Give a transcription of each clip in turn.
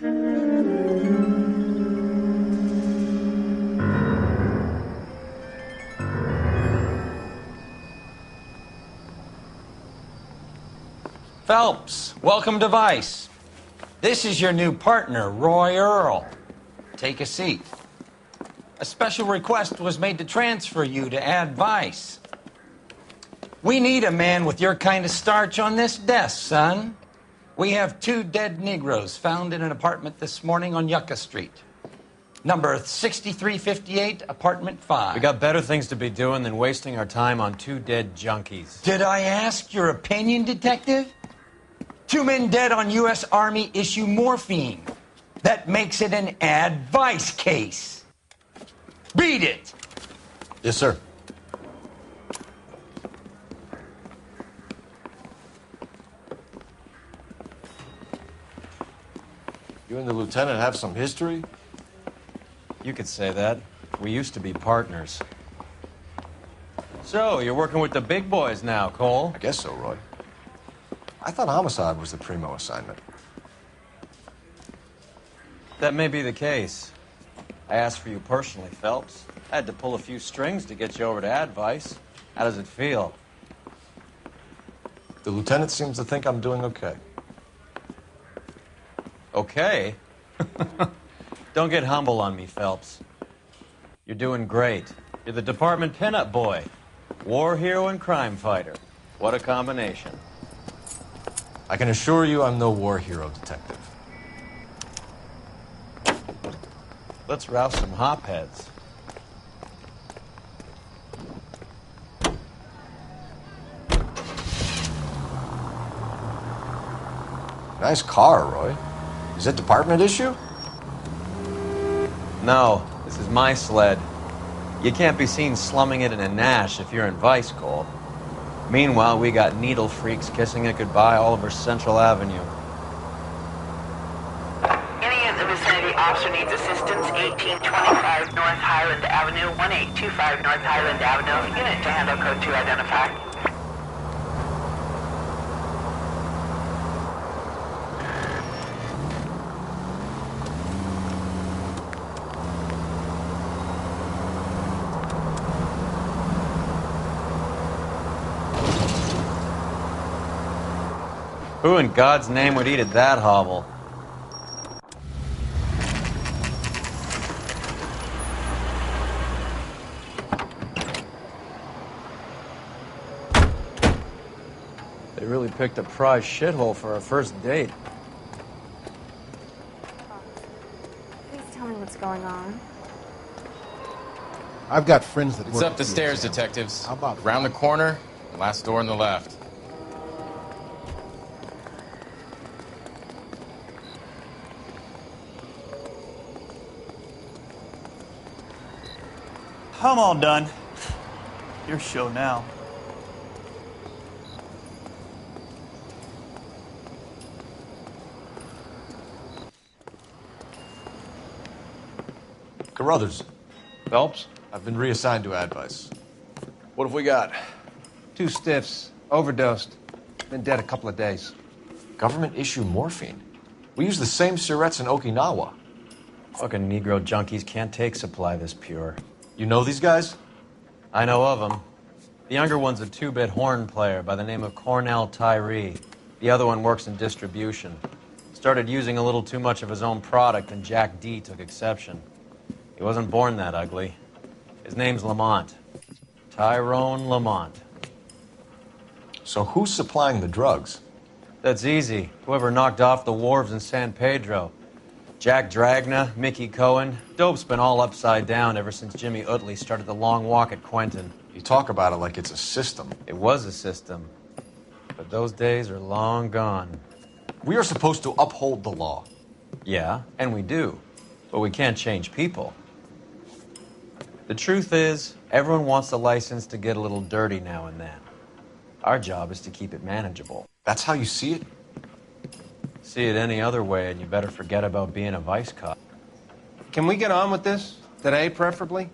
Phelps, welcome to Vice. This is your new partner, Roy Earl. Take a seat. A special request was made to transfer you to Ad Vice. We need a man with your kind of starch on this desk, son. We have 2 dead Negroes found in an apartment this morning on Yucca Street. Number 6358, apartment 5. We got better things to be doing than wasting our time on 2 dead junkies. Did I ask your opinion, detective? 2 men dead on U.S. Army issue morphine. That makes it an Ad Vice case. Beat it! Yes, sir. You and the lieutenant have some history? You could say that. We used to be partners. So, you're working with the big boys now, Cole? I guess so, Roy. I thought homicide was the primo assignment. That may be the case. I asked for you personally, Phelps. I had to pull a few strings to get you over to Ad Vice. How does it feel? The lieutenant seems to think I'm doing okay. Okay? Don't get humble on me, Phelps. You're doing great. You're the department pinup boy. War hero and crime fighter. What a combination. I can assure you I'm no war hero, detective. Let's rouse some hopheads. Nice car, Roy. Is it department issue? No, this is my sled. You can't be seen slumming it in a Nash if you're in Vice, Cole. Meanwhile, we got needle freaks kissing it goodbye all over Central Avenue. Any of the vicinity officer needs assistance, 1825 North Highland Avenue, 1825 North Highland Avenue. Unit to handle code 2 identify. Who in God's name would eat at that hovel? They really picked a prize shithole for our first date. Please tell me what's going on. I've got friends that It's work up at the stairs, exam. detectives. How about Round the corner, last door on the left. I'm all done. Your show now. Carruthers, Phelps? I've been reassigned to Ad Vice. What have we got? 2 stiffs. Overdosed. Been dead a couple of days. Government issue morphine. We use the same syrettes in Okinawa. Fucking Negro junkies can't take supply this pure. You know these guys? I know of them. The younger one's a 2-bit horn player by the name of Cornell Tyree. The other one works in distribution. Started using a little too much of his own product, and Jack D took exception. He wasn't born that ugly. His name's Lamont. Tyrone Lamont. So who's supplying the drugs? That's easy. Whoever knocked off the wharves in San Pedro. Jack Dragna, Mickey Cohen. Dope's been all upside down ever since Jimmy Utley started the long walk at Quentin. You talk about it like it's a system. It was a system. But those days are long gone. We are supposed to uphold the law. Yeah, and we do. But we can't change people. The truth is, everyone wants a license to get a little dirty now and then. Our job is to keep it manageable. That's how you see it? See it any other way, and you better forget about being a vice cop. Can we get on with this? Today, preferably?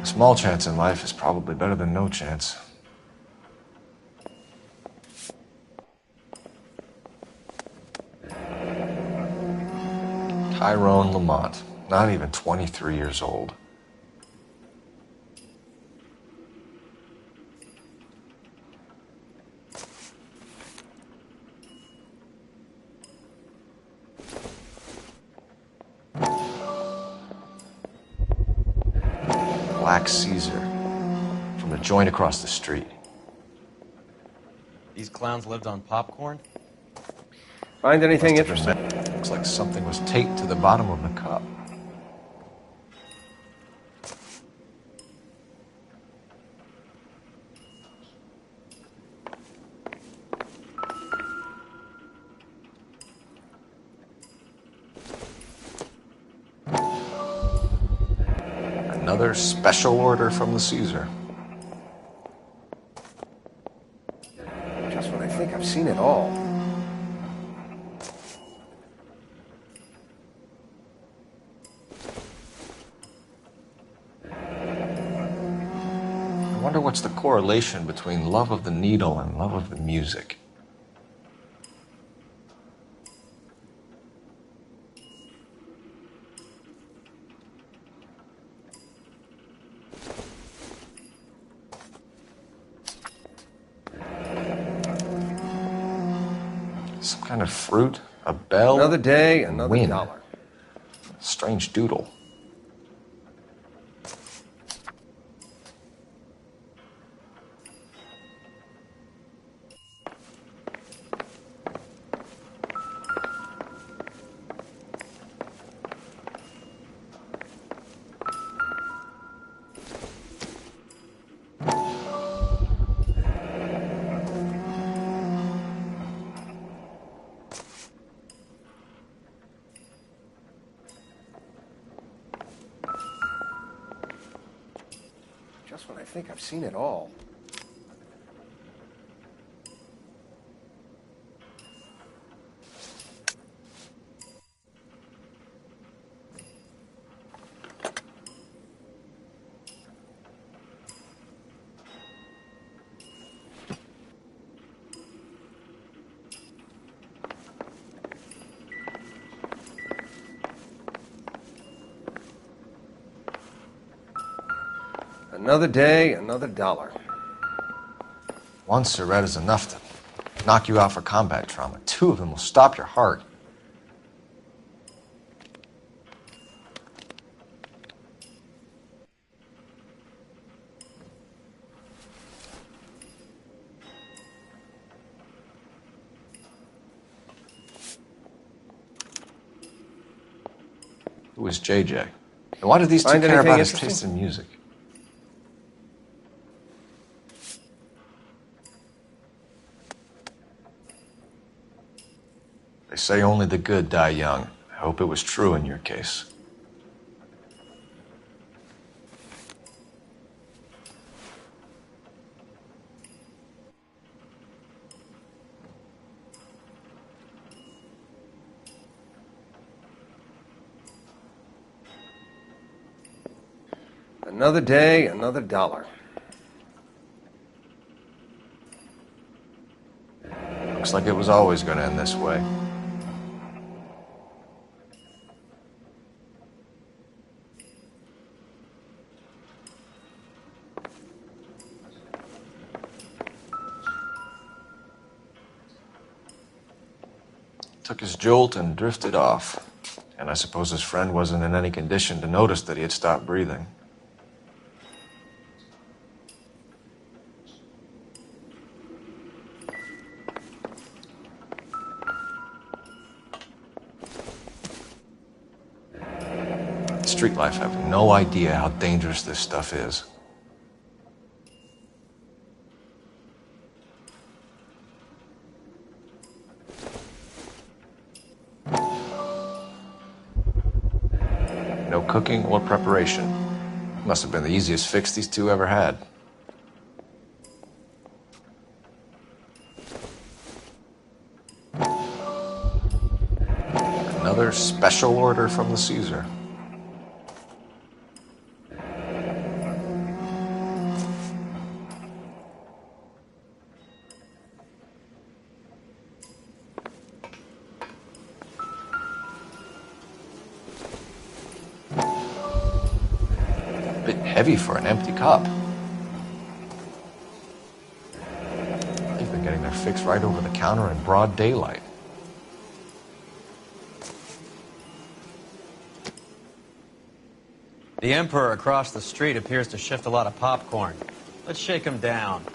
Small chance in life is probably better than no chance. Tyrone Lamont, not even 23 years old. Black Caesar, from the joint across the street. These clowns lived on popcorn? Find anything Must have interesting? been- Looks like something was taped to the bottom of the cup. Another special order from the Caesar. Just when I think I've seen it all. I wonder what's the correlation between love of the needle and love of the music. Some kind of fruit, a bell. Another day, another wind. dollar. Strange doodle. Just when I think I've seen it all. Another day, another dollar. One cigarette is enough to knock you out for combat trauma. Two of them will stop your heart. Who is JJ? And why do these two Find care anything about his interesting? taste in music? They say only the good die young. I hope it was true in your case. Another day, another dollar. Looks like it was always going to end this way. Took his jolt and drifted off. And I suppose his friend wasn't in any condition to notice that he had stopped breathing. Street life have no idea how dangerous this stuff is. No cooking or preparation. Must have been the easiest fix these two ever had. Another special order from the Caesar. bit heavy for an empty cup. They've been getting their fix right over the counter in broad daylight. The Emperor across the street appears to shift a lot of popcorn. Let's shake him down.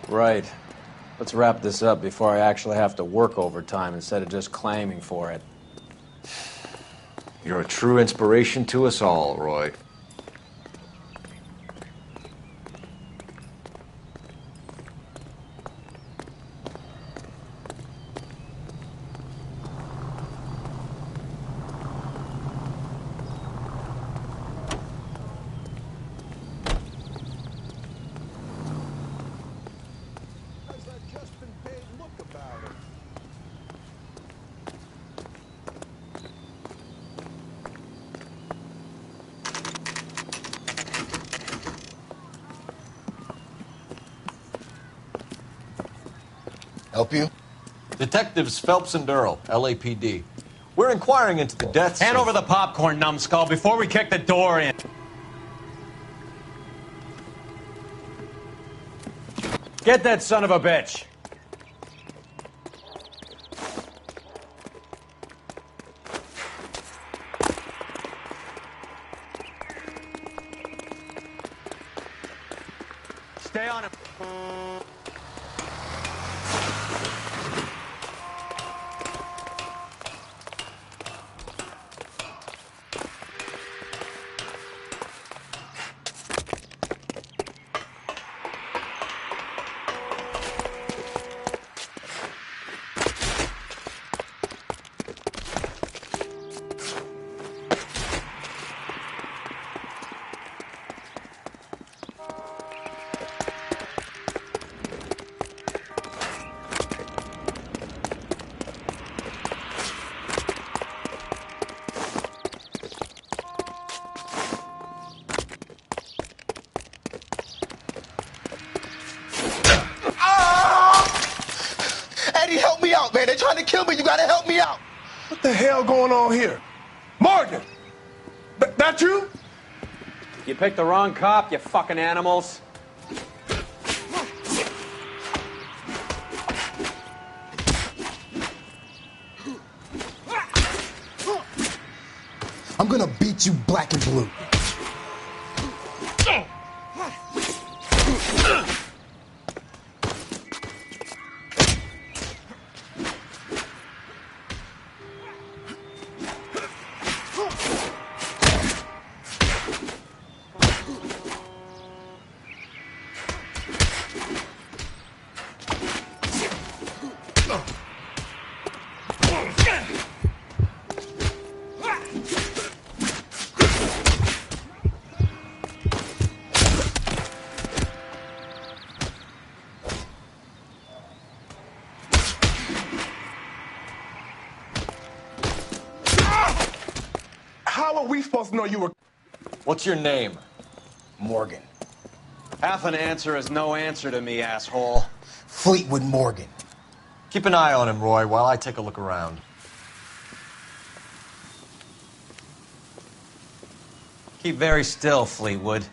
Right. Let's wrap this up before I actually have to work overtime instead of just claiming for it. You're a true inspiration to us all, Roy. Help you? Detectives Phelps and Earl, LAPD. We're inquiring into the deaths Hand of... over the popcorn, numbskull, before we kick the door in. Get that son of a bitch. Stay on him. Eddie, help me out, man. They're trying to kill me. You gotta help me out. What the hell going on here? Morgan! That you? You picked the wrong cop, you fucking animals. I'm gonna beat you black and blue. How are we supposed to know you were... What's your name? Morgan. Half an answer is no answer to me, asshole. Fleetwood Morgan. Keep an eye on him, Roy, while I take a look around. Keep very still, Fleetwood.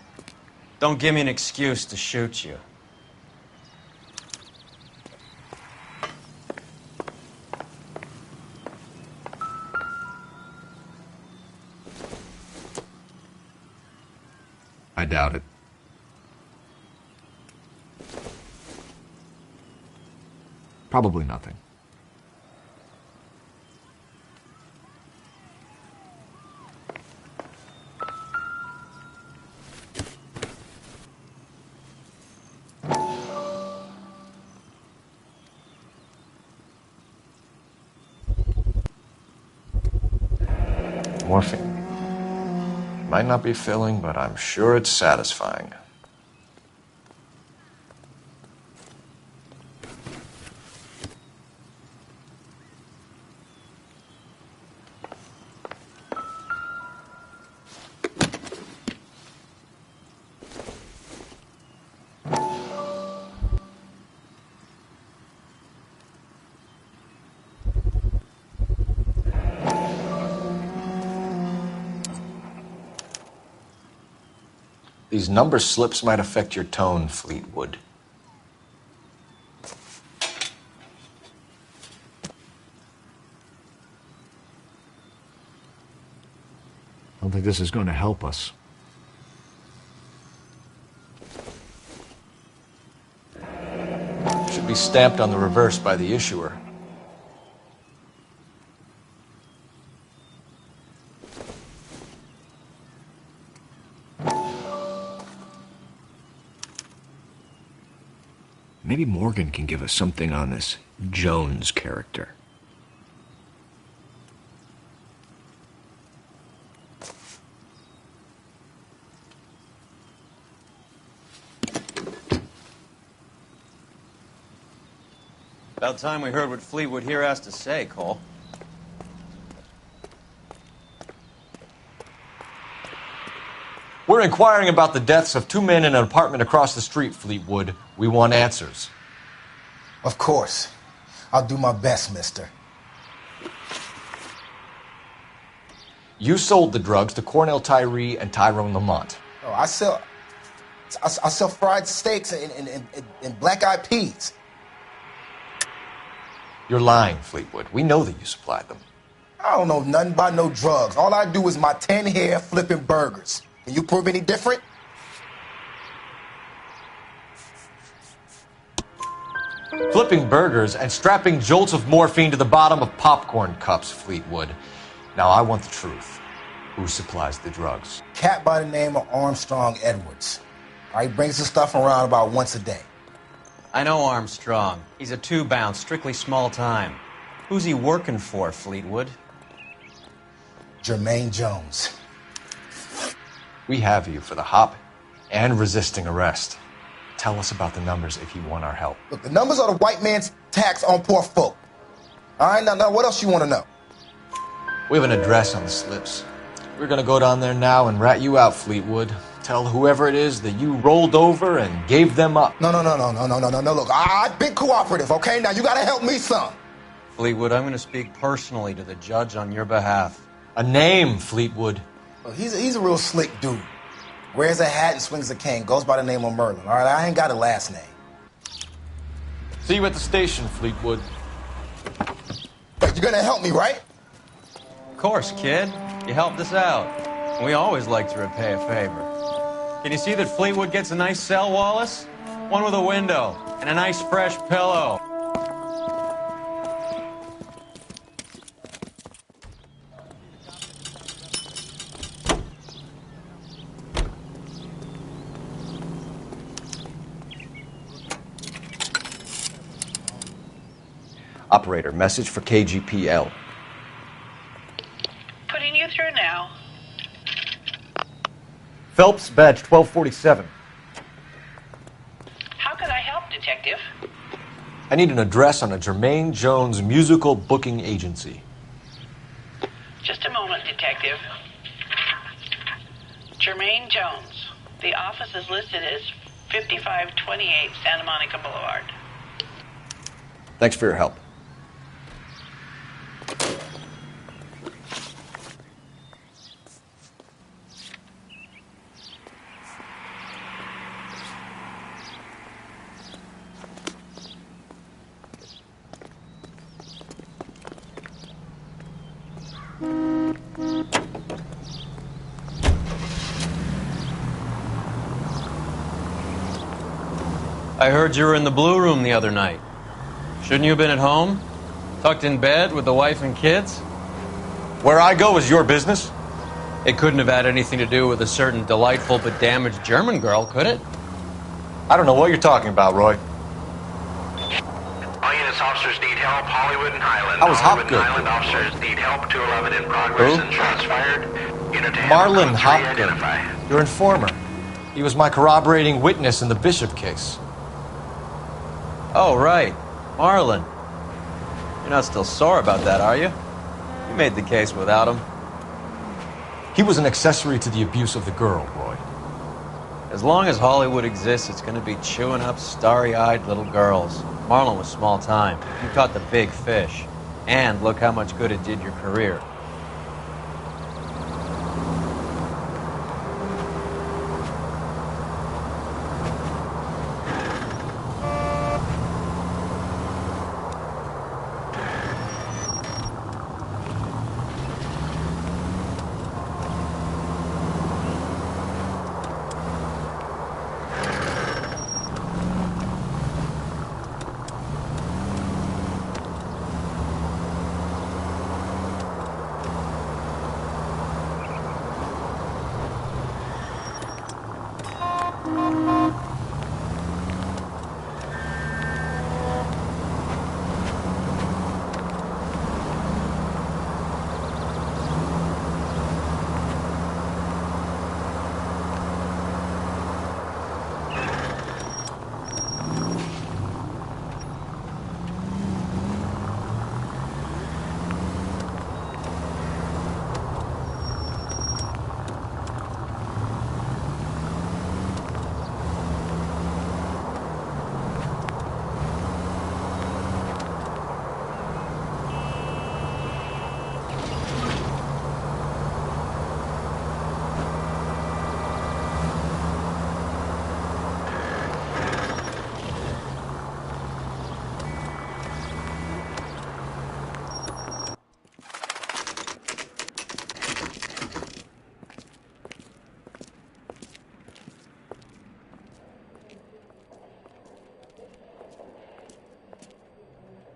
Don't give me an excuse to shoot you. I doubt it. Probably nothing. morphine. It might not be filling, but I'm sure it's satisfying. These number slips might affect your tone, Fleetwood. I don't think this is going to help us. Should be stamped on the reverse by the issuer. Maybe Morgan can give us something on this Jones character. About time we heard what Fleetwood here has to say, Cole. We're inquiring about the deaths of 2 men in an apartment across the street, Fleetwood. We want answers. Of course. I'll do my best, mister. You sold the drugs to Cornell Tyree and Tyrone Lamont. Oh, I sell fried steaks and black-eyed peas. You're lying, Fleetwood. We know that you supplied them. I don't know nothing about no drugs. All I do is my 10 hair flipping burgers. Can you prove any different? Flipping burgers and strapping jolts of morphine to the bottom of popcorn cups, Fleetwood. Now I want the truth. Who supplies the drugs? Cat by the name of Armstrong Edwards. He brings the stuff around about once a day. I know Armstrong. He's a two-bound, strictly small time. Who's he working for, Fleetwood? Jermaine Jones. We have you for the hop and resisting arrest. Tell us about the numbers if you want our help. Look, the numbers are the white man's tax on poor folk. All right, now what else you want to know? We have an address on the slips. We're gonna go down there now and rat you out, Fleetwood. Tell whoever it is that you rolled over and gave them up. No. Look, I've been cooperative, okay? Now you gotta help me some. Fleetwood, I'm gonna speak personally to the judge on your behalf. A name, Fleetwood. Well, he's a real slick dude. Wears a hat and swings a cane. Goes by the name of Merlin. All right, I ain't got a last name. See you at the station, Fleetwood. But you're gonna help me, right? Of course, kid. You helped us out. We always like to repay a favor. Can you see that Fleetwood gets a nice cell, Wallace? One with a window and a nice fresh pillow. Operator, message for KGPL. Putting you through now. Phelps, badge 1247. How can I help, Detective? I need an address on a Jermaine Jones musical booking agency. Just a moment, Detective. Jermaine Jones. The office is listed as 5528 Santa Monica Boulevard. Thanks for your help. I heard you were in the Blue Room the other night. Shouldn't you have been at home? Tucked in bed with the wife and kids? Where I go is your business? It couldn't have had anything to do with a certain delightful but damaged German girl, could it? I don't know what you're talking about, Roy. All units Yes, officers need help. Hollywood and Highland. How was Hollywood Hopgood and Highland doing? officers need help. 211 in progress Who? and shots fired. Unit to Marlon handle code 3, Hopgood, identify. your informer. He was my corroborating witness in the Bishop case. Oh, right. Marlon. You're not still sore about that, are you? You made the case without him. He was an accessory to the abuse of the girl, Roy. As long as Hollywood exists, it's going to be chewing up starry-eyed little girls. Marlon was small time. You caught the big fish. And look how much good it did your career.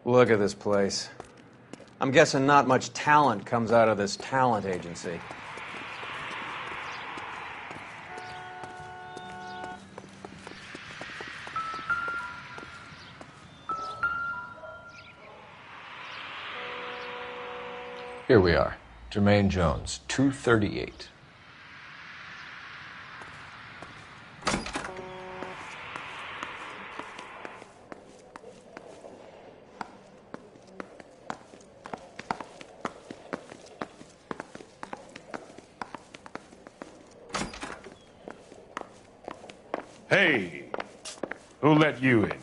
Look at this place. I'm guessing not much talent comes out of this talent agency. Here we are. Jermaine Jones, 238. Hey, who let you in?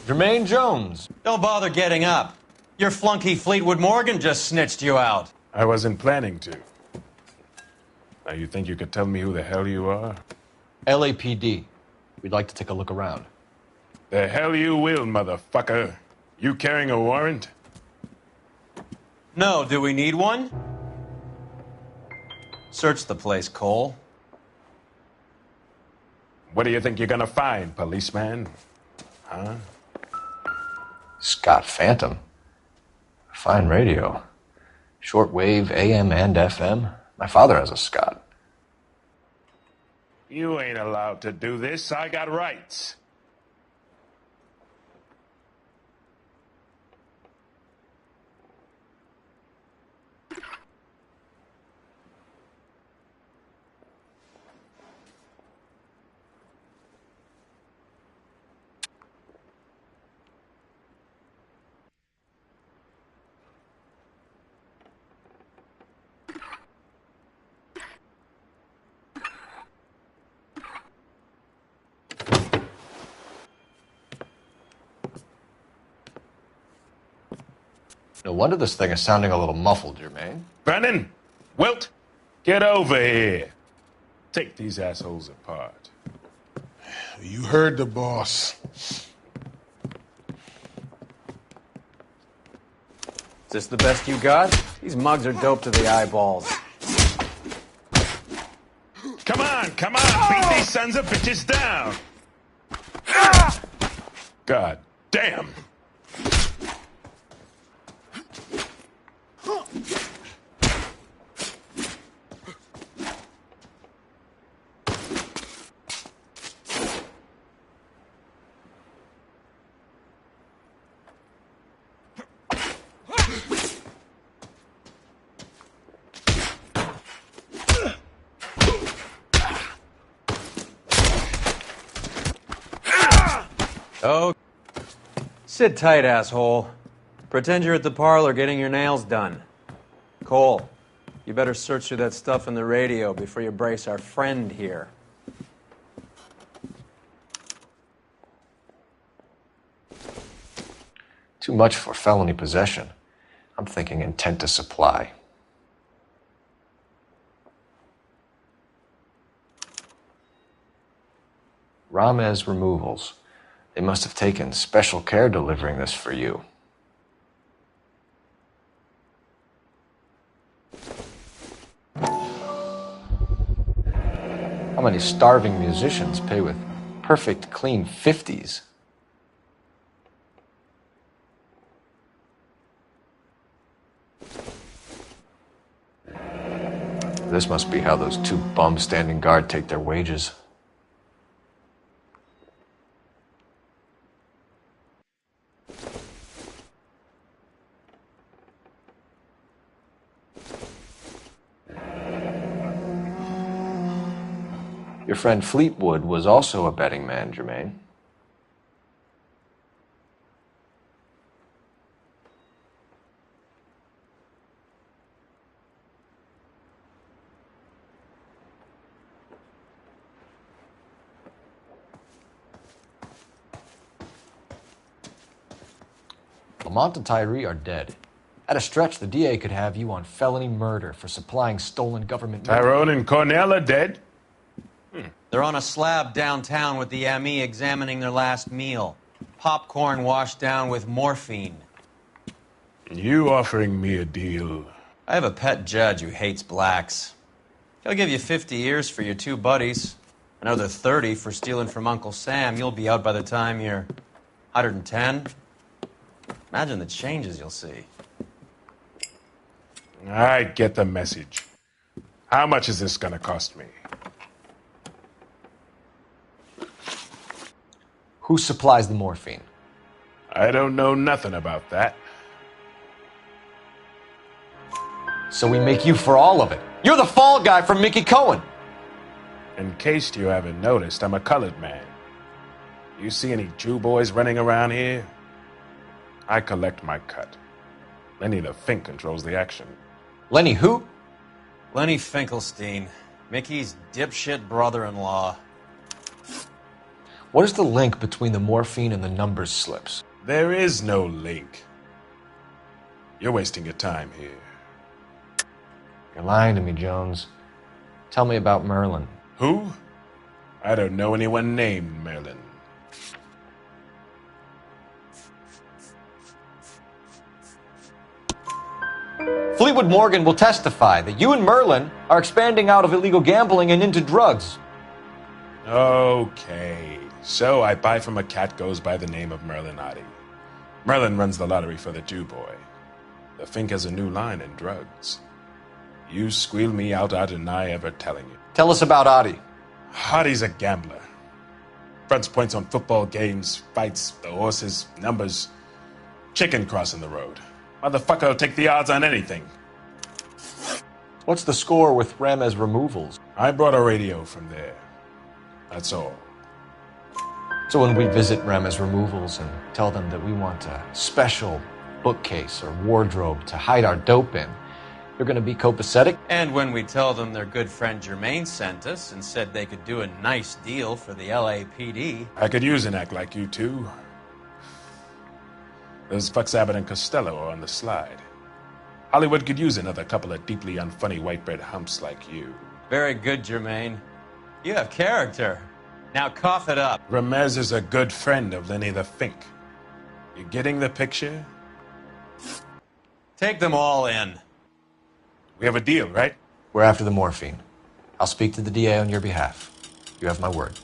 Jermaine Jones. Don't bother getting up. Your flunky Fleetwood Morgan just snitched you out. I wasn't planning to. Now, you think you could tell me who the hell you are? LAPD. We'd like to take a look around. The hell you will, motherfucker. You carrying a warrant? No, do we need one? Search the place, Cole. What do you think you're gonna find, policeman? Huh? Scott Phantom. Fine radio. Shortwave, AM and FM. My father has a Scott. You ain't allowed to do this. I got rights. No wonder this thing is sounding a little muffled, Jermaine. Brennan, Wilt, get over here. Take these assholes apart. You heard the boss. Is this the best you got? These mugs are dope to the eyeballs. Come on, come on! Beat these sons of bitches down! God damn! Oh, sit tight, asshole. Pretend you're at the parlor getting your nails done. Cole, you better search through that stuff in the radio before you brace our friend here. Too much for felony possession. I'm thinking intent to supply. Ramez Removals. They must have taken special care delivering this for you. How many starving musicians pay with perfect, clean 50s? This must be how those two bums standing guard take their wages. Your friend Fleetwood was also a betting man, Jermaine. Lamont and Tyree are dead. At a stretch, the DA could have you on felony murder for supplying stolen government money. Tyrone and Cornell are dead? They're on a slab downtown with the ME examining their last meal. Popcorn washed down with morphine. You offering me a deal? I have a pet judge who hates blacks. He'll give you 50 years for your two buddies. Another 30 for stealing from Uncle Sam. You'll be out by the time you're 110. Imagine the changes you'll see. I get the message. How much is this gonna cost me? Who supplies the morphine? I don't know nothing about that. So we make you for all of it. You're the fall guy from Mickey Cohen. In case you haven't noticed, I'm a colored man. You see any Jew boys running around here? I collect my cut. Lenny the Fink controls the action. Lenny who? Lenny Finkelstein, Mickey's dipshit brother-in-law. What is the link between the morphine and the numbers slips? There is no link. You're wasting your time here. You're lying to me, Jones. Tell me about Merlin. Who? I don't know anyone named Merlin. Fleetwood Morgan will testify that you and Merlin are expanding out of illegal gambling and into drugs. Okay. So I buy from a cat goes by the name of Merlin Oddie. Merlin runs the lottery for the Jew boy. The Fink has a new line in drugs. You squeal me out, I deny ever telling you. Tell us about Oddie. Oddie's a gambler. Fronts points on football games, fights, the horses, numbers. Chicken crossing the road. Motherfucker will take the odds on anything. What's the score with Ramez Removals? I brought a radio from there. That's all. So when we visit Ramez Removals and tell them that we want a special bookcase or wardrobe to hide our dope in, they're going to be copacetic? And when we tell them their good friend Jermaine sent us and said they could do a nice deal for the LAPD. I could use an act like you two. Those fucks Abbott and Costello are on the slide. Hollywood could use another couple of deeply unfunny white bread humps like you. Very good, Jermaine. You have character. Now cough it up. Ramez is a good friend of Lenny the Fink. You getting the picture? Take them all in. We have a deal, right? We're after the morphine. I'll speak to the DA on your behalf. You have my word.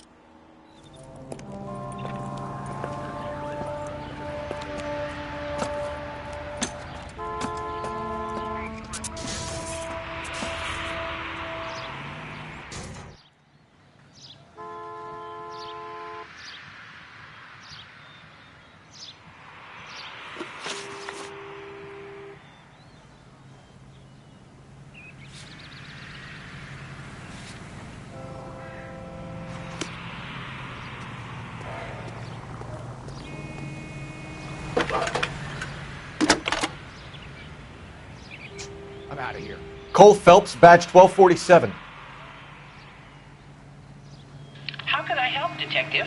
out of here. Cole Phelps, badge 1247. How can I help, Detective?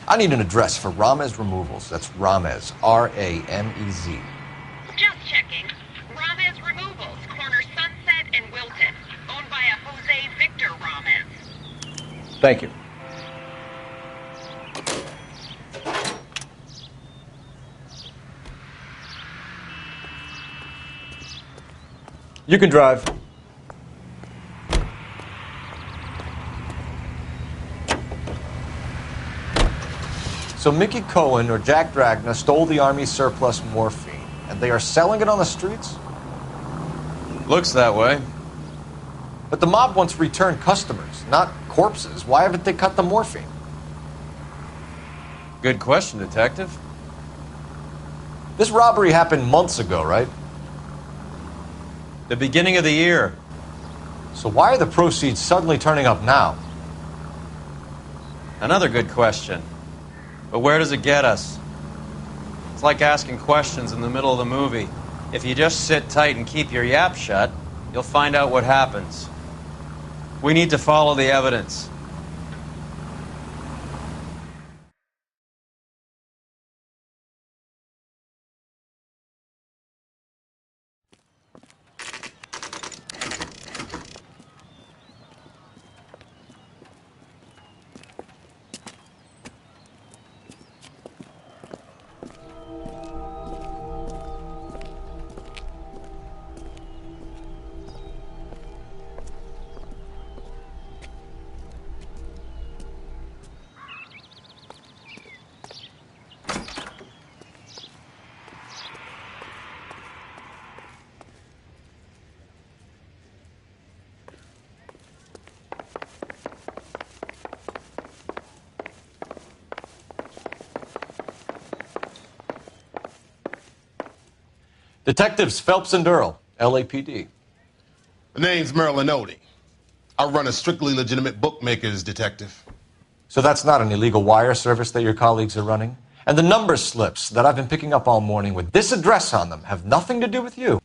I need an address for Ramez Removals. That's Ramez, R-A-M-E-Z. Just checking. Ramez Removals, corner Sunset and Wilton. Owned by a Jose Victor Ramez. Thank you. You can drive. So Mickey Cohen or Jack Dragna stole the Army's surplus morphine, and they are selling it on the streets? Looks that way. But the mob wants return customers, not corpses. Why haven't they cut the morphine? Good question, Detective. This robbery happened months ago, right? The beginning of the year. So why are the proceeds suddenly turning up now? Another good question. But where does it get us? It's like asking questions in the middle of the movie. If you just sit tight and keep your yap shut, you'll find out what happens. We need to follow the evidence. Detectives Phelps and Earl, LAPD. The name's Merlin Odie. I run a strictly legitimate bookmaker's detective. So that's not an illegal wire service that your colleagues are running? And the number slips that I've been picking up all morning with this address on them have nothing to do with you?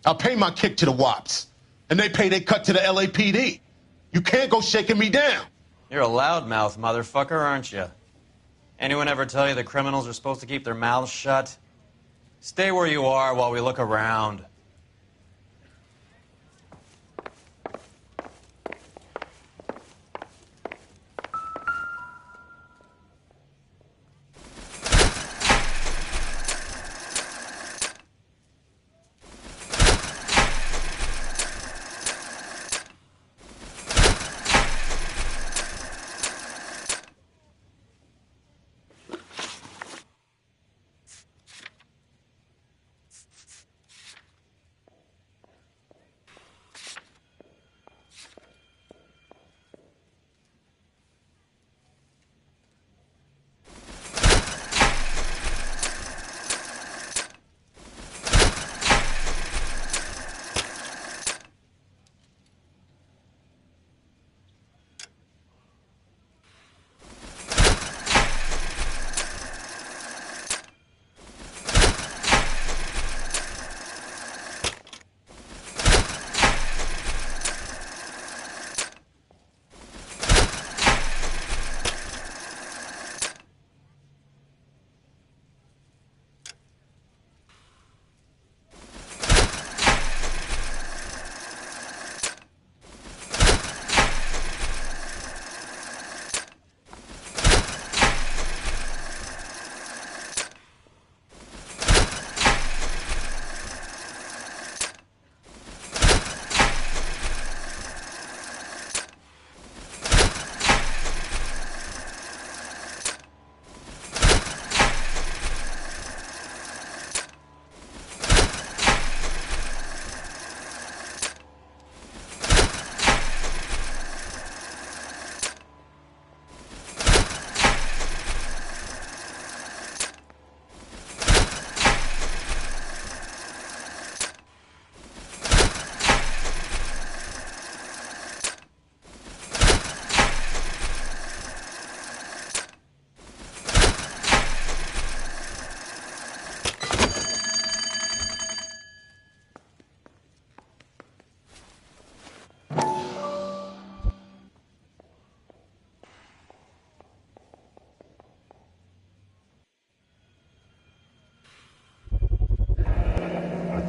I pay my kick to the Wops, and they pay their cut to the LAPD. You can't go shaking me down. You're a loudmouth motherfucker, aren't you? Anyone ever tell you that criminals are supposed to keep their mouths shut? Stay where you are while we look around.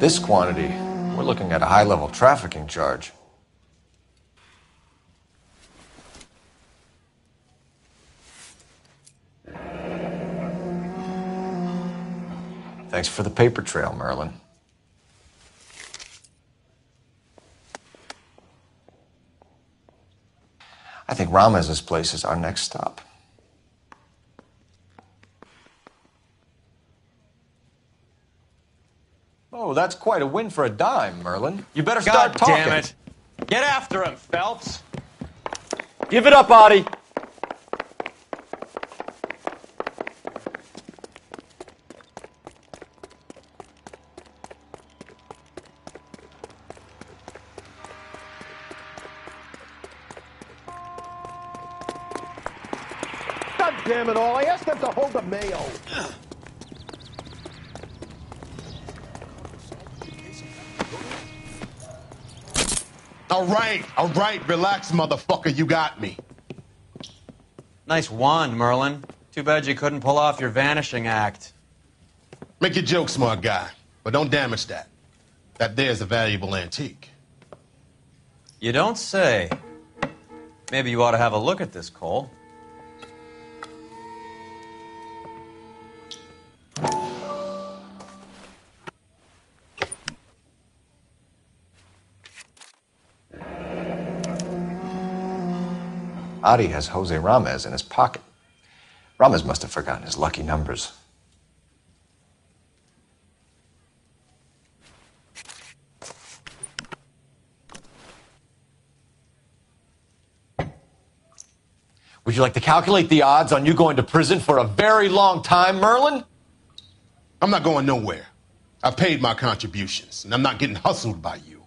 this quantity, we're looking at a high-level trafficking charge. Thanks for the paper trail, Merlin. I think Ramez's place is our next stop. Oh, that's quite a win for a dime, Merlin. You better start talking. God damn it. Get after him, Phelps. Give it up, Audie. God damn it all, I asked them to hold the mayo. All right, relax, motherfucker, you got me. Nice wand, Merlin. Too bad you couldn't pull off your vanishing act. Make your joke, smart guy, but don't damage that. That there's a valuable antique. You don't say. Maybe you ought to have a look at this, Cole. Audie has Jose Ramez in his pocket. Ramez must have forgotten his lucky numbers. Would you like to calculate the odds on you going to prison for a very long time, Merlin? I'm not going nowhere. I've paid my contributions, and I'm not getting hustled by you.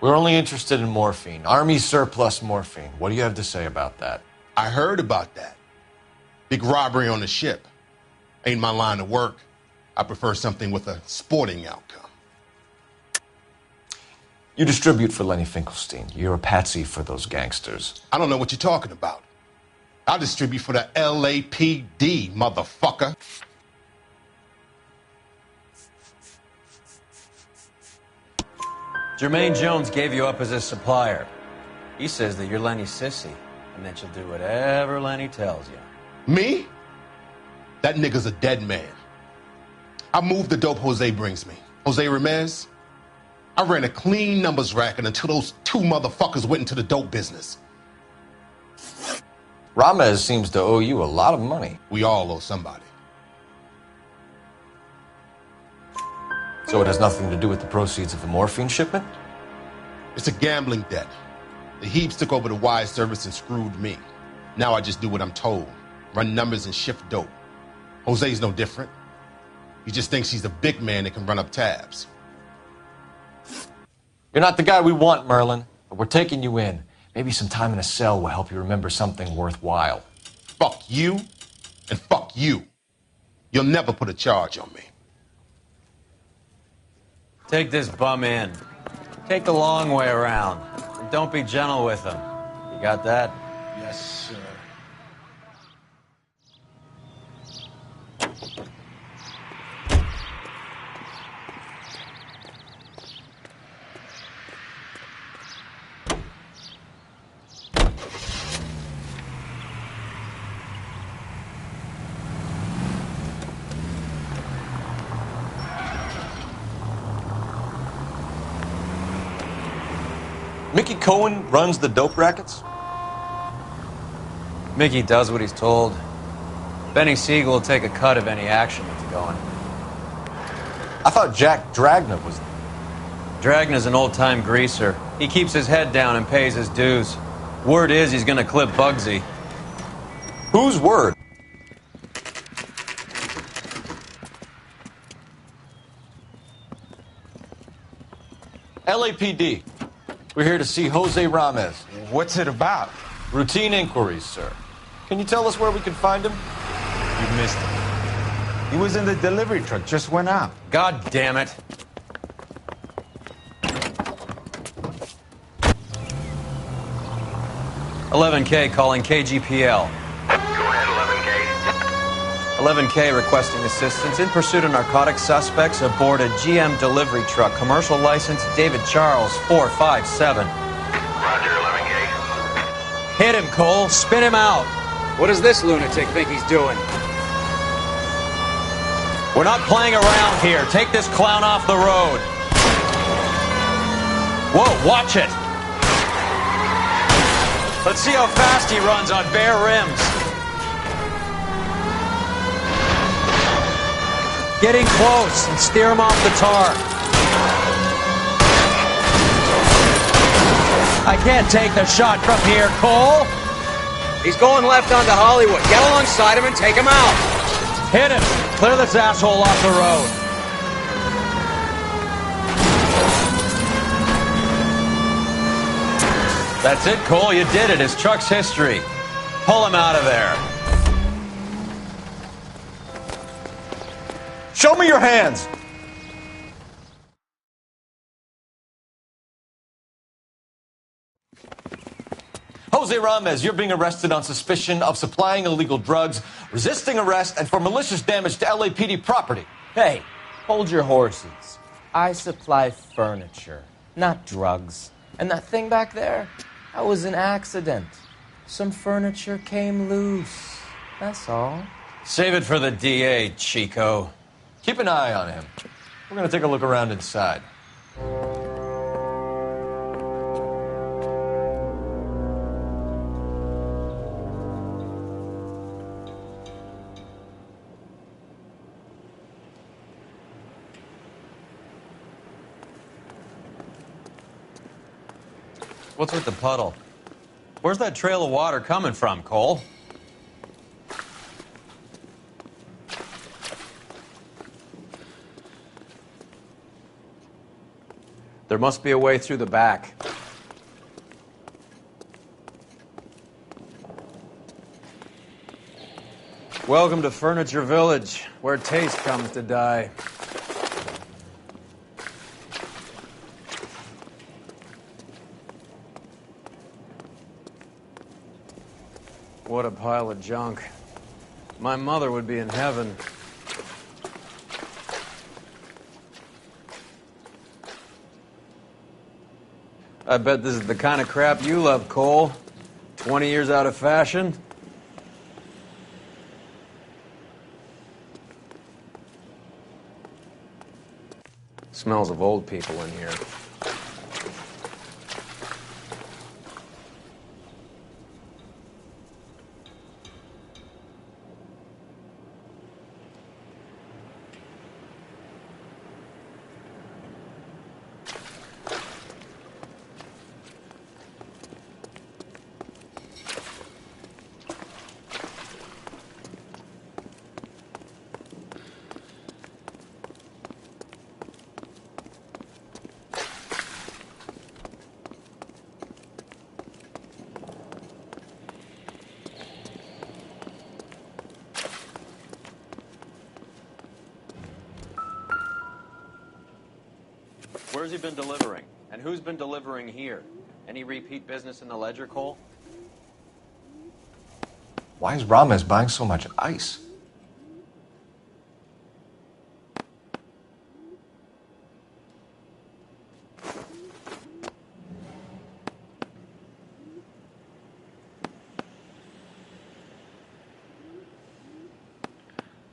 We're only interested in morphine. Army surplus morphine. What do you have to say about that? I heard about that. Big robbery on the ship. Ain't my line of work. I prefer something with a sporting outcome. You distribute for Lenny Finkelstein. You're a patsy for those gangsters. I don't know what you're talking about. I'll distribute for the LAPD, motherfucker. Jermaine Jones gave you up as his supplier. He says that you're Lenny's sissy, and that you'll do whatever Lenny tells you. Me? That nigga's a dead man. I moved the dope Jose brings me. Jose Ramez? I ran a clean numbers racket until those two motherfuckers went into the dope business. Ramez seems to owe you a lot of money. We all owe somebody. So it has nothing to do with the proceeds of the morphine shipment? It's a gambling debt. The Heaps took over the wire service and screwed me. Now I just do what I'm told. Run numbers and shift dope. Jose's no different. He just thinks he's a big man that can run up tabs. You're not the guy we want, Merlin, but we're taking you in. Maybe some time in a cell will help you remember something worthwhile. Fuck you, and fuck you. You'll never put a charge on me. Take this bum in. Take the long way around. And don't be gentle with him. You got that? Yes, sir. Mickey Cohen runs the dope rackets? Mickey does what he's told. Benny Siegel will take a cut of any action that's going. I thought Jack Dragna was... Dragna's an old-time greaser. He keeps his head down and pays his dues. Word is he's gonna clip Bugsy. Whose word? LAPD. We're here to see Jose Ramez. What's it about? Routine inquiries, sir. Can you tell us where we can find him? You missed him. He was in the delivery truck, just went out. God damn it. $11K calling KGPL. 11K requesting assistance in pursuit of narcotic suspects aboard a GM delivery truck. Commercial license David Charles 457. Roger, 11K. Hit him, Cole. Spin him out. What does this lunatic think he's doing? We're not playing around here. Take this clown off the road. Whoa, watch it. Let's see how fast he runs on bare rims. Getting close and steer him off the tar. I can't take the shot from here, Cole. He's going left onto Hollywood. Get alongside him and take him out. Hit him. Clear this asshole off the road. That's it, Cole. You did it. His truck's history. Pull him out of there. Show me your hands! Jose Ramos, you're being arrested on suspicion of supplying illegal drugs, resisting arrest, and for malicious damage to LAPD property. Hey, hold your horses. I supply furniture, not drugs. And that thing back there, that was an accident. Some furniture came loose. That's all. Save it for the DA, Chico. Keep an eye on him. We're going to take a look around inside. What's with the puddle? Where's that trail of water coming from, Cole? There must be a way through the back. Welcome to Furniture Village, where taste comes to die. What a pile of junk. My mother would be in heaven. I bet this is the kind of crap you love, Cole. 20 years out of fashion. Smells of old people in here. Where's he been delivering? And who's been delivering here? Any repeat business in the ledger, Cole? Why is Ramos buying so much ice?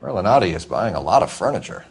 Merlinotti is buying a lot of furniture.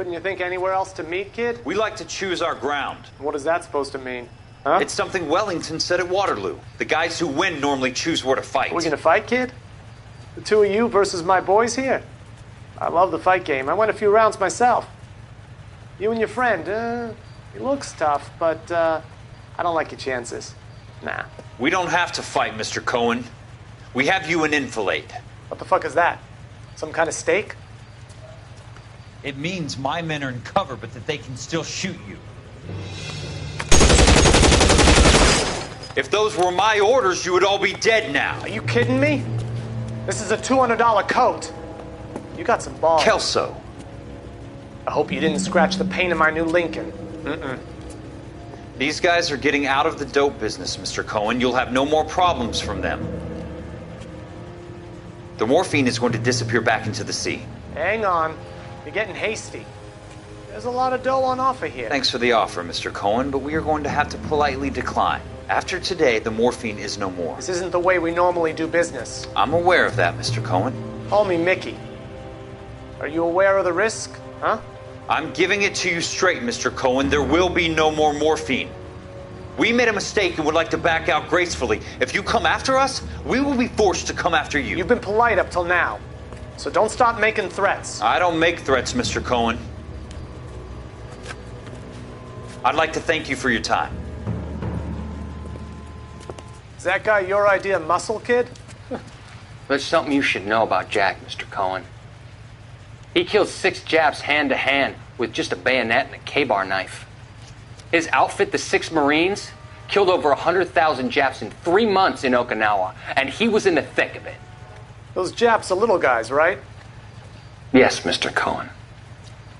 Couldn't you think anywhere else to meet, kid? We like to choose our ground. What is that supposed to mean? Huh? It's something Wellington said at Waterloo. The guys who win normally choose where to fight. Are we gonna fight, kid? The two of you versus my boys here? I love the fight game. I went a few rounds myself. You and your friend, he looks tough, but I don't like your chances. Nah. We don't have to fight, Mr. Cohen. We have you in enfilade. What the fuck is that? Some kind of stake? It means my men are in cover, but that they can still shoot you. If those were my orders, you would all be dead now. Are you kidding me? This is a $200 coat. You got some balls. Kelso. I hope you didn't scratch the paint of my new Lincoln. Mm-mm. These guys are getting out of the dope business, Mr. Cohen. You'll have no more problems from them. The morphine is going to disappear back into the sea. Hang on. You're getting hasty. There's a lot of dough on offer here. Thanks for the offer, Mr. Cohen, but we are going to have to politely decline. After today, the morphine is no more. This isn't the way we normally do business. I'm aware of that, Mr. Cohen. Call me Mickey. Are you aware of the risk, huh? I'm giving it to you straight, Mr. Cohen. There will be no more morphine. We made a mistake and would like to back out gracefully. If you come after us, we will be forced to come after you. You've been polite up till now, so don't stop making threats. I don't make threats, Mr. Cohen. I'd like to thank you for your time. Is that guy your idea of muscle, kid? There's something you should know about Jack, Mr. Cohen. He killed 6 Japs hand-to-hand with just a bayonet and a K-bar knife. His outfit, the 6 Marines, killed over 100,000 Japs in 3 months in Okinawa, and he was in the thick of it. Those Japs are little guys, right? Yes, Mr. Cohen.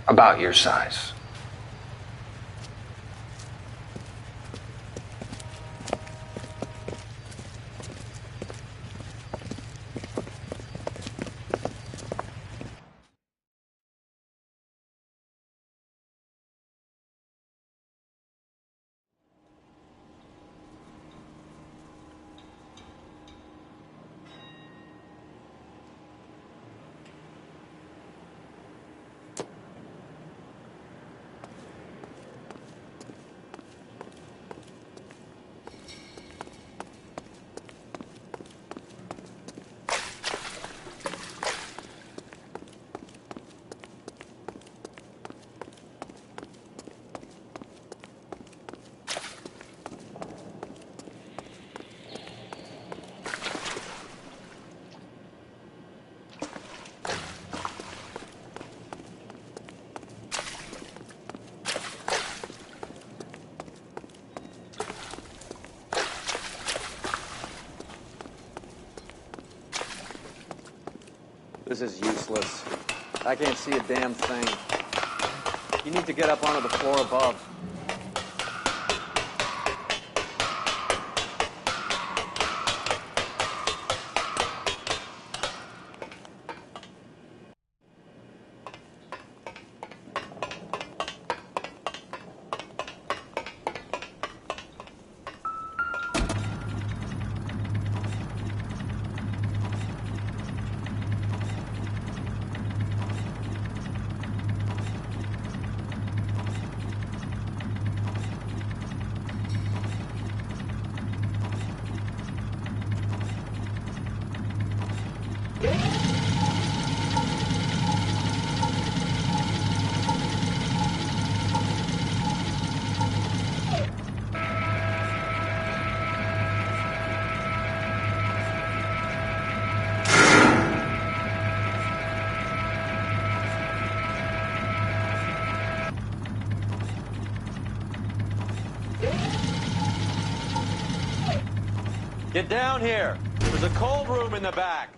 About your size. This is useless. I can't see a damn thing. You need to get up onto the floor above. Get down here. There's a cold room in the back.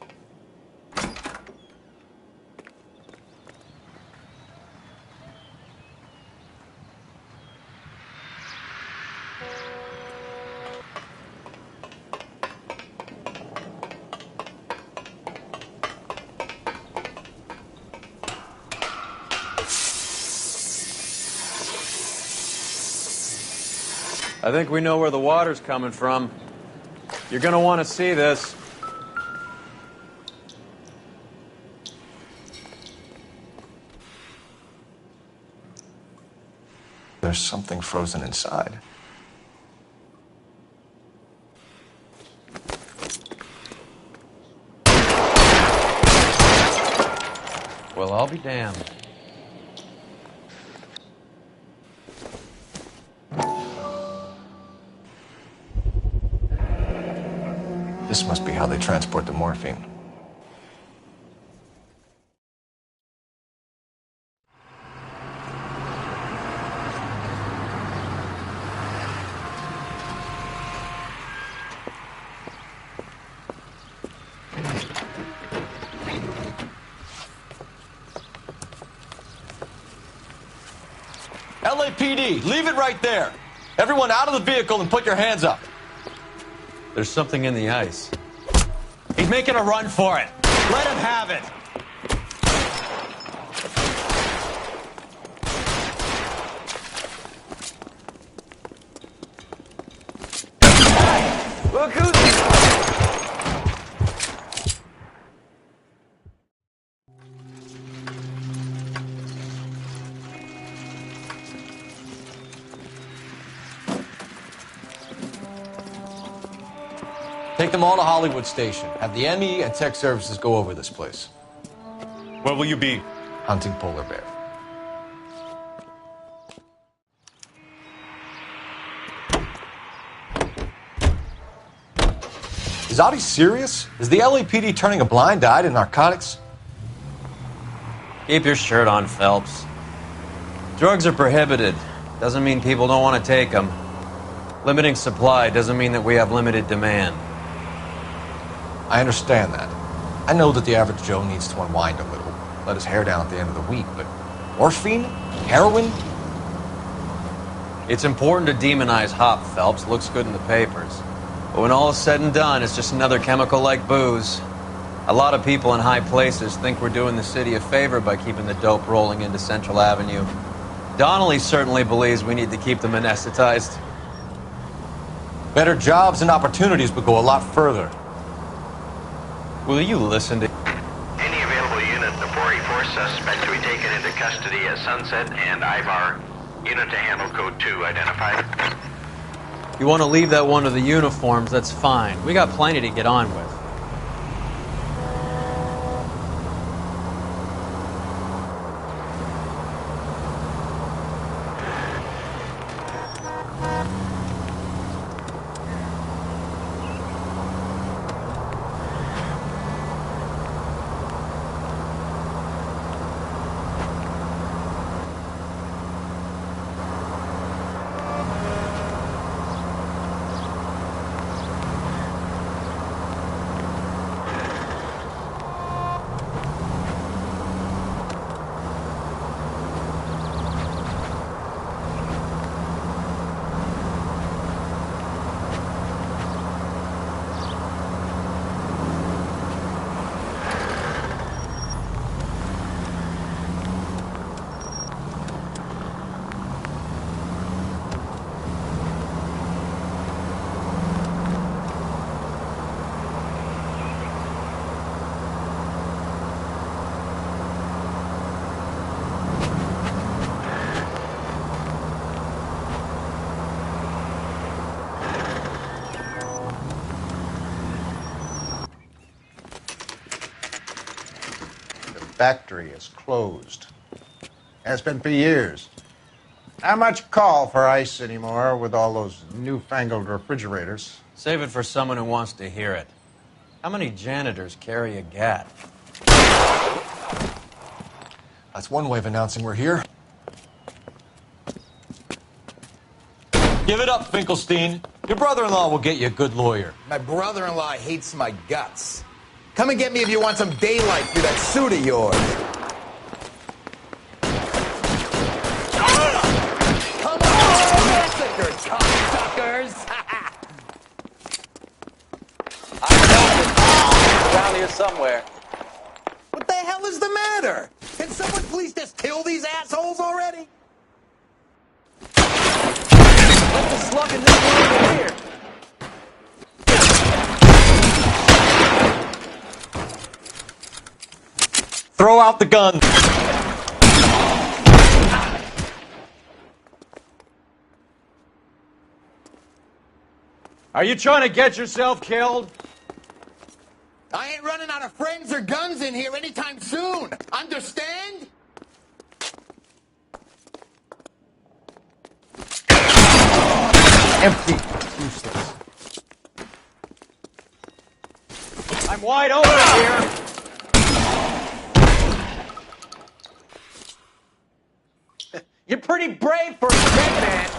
I think we know where the water's coming from. You're gonna want to see this. there's something frozen inside. Well, I'll be damned. This must be how they transport the morphine. LAPD, leave it right there. Everyone out of the vehicle and put your hands up. There's something in the ice. He's making a run for it. Let him have it. Look who's... Take them all to Hollywood Station. Have the ME and tech services go over this place. Where will you be? Hunting polar bear. Is Audie serious? Is the LAPD turning a blind eye to narcotics? Keep your shirt on, Phelps. Drugs are prohibited. Doesn't mean people don't want to take them. Limiting supply doesn't mean that we have limited demand. I understand that. I know that the average Joe needs to unwind a little, let his hair down at the end of the week, but morphine? Heroin? It's important to demonize hop, Phelps. Looks good in the papers. But when all is said and done, it's just another chemical like booze. A lot of people in high places think we're doing the city a favor by keeping the dope rolling into Central Avenue. Donnelly certainly believes we need to keep them anesthetized. Better jobs and opportunities would go a lot further. Will you listen to... Any available unit, the 484 suspect to be taken into custody at Sunset and Ivar. Unit to handle code 2 identified. You want to leave that one to the uniforms, that's fine. We got plenty to get on with. Factory is closed. Has been for years. Not much call for ice anymore with all those newfangled refrigerators. Save it for someone who wants to hear it. How many janitors carry a gat? That's one way of announcing we're here. Give it up, Finkelstein. Your brother-in-law will get you a good lawyer. My brother-in-law hates my guts. Come and get me if you want some daylight through that suit of yours. Come on, massacre, cocksuckers! Around here somewhere. What the hell is the matter? Can someone please just kill these assholes already? What's the slug in this one over here? Throw out the gun. Are you trying to get yourself killed? I ain't running out of friends or guns in here anytime soon. Understand? Empty. Useless. I'm wide open here. You're pretty brave for a dead man.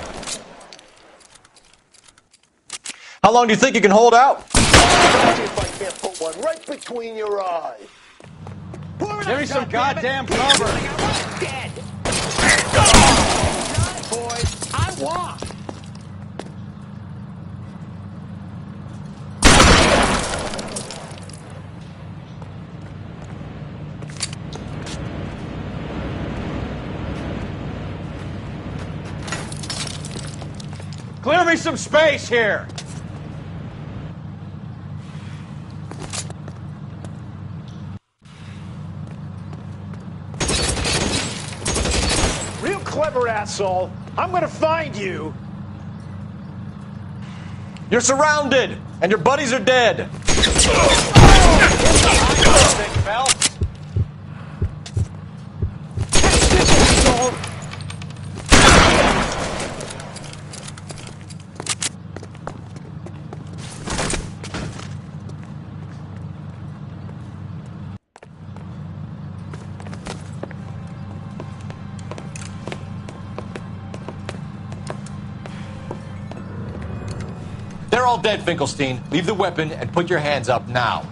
How long do you think you can hold out? See if I can't put one right between your eyes. Give me some goddamn cover. Dead. Boys, I won. Clear me some space here. Real clever, asshole. I'm gonna find you. You're surrounded, and your buddies are dead. They're all dead, Finkelstein. Leave the weapon and put your hands up now.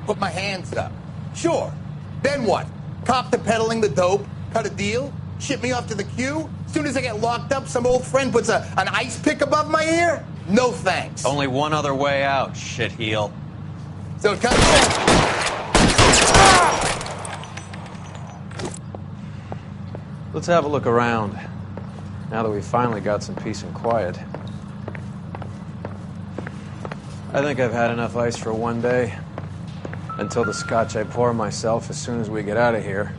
Put my hands up. Sure. Then what? Cop to peddling the dope? Cut a deal? Ship me off to the queue? Soon as I get locked up, some old friend puts an ice pick above my ear? No thanks. Only one other way out, shitheel. So it comes. Let's have a look around, now that we've finally got some peace and quiet. I think I've had enough ice for one day, until the scotch I pour myself as soon as we get out of here.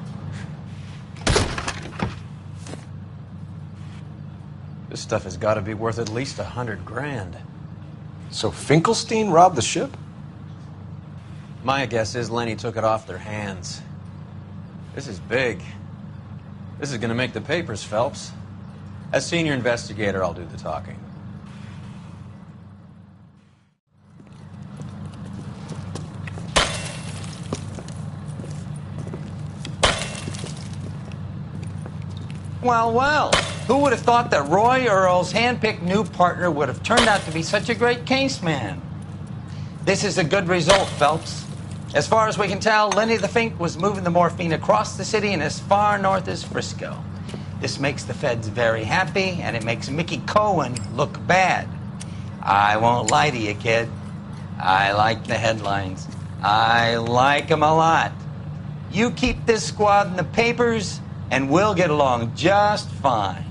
This stuff has got to be worth at least $100 grand. So Finkelstein robbed the ship? My guess is Lenny took it off their hands. This is big. This is going to make the papers, Phelps. As senior investigator, I'll do the talking. Well, well, who would have thought that Roy Earl's hand-picked new partner would have turned out to be such a great caseman? This is a good result, Phelps. As far as we can tell, Lenny the Fink was moving the morphine across the city and as far north as Frisco. This makes the feds very happy, and it makes Mickey Cohen look bad. I won't lie to you, kid. I like the headlines. I like them a lot. You keep this squad in the papers, and we'll get along just fine.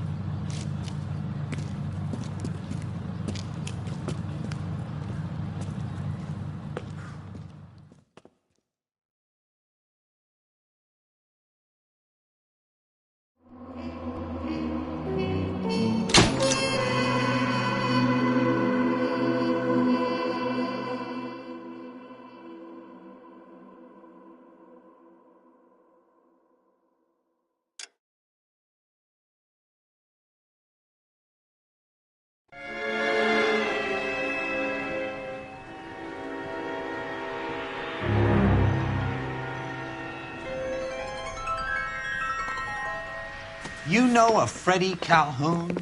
You know a Freddie Calhoun?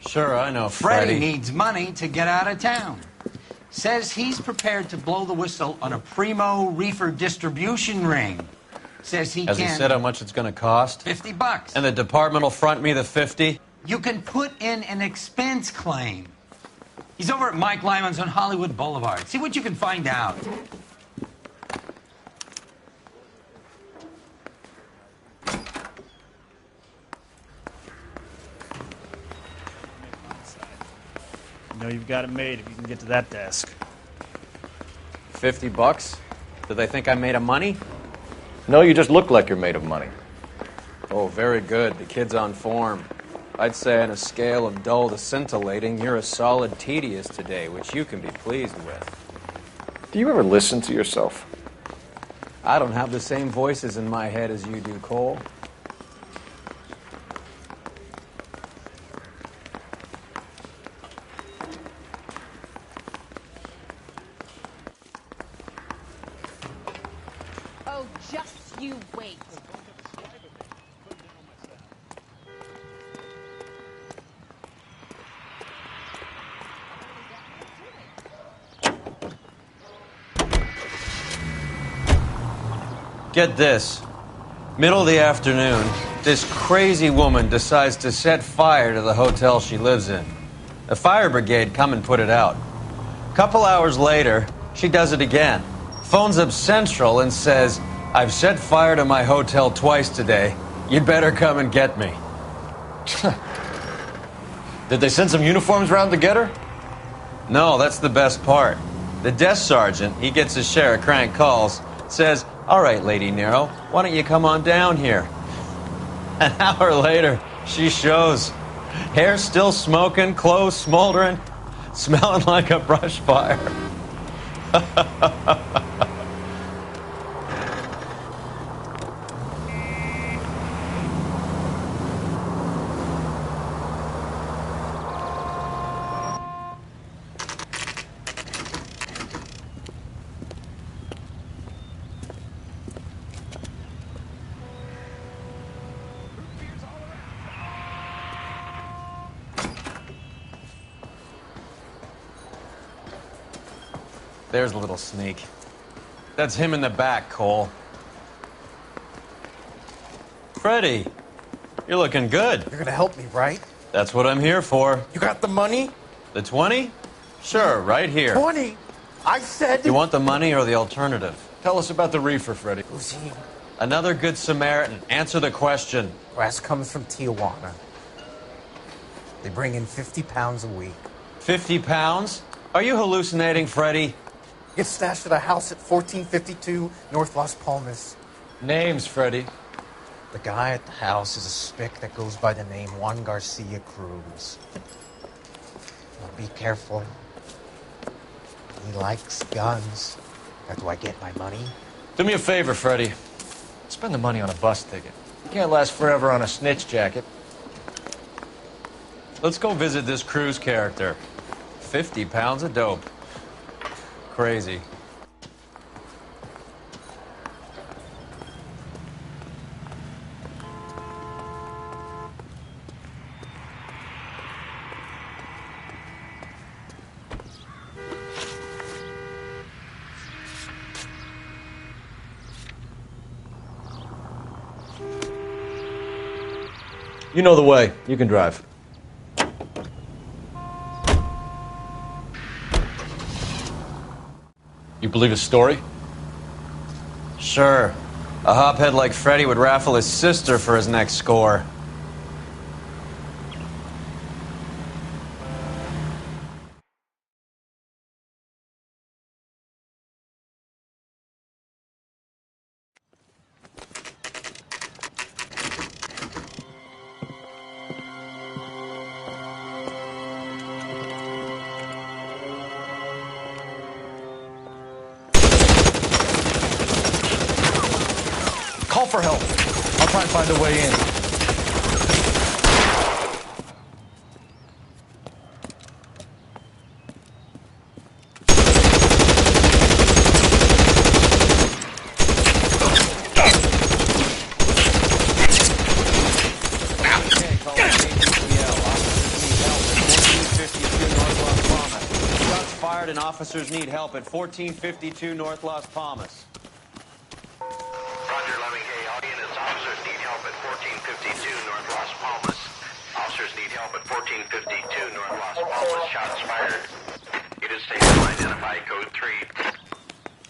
Sure, I know Freddie needs money to get out of town. Says he's prepared to blow the whistle on a primo reefer distribution ring. Says he Has can... he said how much it's going to cost? $50. And the department will front me the 50? You can put in an expense claim. He's over at Mike Lyman's on Hollywood Boulevard. See what you can find out. You know you've got it made if you can get to that desk. $50? Do they think I'm made of money? No, you just look like you're made of money. Oh, very good. The kid's on form. I'd say on a scale of dull to scintillating, you're a solid tedious today, which you can be pleased with. Do you ever listen to yourself? I don't have the same voices in my head as you do, Cole. Oh, just you wait. Get this. Middle of the afternoon, this crazy woman decides to set fire to the hotel she lives in. The fire brigade come and put it out. A couple hours later, she does it again. Phones up Central and says, "I've set fire to my hotel twice today. You'd better come and get me." Did they send some uniforms round to get her? No, that's the best part. The desk sergeant, he gets his share of crank calls, says, "All right, Lady Nero, why don't you come on down here?" An hour later, she shows. Hair still smoking, clothes smoldering, smelling like a brush fire. There's a little sneak. That's him in the back, Cole. Freddy, you're looking good. You're gonna help me, right? That's what I'm here for. You got the money? The 20? Sure, right here. 20? I said... You want the money or the alternative? Tell us about the reefer, Freddy. Who's he? Another good Samaritan. Answer the question. Grass comes from Tijuana. They bring in 50 pounds a week. 50 pounds? Are you hallucinating, Freddy? Gets stashed at a house at 1452 North Las Palmas. Names, Freddy. The guy at the house is a spick that goes by the name Juan Garcia Cruz. Now be careful. He likes guns. How do I get my money? Do me a favor, Freddy. Spend the money on a bus ticket. You can't last forever on a snitch jacket. Let's go visit this Cruz character. 50 pounds of dope. Crazy. You know the way. You can drive. You believe his story? Sure. A hophead like Freddy would raffle his sister for his next score. Call for help. I'll try and find a way in. Officers need help at 1452 North Las Palmas. Roger, Lemming. All units, officers need help at 1452 North Las Palmas. Officers need help at 1452 North Las Palmas. Shots fired. Unit station identify code 3.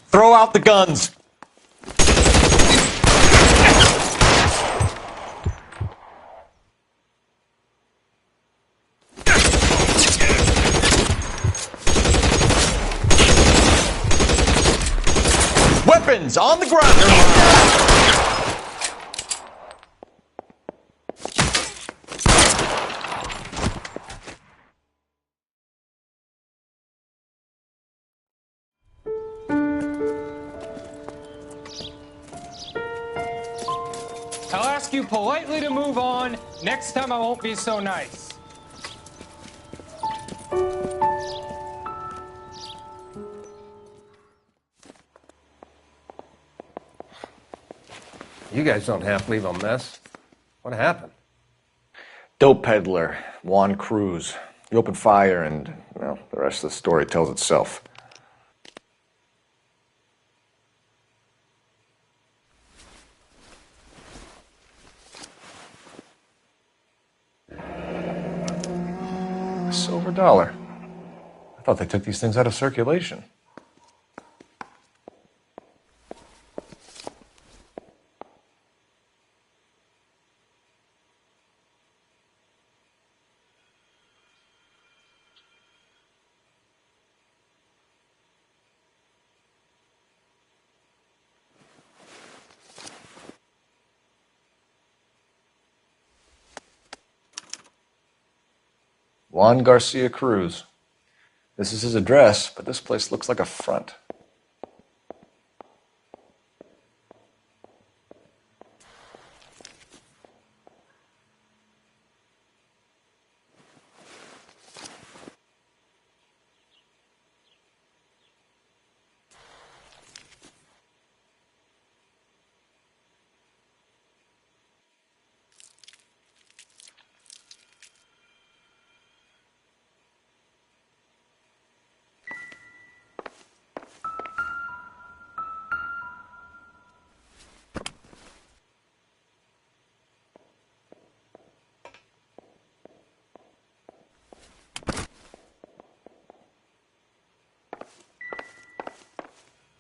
Throw out the guns. Weapons on the ground. ask you politely to move on. Next time I won't be so nice. You guys don't have to leave a mess. What happened? Dope peddler, Juan Cruz. He opened fire and, well, the rest of the story tells itself. A silver dollar. I thought they took these things out of circulation. Juan Garcia Cruz. This is his address, but this place looks like a front.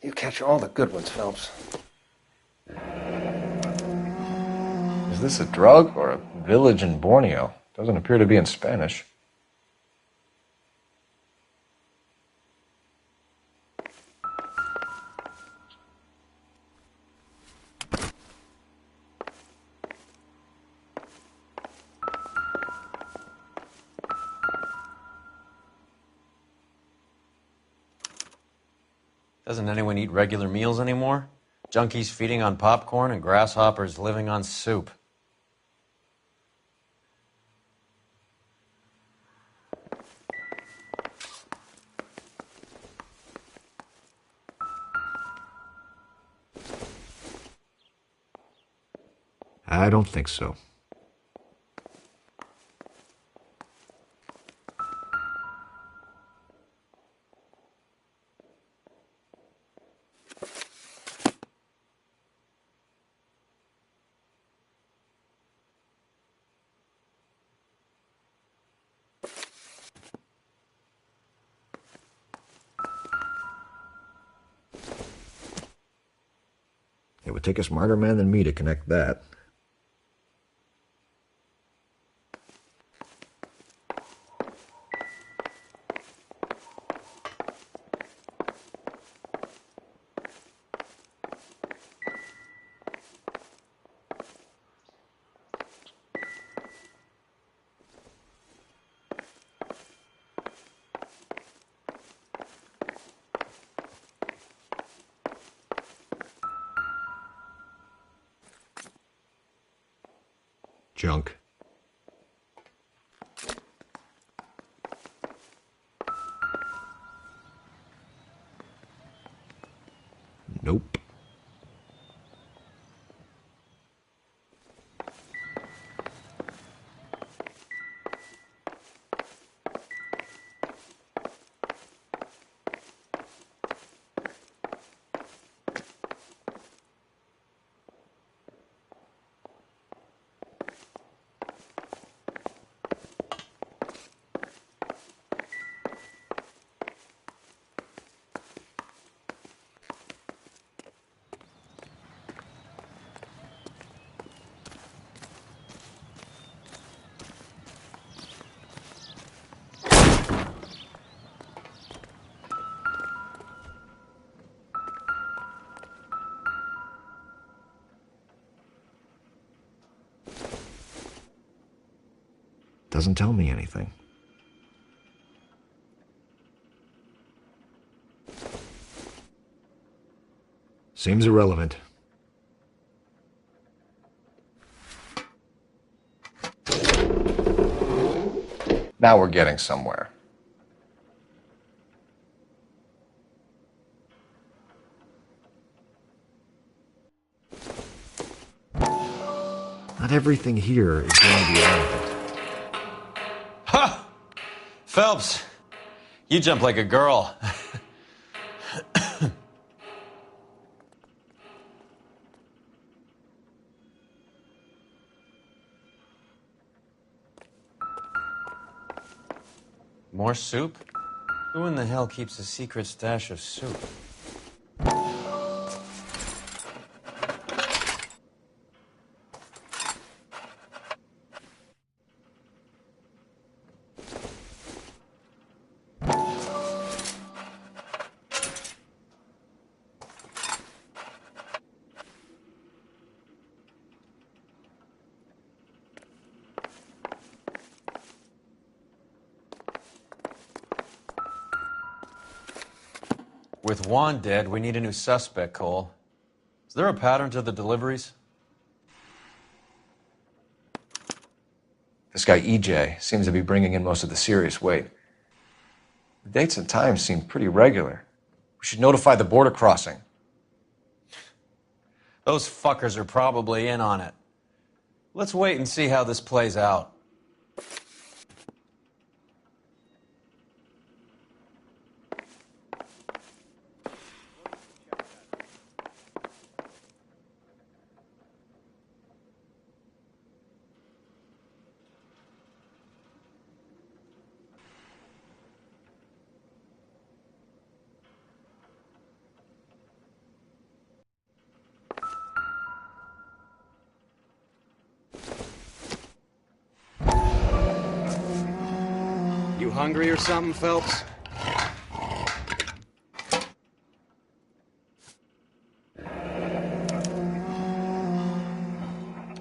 You catch all the good ones, Phelps. Is this a drug or a village in Borneo? Doesn't appear to be in Spanish. Doesn't anyone eat regular meals anymore? Junkies feeding on popcorn and grasshoppers living on soup. I don't think so. It would take a smarter man than me to connect that. Junk. Nope. Doesn't tell me anything. Seems irrelevant. Now we're getting somewhere. Not everything here is going to be relevant. Ha! Phelps, you jump like a girl. More soup? Who in the hell keeps a secret stash of soup? With Juan dead, we need a new suspect, Cole. Is there a pattern to the deliveries? This guy EJ seems to be bringing in most of the serious weight. The dates and times seem pretty regular. We should notify the border crossing. Those fuckers are probably in on it. Let's wait and see how this plays out. You hungry or something, Phelps?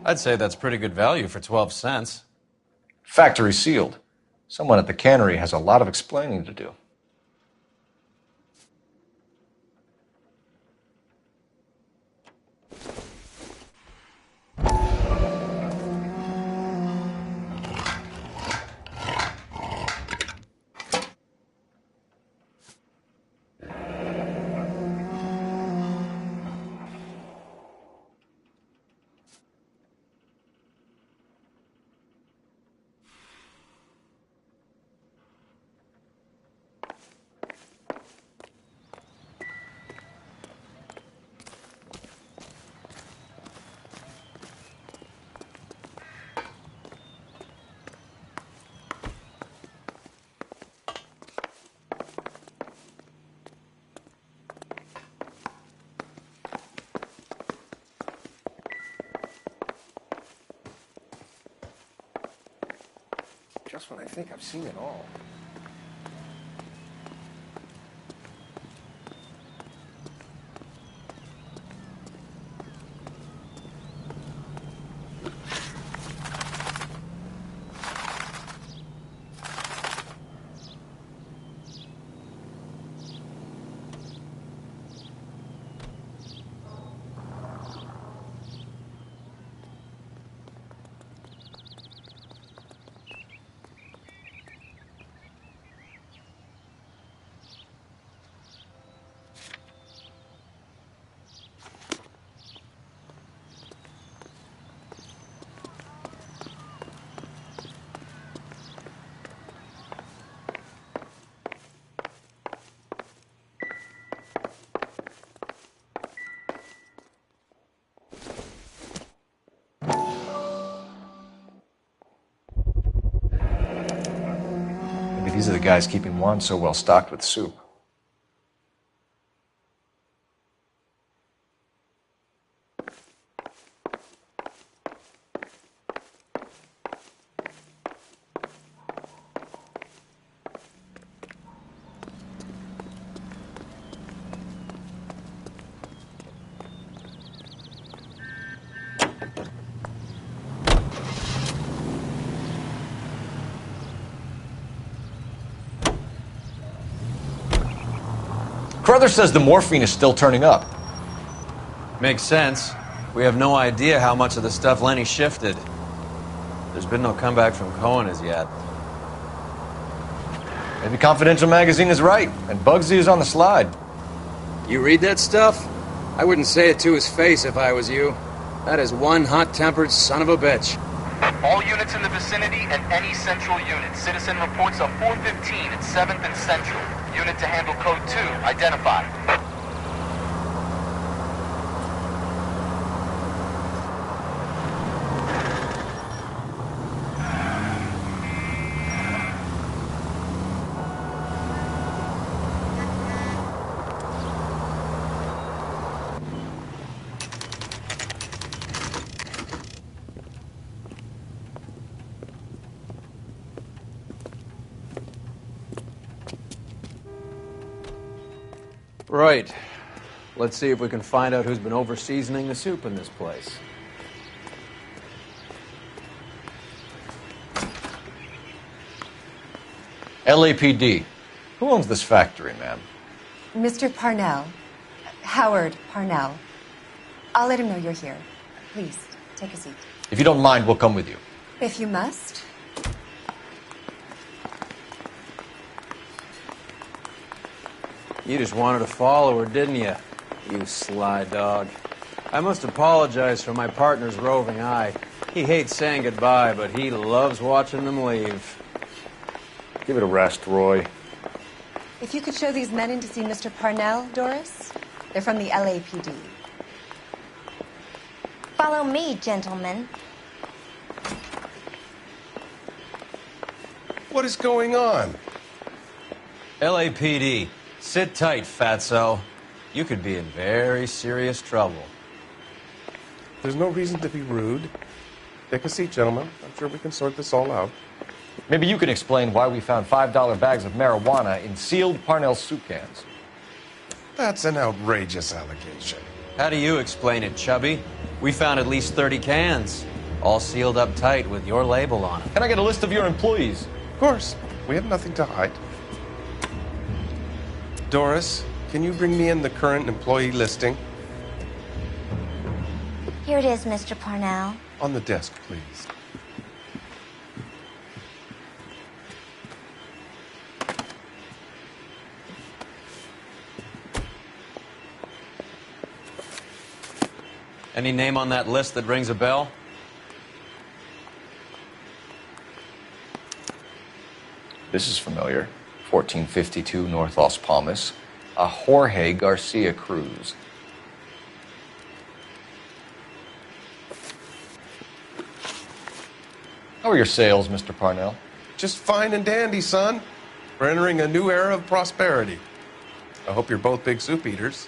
I'd say that's pretty good value for 12 cents. Factory sealed. Someone at the cannery has a lot of explaining to do. Just when I think I've seen it all. Maybe these are the guys keeping Juan so well stocked with soup. Carruthers says the morphine is still turning up. Makes sense. We have no idea how much of the stuff Lenny shifted. There's been no comeback from Cohen as yet. Maybe Confidential Magazine is right, and Bugsy is on the slide. You read that stuff? I wouldn't say it to his face if I was you. That is one hot-tempered son of a bitch. All units in the vicinity and any central unit. Citizen reports of 415 at 7th and Central. Unit to handle code 2, identified. Right. Let's see if we can find out who's been over-seasoning the soup in this place. LAPD. Who owns this factory, ma'am? Mr. Parnell. Howard Parnell. I'll let him know you're here. Please, take a seat. If you don't mind, we'll come with you. If you must. You just wanted to follow her, didn't you? You sly dog. I must apologize for my partner's roving eye. He hates saying goodbye, but he loves watching them leave. Give it a rest, Roy. If you could show these men in to see Mr. Parnell, Doris. They're from the LAPD. Follow me, gentlemen. What is going on? LAPD. Sit tight, fatso. You could be in very serious trouble. There's no reason to be rude. Take a seat, gentlemen. I'm sure we can sort this all out. Maybe you can explain why we found $5 bags of marijuana in sealed Parnell soup cans. That's an outrageous allegation. How do you explain it, Chubby? We found at least 30 cans, all sealed up tight with your label on them. Can I get a list of your employees? Of course. We have nothing to hide. Doris, can you bring me in the current employee listing? Here it is, Mr. Parnell. On the desk, please. Any name on that list that rings a bell? This is familiar. 1452 North Las Palmas. A Jorge Garcia Cruz. How are your sales, Mr. Parnell? Just fine and dandy, son. We're entering a new era of prosperity. I hope you're both big soup eaters.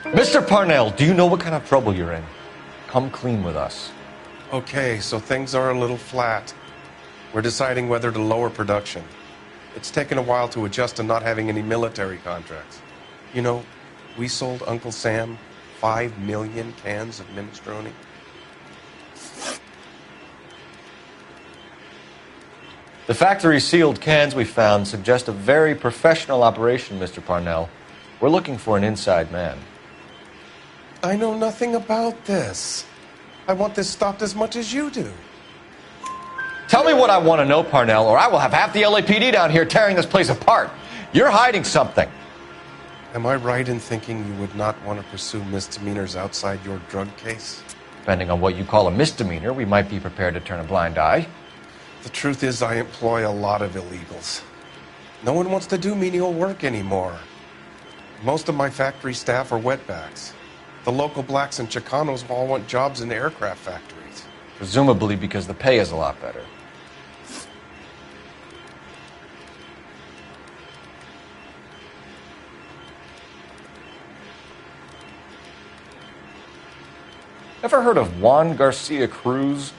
Mr. Parnell, do you know what kind of trouble you're in? Come clean with us. Okay, so things are a little flat. We're deciding whether to lower production. It's taken a while to adjust to not having any military contracts. You know, we sold Uncle Sam 5 million cans of minestrone. The factory sealed cans we found suggest a very professional operation, Mr. Parnell. We're looking for an inside man. I know nothing about this. I want this stopped as much as you do. Tell me what I want to know, Parnell, or I will have half the LAPD down here tearing this place apart. You're hiding something. Am I right in thinking you would not want to pursue misdemeanors outside your drug case? Depending on what you call a misdemeanor, we might be prepared to turn a blind eye. The truth is, I employ a lot of illegals. No one wants to do menial work anymore. Most of my factory staff are wetbacks. The local blacks and Chicanos all want jobs in aircraft factories. Presumably because the pay is a lot better. Ever heard of Juan Garcia Cruz?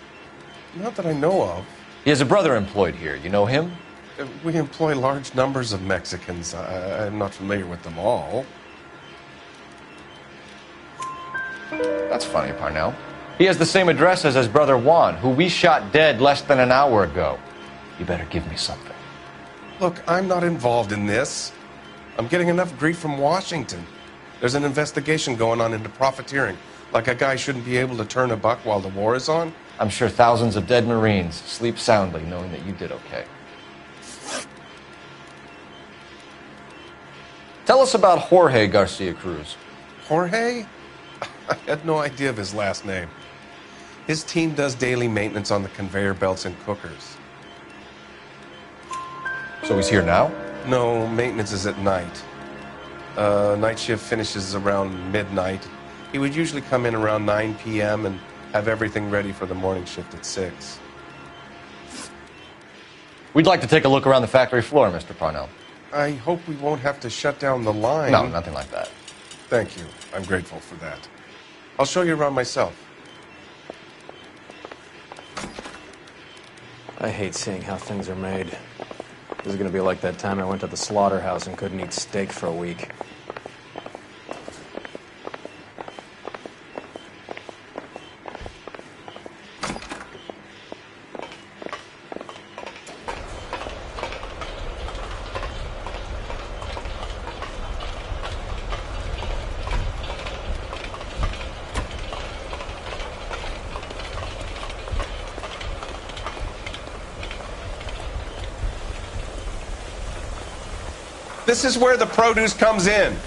Not that I know of. He has a brother employed here. You know him? We employ large numbers of Mexicans. I'm not familiar with them all. That's funny, Parnell. He has the same address as his brother Juan, who we shot dead less than an hour ago. You better give me something. Look, I'm not involved in this. I'm getting enough grief from Washington. There's an investigation going on into profiteering. Like a guy shouldn't be able to turn a buck while the war is on. I'm sure thousands of dead Marines sleep soundly knowing that you did okay. Tell us about Jorge Garcia Cruz. Jorge? I had no idea of his last name. His team does daily maintenance on the conveyor belts and cookers. So he's here now? No, maintenance is at night. Night shift finishes around midnight. He would usually come in around 9 p.m. and have everything ready for the morning shift at 6. We'd like to take a look around the factory floor, Mr. Parnell. I hope we won't have to shut down the line. No, nothing like that. Thank you. I'm grateful for that. I'll show you around myself. I hate seeing how things are made. This is gonna be like that time I went to the slaughterhouse and couldn't eat steak for a week. This is where the produce comes in.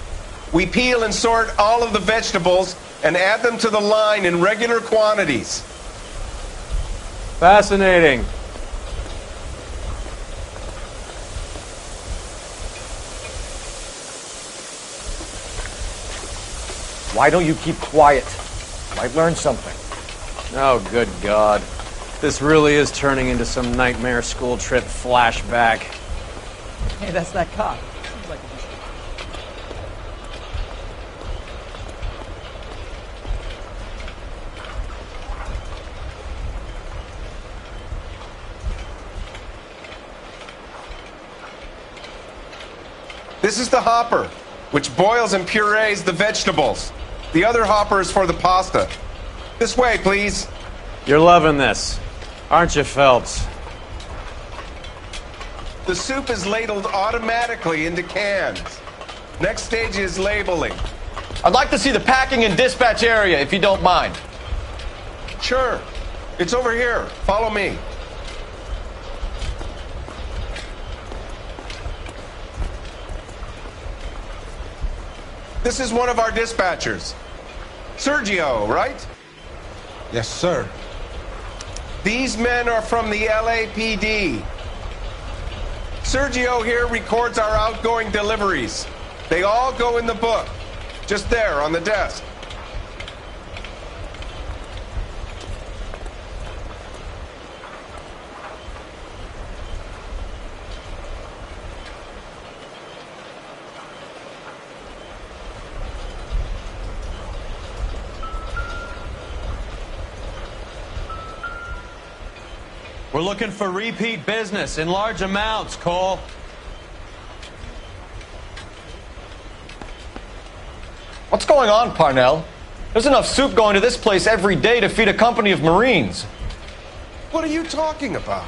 We peel and sort all of the vegetables and add them to the line in regular quantities. Fascinating. Why don't you keep quiet? Might learn something. Oh, good God. This really is turning into some nightmare school trip flashback. Hey, that's that cop. Seems like This is the hopper, which boils and purees the vegetables. The other hopper is for the pasta. This way, please. You're loving this, aren't you, Phelps? The soup is ladled automatically into cans. Next stage is labeling. I'd like to see the packing and dispatch area, if you don't mind. Sure. It's over here. Follow me. This is one of our dispatchers. Sergio, right? Yes, sir. These men are from the LAPD. Sergio here records our outgoing deliveries. They all go in the book. Just there on the desk. We're looking for repeat business in large amounts, Cole. What's going on, Parnell? There's enough soup going to this place every day to feed a company of Marines. What are you talking about?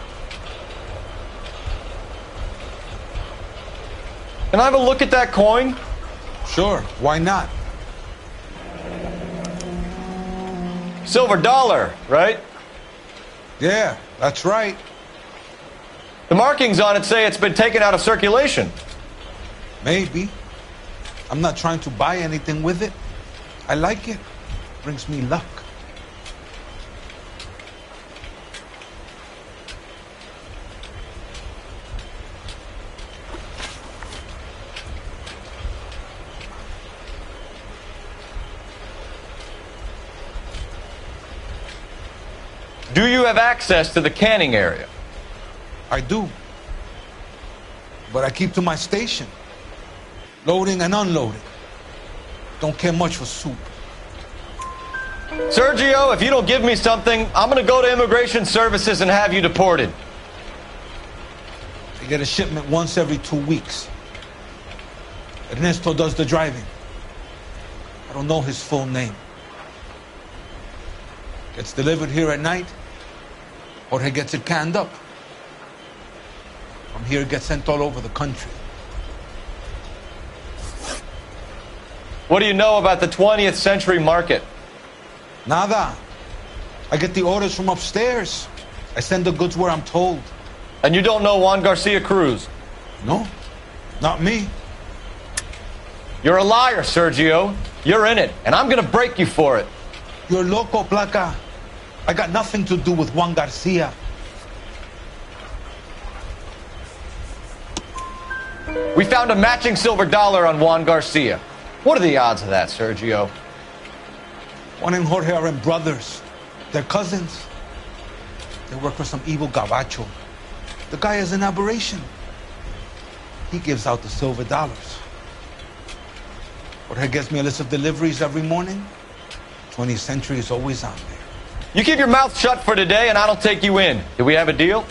Can I have a look at that coin? Sure, why not? Silver dollar, right? Yeah, that's right. The markings on it say it's been taken out of circulation. Maybe. I'm not trying to buy anything with it. I like it. Brings me luck. Do you have access to the canning area? I do. But I keep to my station. Loading and unloading. Don't care much for soup. Sergio, if you don't give me something, I'm going to go to Immigration Services and have you deported. I get a shipment once every 2 weeks. Ernesto does the driving. I don't know his full name. Gets delivered here at night. Jorge gets it canned up. From here, it gets sent all over the country. What do you know about the 20th century market? Nada. I get the orders from upstairs. I send the goods where I'm told. And you don't know Juan Garcia Cruz? No, not me. You're a liar, Sergio. You're in it, and I'm gonna break you for it. You're loco, Placa. I got nothing to do with Juan Garcia. We found a matching silver dollar on Juan Garcia. What are the odds of that, Sergio? Juan and Jorge are brothers. They're cousins. They work for some evil gabacho. The guy is an aberration. He gives out the silver dollars. Jorge gets me a list of deliveries every morning. 20th Century is always on there. You keep your mouth shut for today, and I don't take you in. Do we have a deal?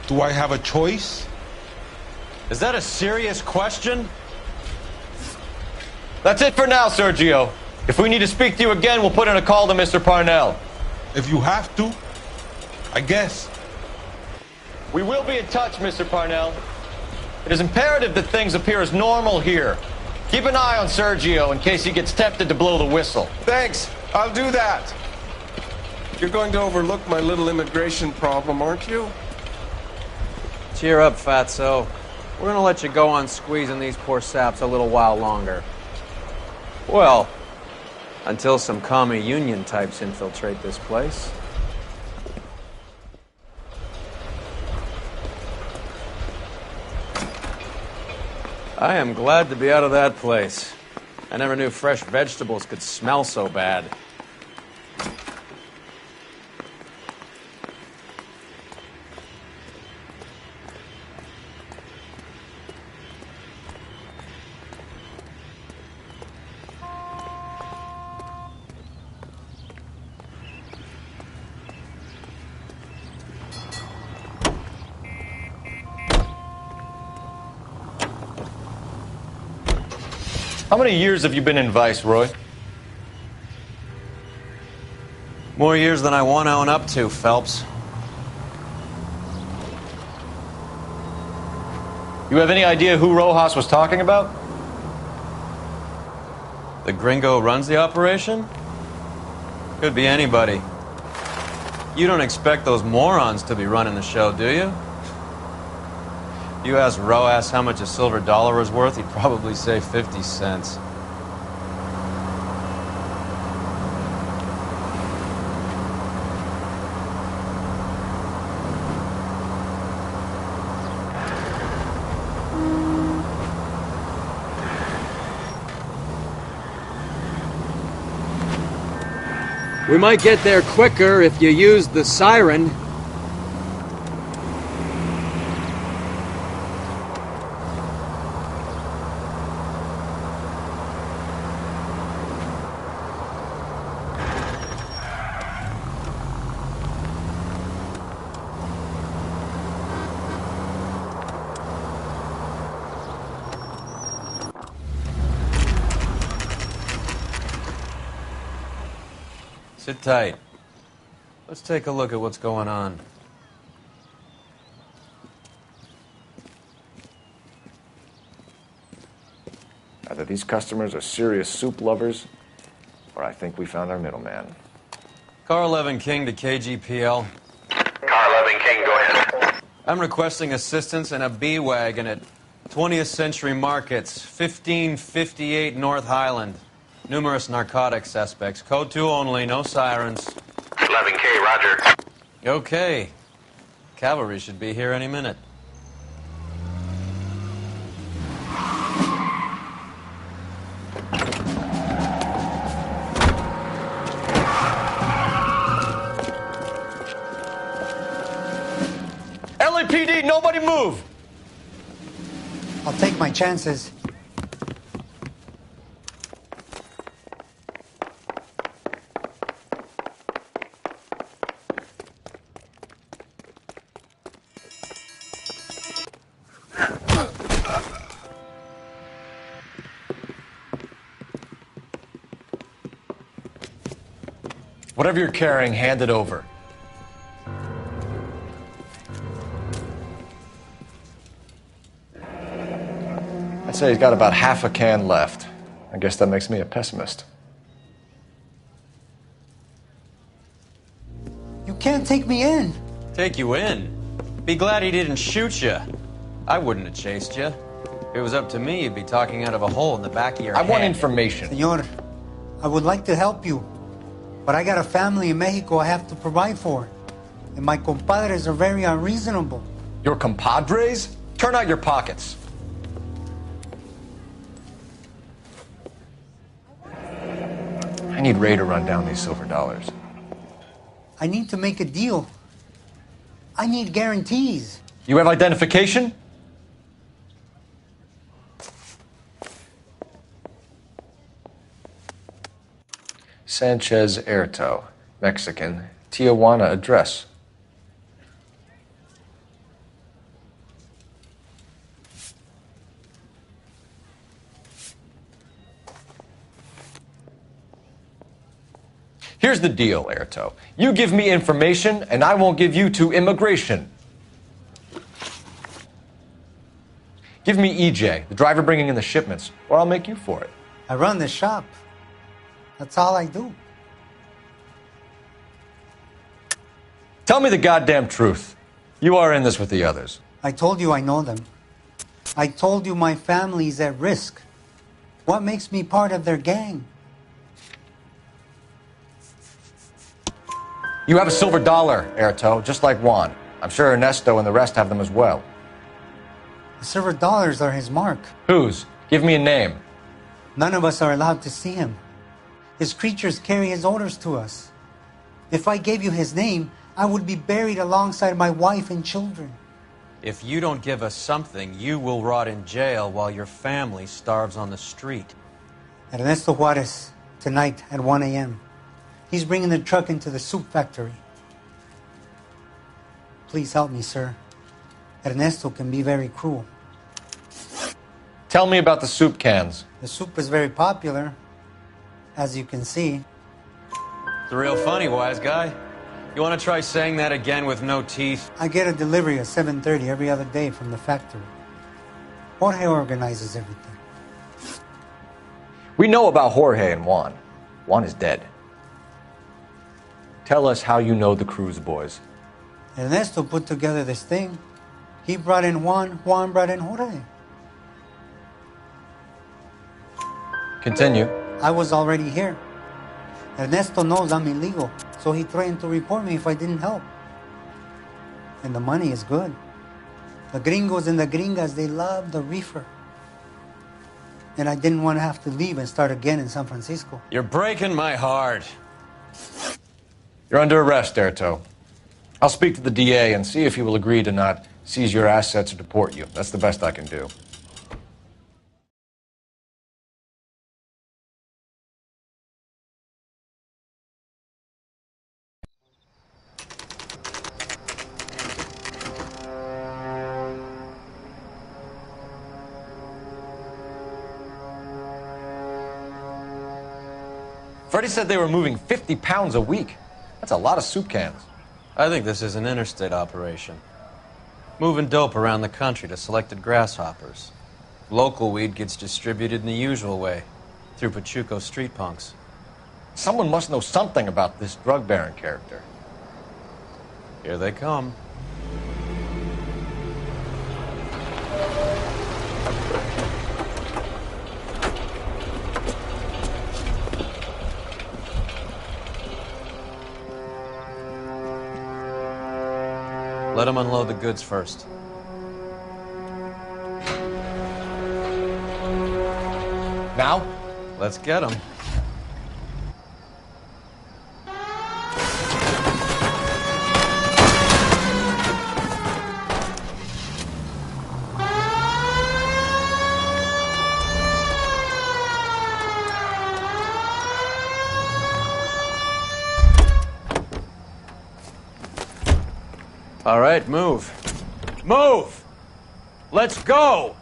Do I have a choice? Is that a serious question? That's it for now, Sergio. If we need to speak to you again, we'll put in a call to Mr. Parnell. If you have to, I guess. We will be in touch, Mr. Parnell. It is imperative that things appear as normal here. Keep an eye on Sergio in case he gets tempted to blow the whistle. Thanks. I'll do that. You're going to overlook my little immigration problem, aren't you? Cheer up, fatso. We're gonna let you go on squeezing these poor saps a little while longer. Well, until some commie union types infiltrate this place. I am glad to be out of that place. I never knew fresh vegetables could smell so bad. How many years have you been in Vice, Roy? More years than I want to own up to, Phelps. You have any idea who Rojas was talking about? The gringo runs the operation? Could be anybody. You don't expect those morons to be running the show, do you? You ask Rojas how much a silver dollar is worth, he'd probably say 50 cents. We might get there quicker if you use the siren. Sit tight. Let's take a look at what's going on. Either these customers are serious soup lovers, or I think we found our middleman. Car 11 King to KGPL. Car 11 King, go ahead. I'm requesting assistance in a B-Wagon at 20th Century Markets, 1558 North Highland. Numerous narcotic suspects. Code 2 only, no sirens. 11K, roger. Okay. Cavalry should be here any minute. LAPD, nobody move! I'll take my chances. Whatever you're carrying, hand it over. I'd say he's got about half a can left. I guess that makes me a pessimist. You can't take me in. Take you in? Be glad he didn't shoot you. I wouldn't have chased you. If it was up to me, you'd be talking out of a hole in the back of your head. I want information. Senor, I would like to help you, but I got a family in Mexico I have to provide for. And my compadres are very unreasonable. Your compadres? Turn out your pockets. I need Ray to run down these silver dollars. I need to make a deal. I need guarantees. You have identification? Sanchez Erto, Mexican, Tijuana address. Here's the deal, Erto. You give me information, and I won't give you to immigration. Give me EJ, the driver bringing in the shipments, or I'll make you for it. I run the shop. That's all I do. Tell me the goddamn truth. You are in this with the others. I told you I know them. I told you my family's at risk. What makes me part of their gang? You have a silver dollar, Erto, just like Juan. I'm sure Ernesto and the rest have them as well. The silver dollars are his mark. Whose? Give me a name. None of us are allowed to see him. His creatures carry his orders to us. If I gave you his name, I would be buried alongside my wife and children. If you don't give us something, you will rot in jail while your family starves on the street. Ernesto Juarez, tonight at 1 a.m. He's bringing the truck into the soup factory. Please help me, sir. Ernesto can be very cruel. Tell me about the soup cans. The soup is very popular, as you can see. It's real funny, wise guy. You want to try saying that again with no teeth? I get a delivery at 7:30 every other day from the factory. Jorge organizes everything. We know about Jorge and Juan. Juan is dead. Tell us how you know the Cruz boys. Ernesto put together this thing. He brought in Juan, Juan brought in Jorge. Continue. I was already here. Ernesto knows I'm illegal, so he threatened to report me if I didn't help. And the money is good. The gringos and the gringas, they love the reefer. And I didn't want to have to leave and start again in San Francisco. You're breaking my heart. You're under arrest, Erto. I'll speak to the DA and see if he will agree to not seize your assets or deport you. That's the best I can do. Freddie said they were moving 50 pounds a week. That's a lot of soup cans. I think this is an interstate operation. Moving dope around the country to selected grasshoppers. Local weed gets distributed in the usual way, through Pachuco street punks. Someone must know something about this drug baron character. Here they come. Let them unload the goods first. Now? Let's get them. All right, move. Move! Let's go!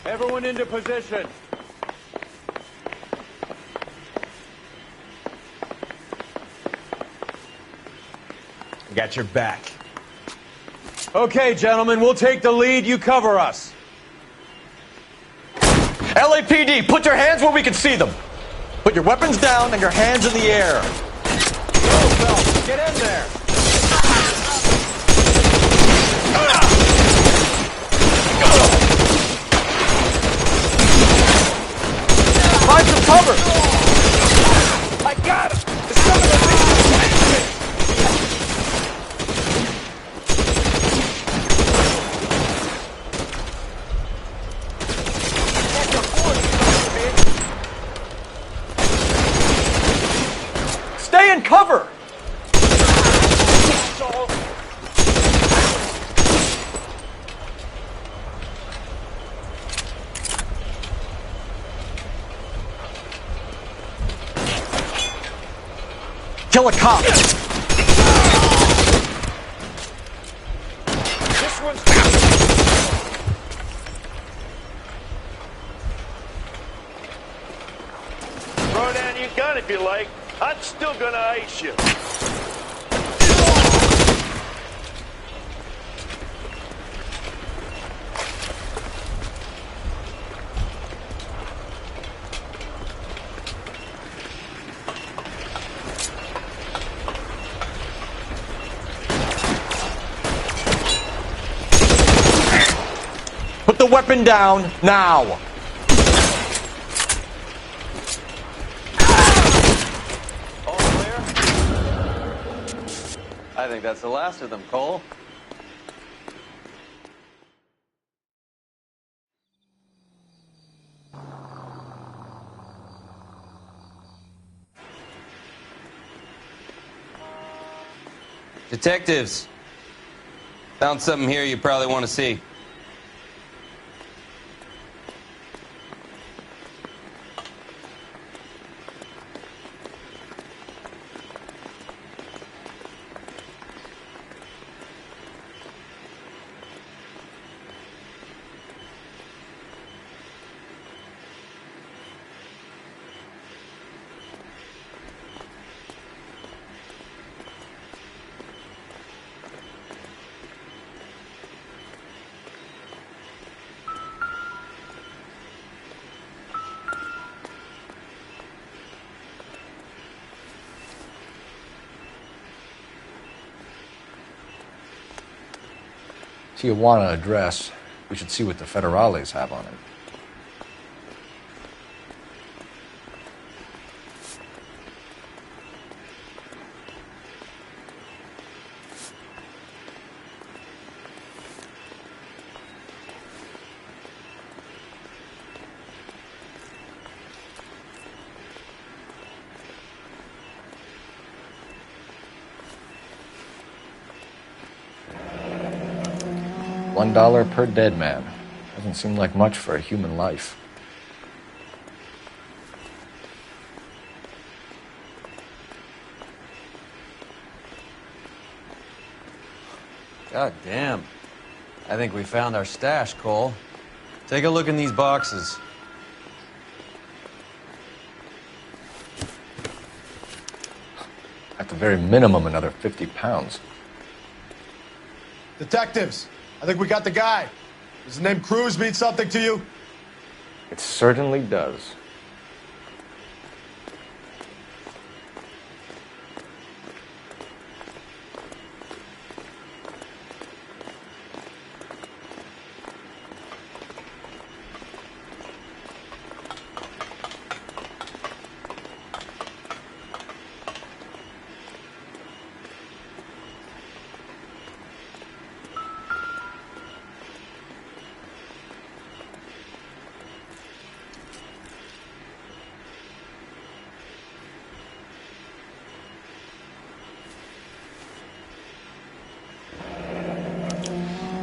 Everyone into position. Got your back. Okay, gentlemen, we'll take the lead. You cover us. LAPD, put your hands where we can see them. Put your weapons down and your hands in the air. Go, Phelps. Get in there. Find some cover. I got him. It's coming to me. Stay in cover. Kill a cop. This one's... Throw down your gun if you like. I'm still gonna ice you. Put the weapon down now. I think that's the last of them, Cole. Detectives, found something here you probably want to see. Tijuana address. We should see what the federales have on it. $1 per dead man. Doesn't seem like much for a human life. God damn. I think we found our stash, Cole. Take a look in these boxes. At the very minimum, another 50 pounds. Detectives, I think we got the guy. Does the name Cruz mean something to you? It certainly does.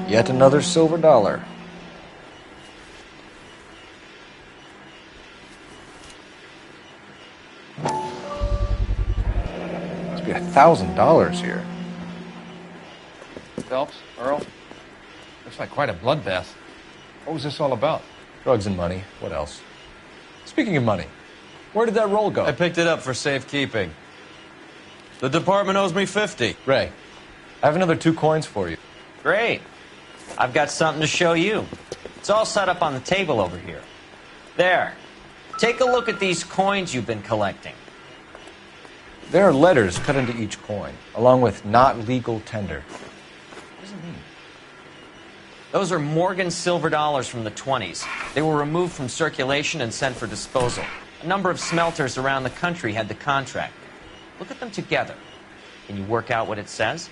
Yet another silver dollar. Must be $1,000 here. Phelps, Earl, looks like quite a bloodbath. What was this all about? Drugs and money. What else? Speaking of money, where did that roll go? I picked it up for safekeeping. The department owes me $50. Ray, I have another 2 coins for you. Great. I've got something to show you. It's all set up on the table over here. There. Take a look at these coins you've been collecting. There are letters cut into each coin, along with not legal tender. What does it mean? Those are Morgan silver dollars from the 20s. They were removed from circulation and sent for disposal. A number of smelters around the country had the contract. Look at them together. Can you work out what it says?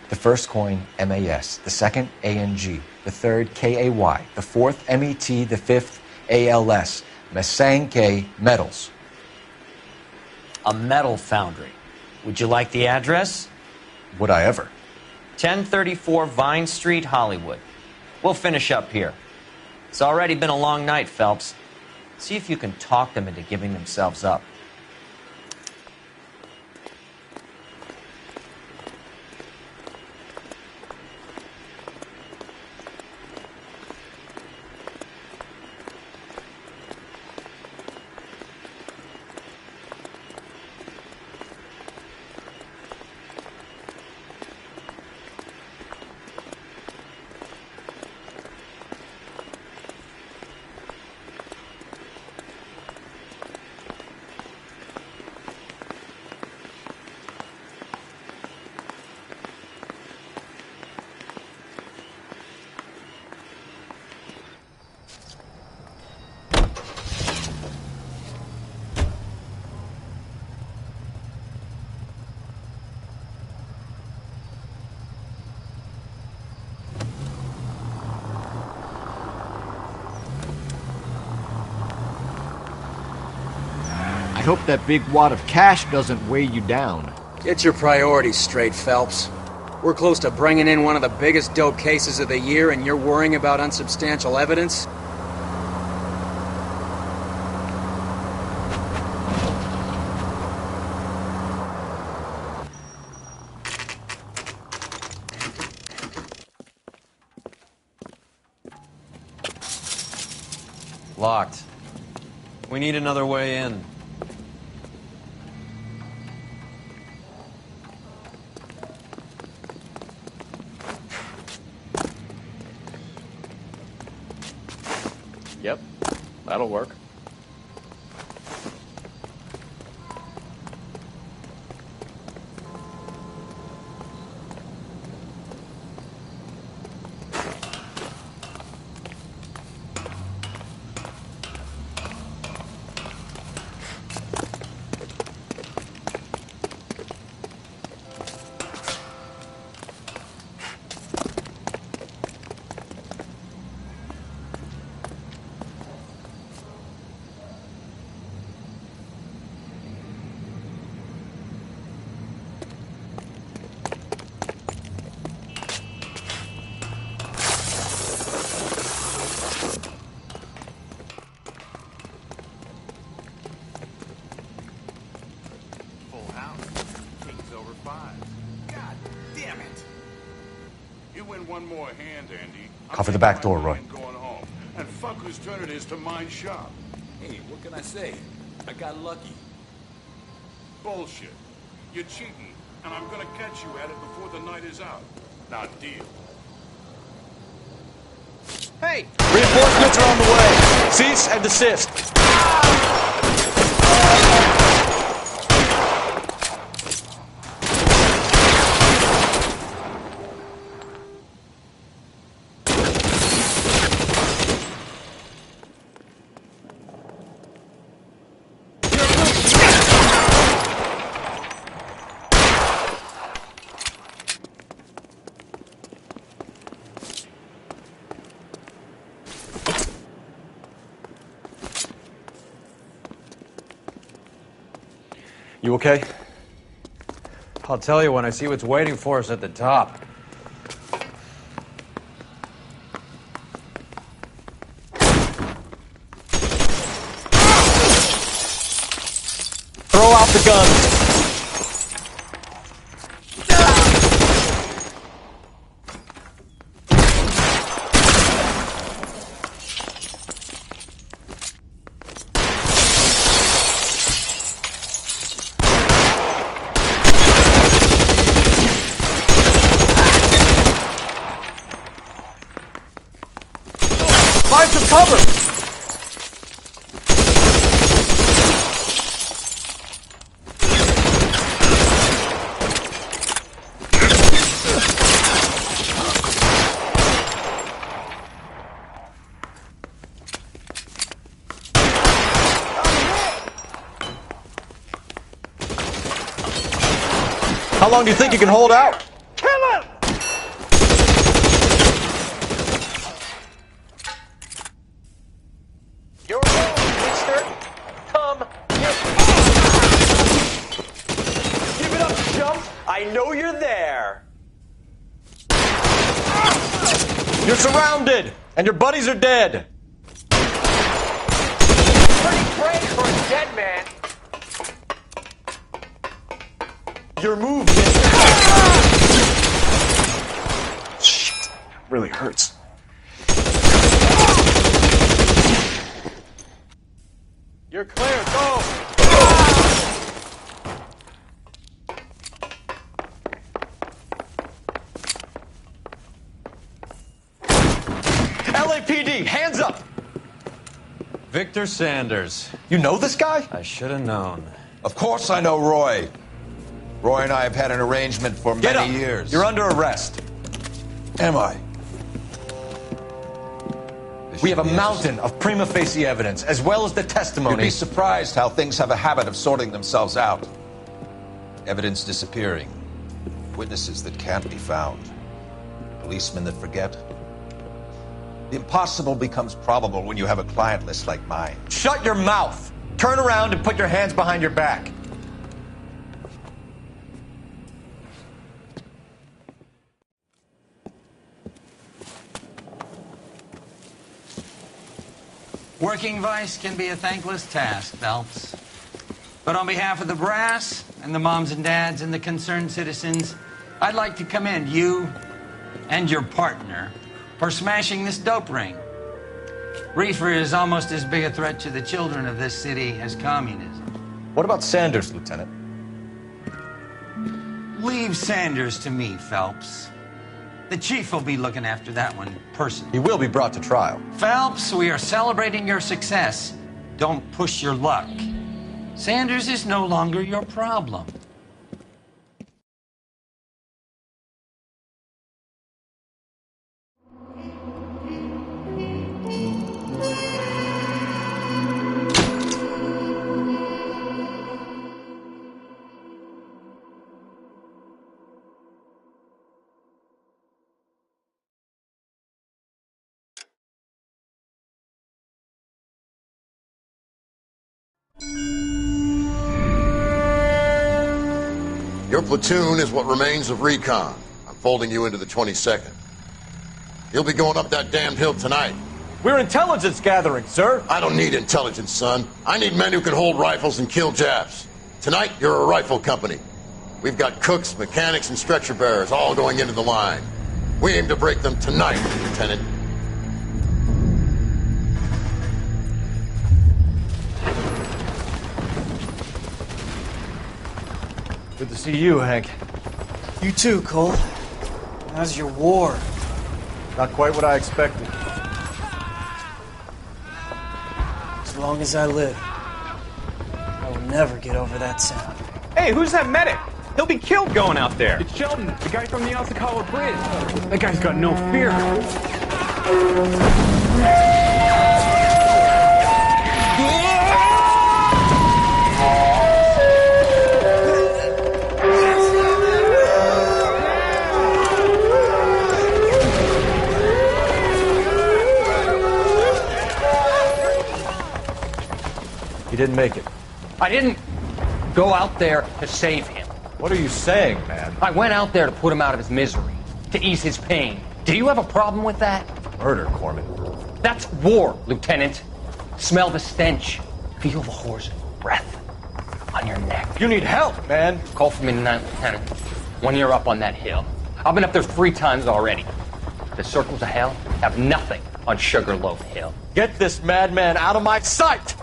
The first coin, MAS. The second, ANG. The third, KAY. The fourth, MET. The fifth, ALS. Masanke Metals. A metal foundry. Would you like the address? Would I ever? 1034 Vine Street, Hollywood. We'll finish up here. It's already been a long night, Phelps. See if you can talk them into giving themselves up. I hope that big wad of cash doesn't weigh you down. Get your priorities straight, Phelps. We're close to bringing in one of the biggest dope cases of the year, and you're worrying about unsubstantial evidence? Locked. We need another way in. Yep, that'll work. Cover the back door, Roy. And fuck whose turn it is to mind shop. Hey, what can I say? I got lucky. Bullshit. You're cheating, and I'm gonna catch you at it before the night is out. Now deal. Hey! Reinforcements are on the way. Cease and desist. You okay? I'll tell you when I see what's waiting for us at the top. Throw out the gun. Find some cover! How long do you think you can hold out? Kill him! You're alone, mister. Come here. Give it up, chump. I know you're there. You're surrounded, and your buddies are dead. Pretty frank for a dead man. Your move, mister. Shit, really hurts. You're clear. Go. LAPD, hands up! Victor Sanders. You know this guy? I should have known. Of course I know Roy. Roy and I have had an arrangement for many years. You're under arrest. Am I? We have a mountain of prima facie evidence, as well as the testimony. You'd be surprised how things have a habit of sorting themselves out. Evidence disappearing. Witnesses that can't be found. Policemen that forget. The impossible becomes probable when you have a client list like mine. Shut your mouth! Turn around and put your hands behind your back. Working vice can be a thankless task, Phelps. But on behalf of the brass and the moms and dads and the concerned citizens, I'd like to commend you and your partner for smashing this dope ring. Reefer is almost as big a threat to the children of this city as communism. What about Sanders, Lieutenant? Leave Sanders to me, Phelps. The chief will be looking after that one personally. He will be brought to trial. Phelps, we are celebrating your success. Don't push your luck. Sanders is no longer your problem. Your platoon is what remains of recon. I'm folding you into the 22nd. You'll be going up that damned hill tonight. We're intelligence gathering, sir. I don't need intelligence, son. I need men who can hold rifles and kill Japs. Tonight, you're a rifle company. We've got cooks, mechanics, and stretcher bearers all going into the line. We aim to break them tonight, Lieutenant. Good to see you, Hank. You too, Cole. How's your war? Not quite what I expected. As long as I live, I will never get over that sound. Hey, who's that medic? He'll be killed going out there. It's Sheldon, the guy from the Osakawa Bridge. That guy's got no fear. He didn't make it. I didn't go out there to save him. What are you saying, man? I went out there to put him out of his misery, to ease his pain. Do you have a problem with that? Murder, Corman. That's war, Lieutenant. Smell the stench. Feel the horse's breath on your neck. You need help, man. Call for me tonight, Lieutenant. When you're up on that hill. I've been up there 3 times already. The circles of hell have nothing on Sugarloaf Hill. Get this madman out of my sight!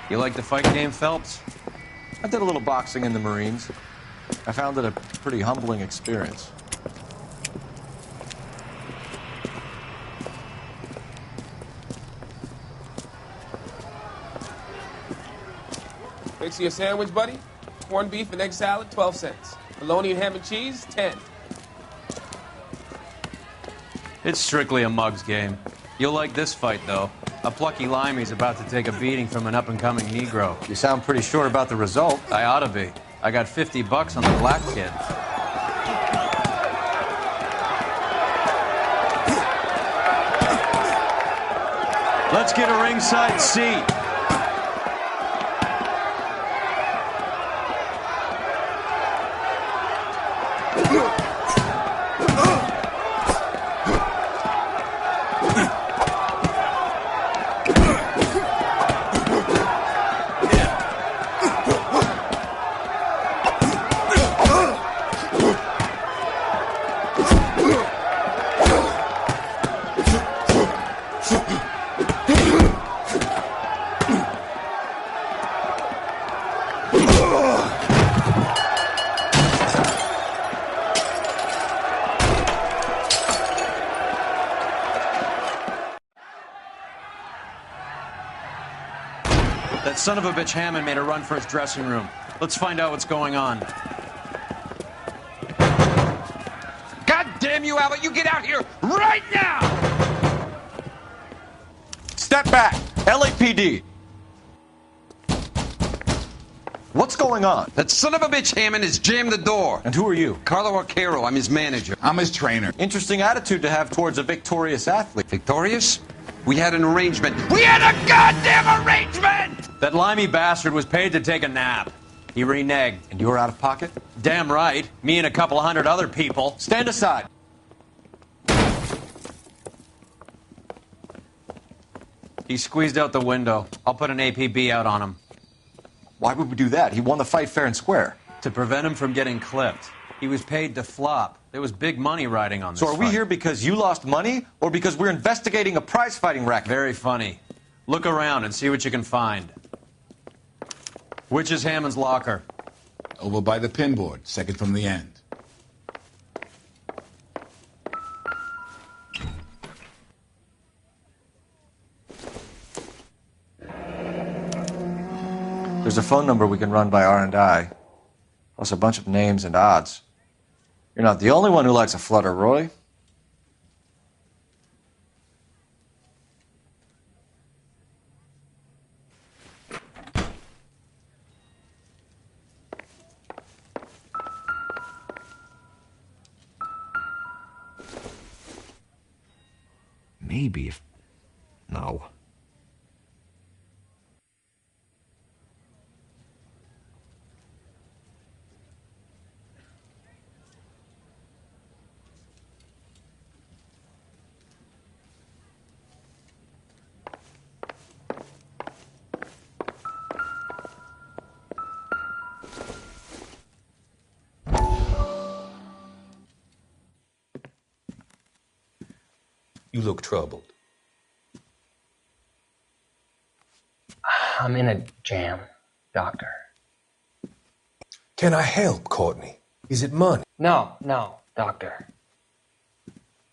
You like the fight game, Phelps? I did a little boxing in the Marines. I found it a pretty humbling experience. Fix you a sandwich, buddy? Corned beef and egg salad, 12 cents. Bologna and ham and cheese, 10. It's strictly a mug's game. You'll like this fight, though. A plucky limey's about to take a beating from an up-and-coming Negro. You sound pretty sure about the result. I ought to be. I got $50 on the black kid. Let's get a ringside seat. That son of a bitch Hammond made a run for his dressing room. Let's find out what's going on. God damn you, Albert! You get out here right now! Step back! LAPD! What's going on? That son of a bitch Hammond has jammed the door. And who are you? Carlo Arcaro. I'm his manager. I'm his trainer. Interesting attitude to have towards a victorious athlete. Victorious? We had an arrangement. We had a goddamn arrangement! That limey bastard was paid to take a nap. He reneged. And you were out of pocket? Damn right. Me and a couple hundred other people. Stand aside. He squeezed out the window. I'll put an APB out on him. Why would we do that? He won the fight fair and square. To prevent him from getting clipped. He was paid to flop. There was big money riding on this So are we fight. here because you lost money or because we're investigating a prize-fighting racket? Very funny. Look around and see what you can find. Which is Hammond's locker? Over by the pinboard, second from the end. There's a phone number we can run by R&I, plus a bunch of names and odds. You're not the only one who likes a flutter, Roy. Maybe if... No. You look troubled. I'm in a jam, Doctor. Can I help, Courtney? Is it money? No, Doctor.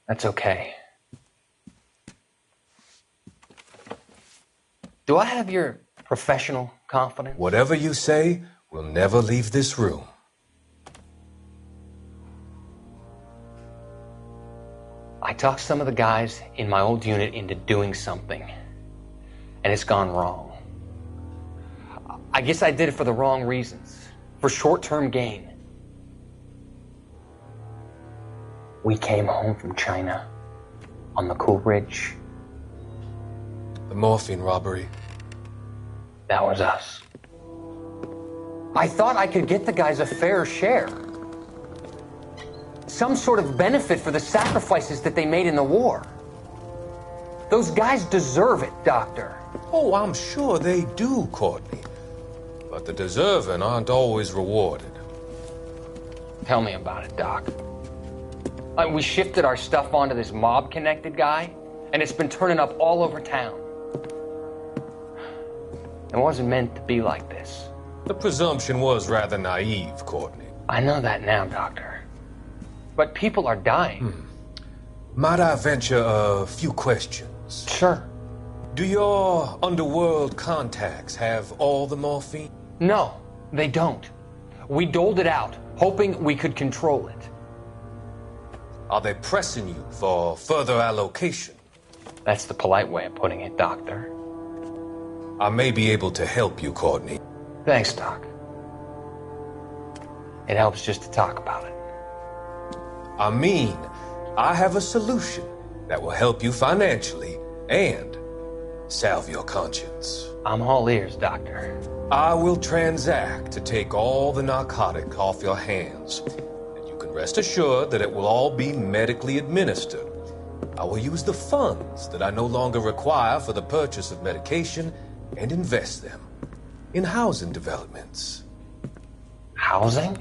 That's okay. Do I have your professional confidence? Whatever you say, we'll never leave this room. I talked some of the guys in my old unit into doing something, and it's gone wrong. I guess I did it for the wrong reasons, for short-term gain. We came home from China on the Cool Ridge. The morphine robbery. That was us. I thought I could get the guys a fair share. Some sort of benefit for the sacrifices that they made in the war. Those guys deserve it, Doctor. Oh, I'm sure they do, Courtney. But the deserving aren't always rewarded. Tell me about it, Doc. We shifted our stuff onto this mob-connected guy, and it's been turning up all over town. It wasn't meant to be like this. The presumption was rather naive, Courtney. I know that now, Doctor. But people are dying. Might I venture a few questions? Sure. Do your underworld contacts have all the morphine? No, they don't. We doled it out, hoping we could control it. Are they pressing you for further allocation? That's the polite way of putting it, Doctor. I may be able to help you, Courtney. Thanks, Doc. It helps just to talk about it. I mean, I have a solution that will help you financially and salve your conscience. I'm all ears, Doctor. I will transact to take all the narcotic off your hands. And you can rest assured that it will all be medically administered. I will use the funds that I no longer require for the purchase of medication and invest them in housing developments. Housing?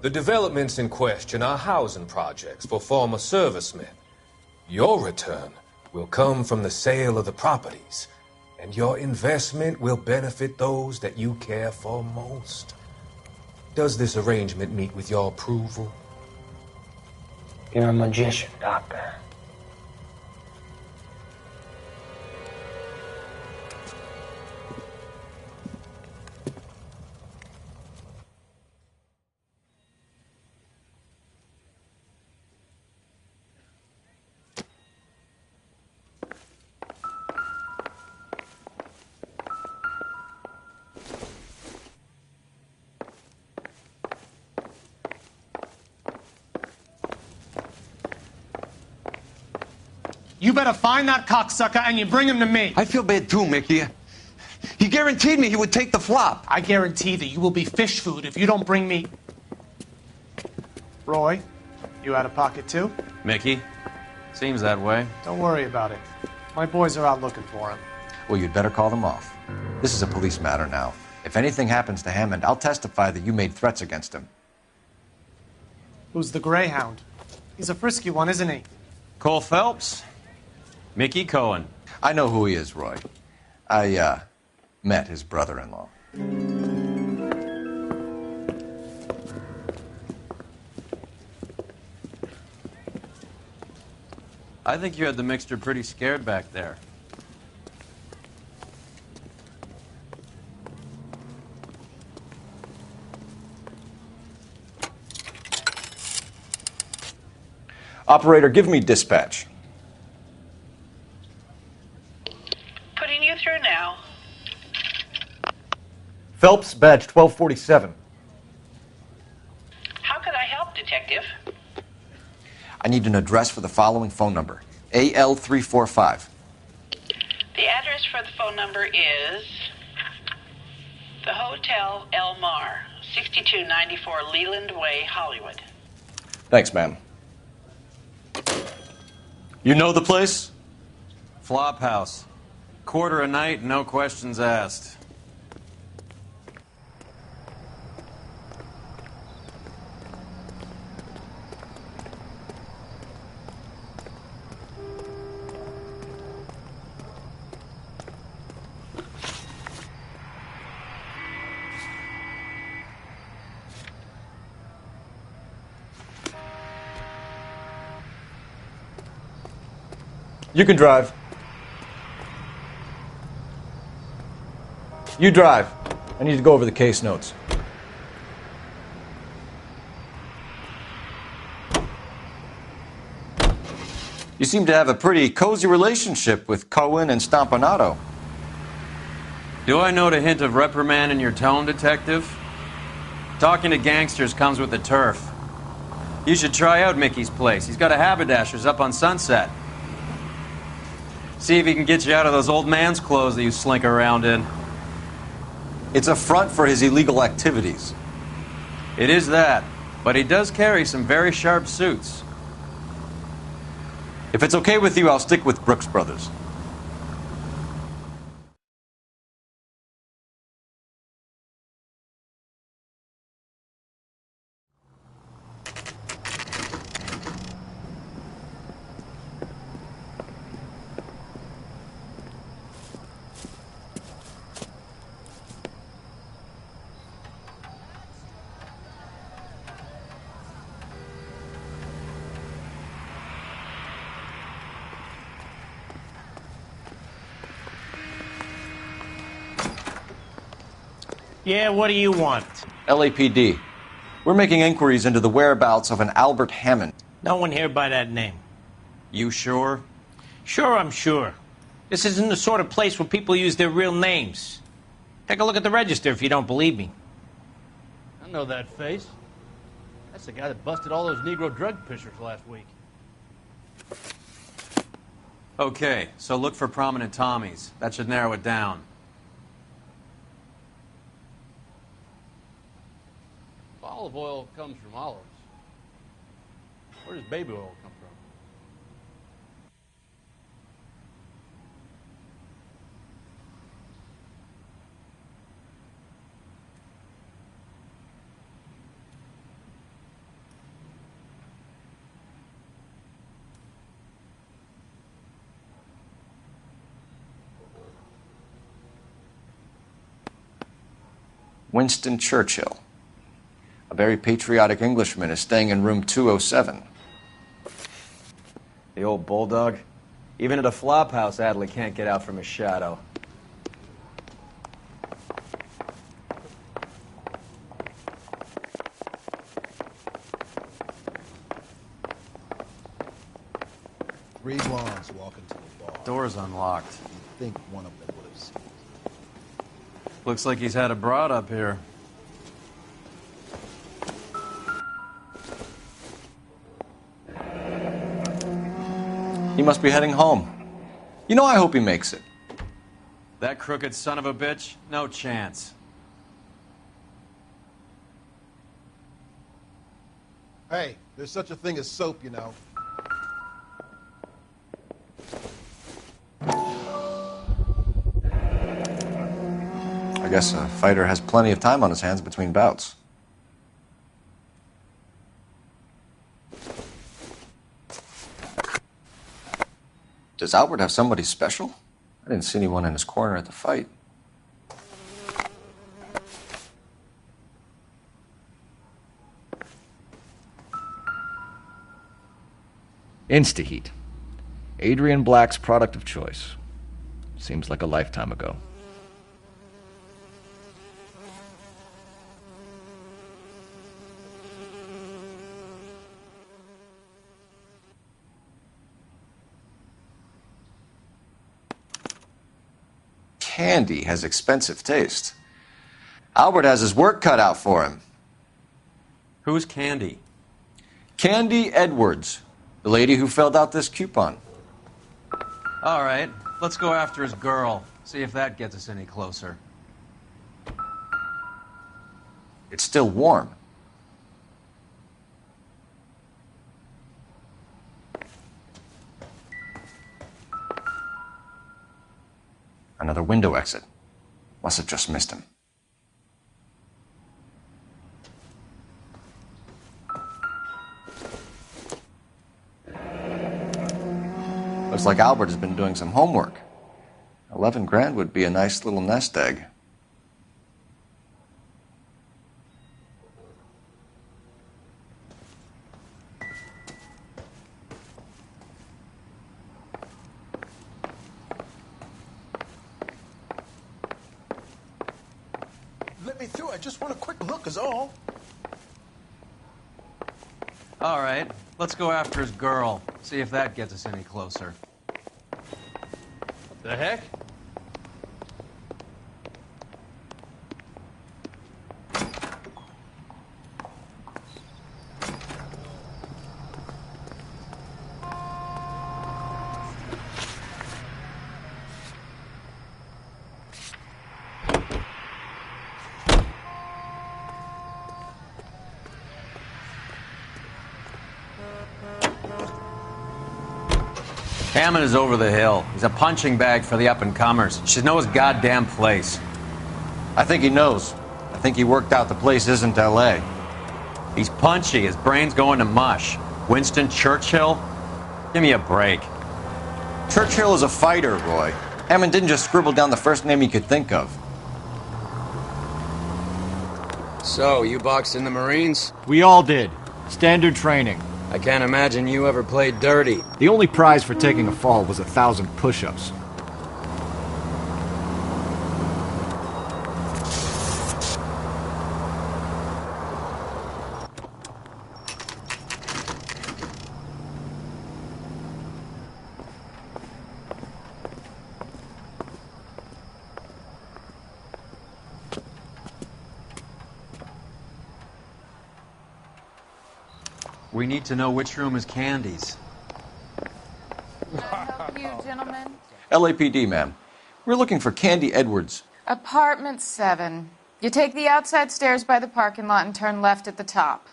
The developments in question are housing projects for former servicemen. Your return will come from the sale of the properties, and your investment will benefit those that you care for most. Does this arrangement meet with your approval? You're a magician, Doctor. You better find that cocksucker and you bring him to me. I feel bad too, Mickey. He guaranteed me he would take the flop. I guarantee that you will be fish food if you don't bring me... Roy, you out of pocket too? Mickey? Seems that way. Don't worry about it. My boys are out looking for him. Well, you'd better call them off. This is a police matter now. If anything happens to Hammond, I'll testify that you made threats against him. Who's the Greyhound? He's a frisky one, isn't he? Cole Phelps? Mickey Cohen. I know who he is, Roy. I, met his brother-in-law. I think you had the mixture pretty scared back there. Operator, give me dispatch. Putting you through now. Phelps, badge 1247. How could I help, Detective? I need an address for the following phone number. AL345. The address for the phone number is the Hotel El Mar, 6294 Leland Way, Hollywood. Thanks, ma'am. You know the place? Flop house. Quarter a night, no questions asked. You can drive. You drive. I need to go over the case notes. You seem to have a pretty cozy relationship with Cohen and Stompanato. Do I note a hint of reprimand in your tone, Detective? Talking to gangsters comes with the turf. You should try out Mickey's place. He's got a haberdasher's up on Sunset. See if he can get you out of those old man's clothes that you slink around in. It's a front for his illegal activities. It is that, but he does carry some very sharp suits. If it's okay with you, I'll stick with Brooks Brothers. Yeah, what do you want? LAPD. We're making inquiries into the whereabouts of an Albert Hammond. No one here by that name. You sure? Sure, I'm sure. This isn't the sort of place where people use their real names. Take a look at the register if you don't believe me. I know that face. That's the guy that busted all those Negro drug pushers last week. Okay, so look for prominent Tommies. That should narrow it down. Olive oil comes from olives. Where does baby oil come from? Winston Churchill. A very patriotic Englishman is staying in room 207. The old bulldog. Even at a flop house, Adley can't get out from his shadow. Three blondes walking to the bar. Door's unlocked. You'd think one of them would have seen. Looks like he's had a broad up here. He must be heading home. You know, I hope he makes it. That crooked son of a bitch? No chance. Hey, there's such a thing as soap, you know. I guess a fighter has plenty of time on his hands between bouts. Does Albert have somebody special? I didn't see anyone in his corner at the fight. Instaheat. Adrian Black's product of choice. Seems like a lifetime ago. Candy has expensive taste. Albert has his work cut out for him. Who's Candy? Candy Edwards, the lady who filled out this coupon. All right, let's go after his girl. See if that gets us any closer. It's still warm. Another window exit. Must have just missed him. Looks like Albert has been doing some homework. 11 grand would be a nice little nest egg. Let me through. I just want a quick look is all. All right, let's go after his girl. See if that gets us any closer. What the heck? Hammond is over the hill. He's a punching bag for the up-and-comers. Should know his goddamn place. I think he knows. I think he worked out the place isn't L.A. He's punchy. His brain's going to mush. Winston Churchill? Give me a break. Churchill is a fighter, Roy. Hammond didn't just scribble down the first name he could think of. So, you boxed in the Marines? We all did. Standard training. I can't imagine you ever played dirty. The only prize for taking a fall was 1,000 push-ups. We need to know which room is Candy's. Can I help you, gentlemen? LAPD, ma'am. We're looking for Candy Edwards. Apartment 7. You take the outside stairs by the parking lot and turn left at the top.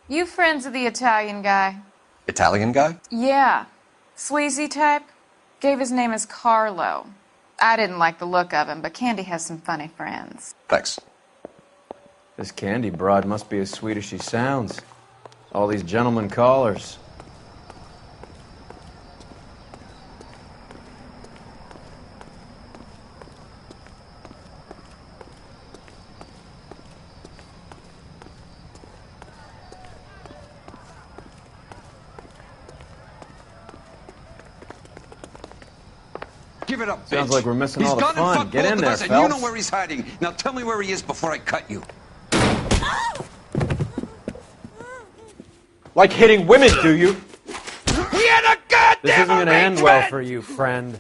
You friends of the Italian guy? Italian guy? Yeah. Sleazy type? Gave his name as Carlo. I didn't like the look of him, but Candy has some funny friends. Thanks. This Candy broad must be as sweet as she sounds. All these gentlemen callers. Give it up, bitch. Sounds like we're missing He's all the gone and fun. fucked Get both in of there, us, and you know Phelps. where he's hiding. Now tell me where he is before I cut you. Like hitting women, do you? We had a goddamn This isn't going to end well arrangement! for you, friend.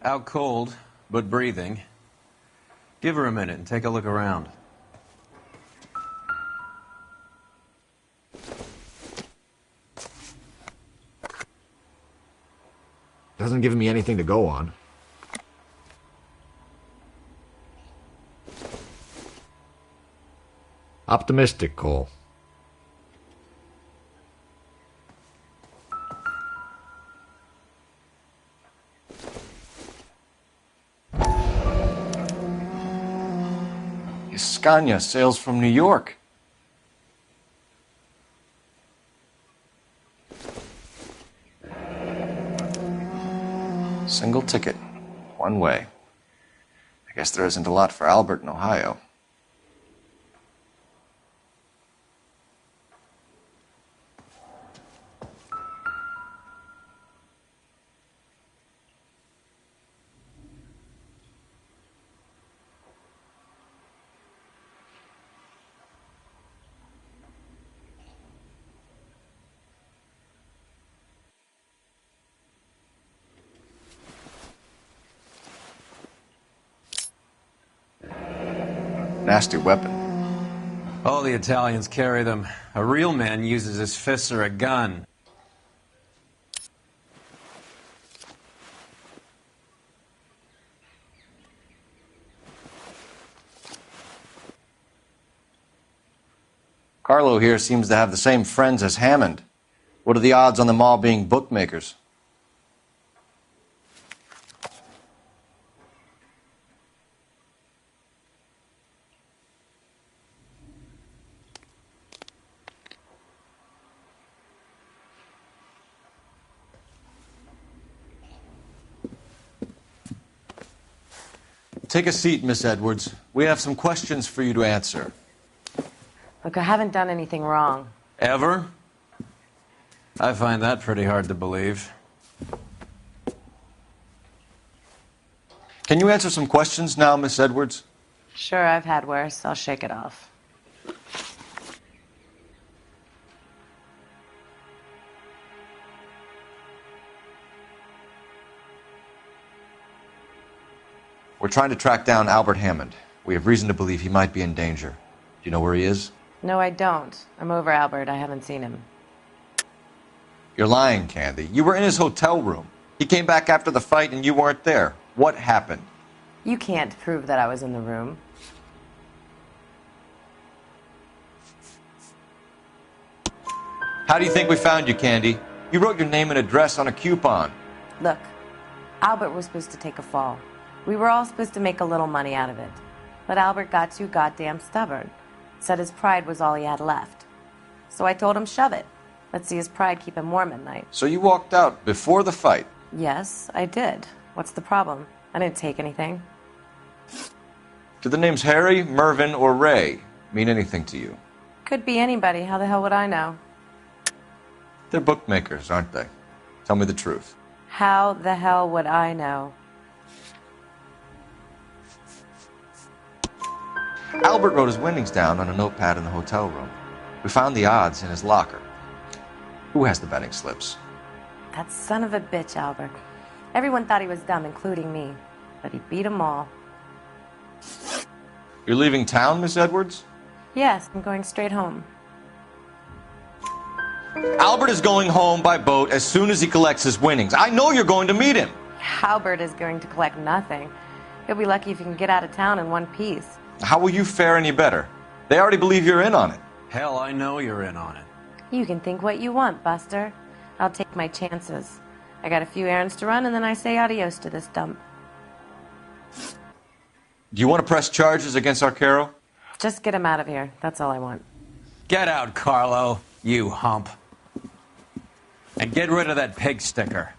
Out cold, but breathing. Give her a minute and take a look around. Doesn't give me anything to go on. Optimistic, Cole. Scania sails from New York. Single ticket, one way. I guess there isn't a lot for Albert in Ohio. Nasty weapon. All the Italians carry them. A real man uses his fists or a gun. Carlo here seems to have the same friends as Hammond. What are the odds on them all being bookmakers? Take a seat, Miss Edwards. We have some questions for you to answer. Look, I haven't done anything wrong. Ever? I find that pretty hard to believe. Can you answer some questions now, Miss Edwards? Sure, I've had worse. I'll shake it off. We're trying to track down Albert Hammond. We have reason to believe he might be in danger. Do you know where he is? No, I don't. I'm over Albert. I haven't seen him. You're lying, Candy. You were in his hotel room. He came back after the fight and you weren't there. What happened? You can't prove that I was in the room. How do you think we found you, Candy? You wrote your name and address on a coupon. Look, Albert was supposed to take a fall. We were all supposed to make a little money out of it. But Albert got too goddamn stubborn. Said his pride was all he had left. So I told him shove it. Let's see his pride keep him warm at night. So you walked out before the fight? Yes, I did. What's the problem? I didn't take anything. Do the names Harry, Mervyn, or Ray mean anything to you? Could be anybody. How the hell would I know? They're bookmakers, aren't they? Tell me the truth. How the hell would I know? Albert wrote his winnings down on a notepad in the hotel room. We found the odds in his locker. Who has the betting slips? That son of a bitch, Albert. Everyone thought he was dumb, including me. But he beat them all. You're leaving town, Miss Edwards? Yes, I'm going straight home. Albert is going home by boat as soon as he collects his winnings. I know you're going to meet him. Albert is going to collect nothing. He'll be lucky if he can get out of town in one piece. How will you fare any better? They already believe you're in on it. Hell, I know you're in on it. You can think what you want, Buster. I'll take my chances. I got a few errands to run, and then I say adios to this dump. Do you want to press charges against Arcaro? Just get him out of here. That's all I want. Get out, Carlo, you hump. And get rid of that pig sticker.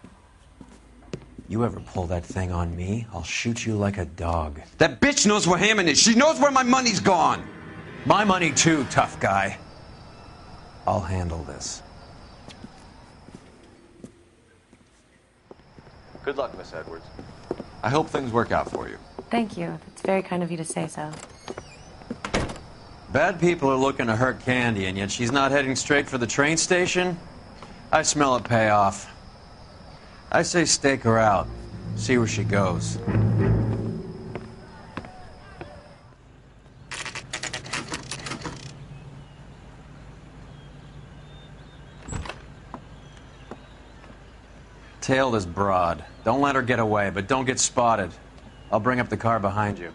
You ever pull that thing on me, I'll shoot you like a dog. That bitch knows where Hammond is. She knows where my money's gone. My money too, tough guy. I'll handle this. Good luck, Miss Edwards. I hope things work out for you. Thank you. It's very kind of you to say so. Bad people are looking to hurt Candy, and yet she's not heading straight for the train station? I smell a payoff. I say stake her out. See where she goes. Tail this broad. Don't let her get away, but don't get spotted. I'll bring up the car behind you.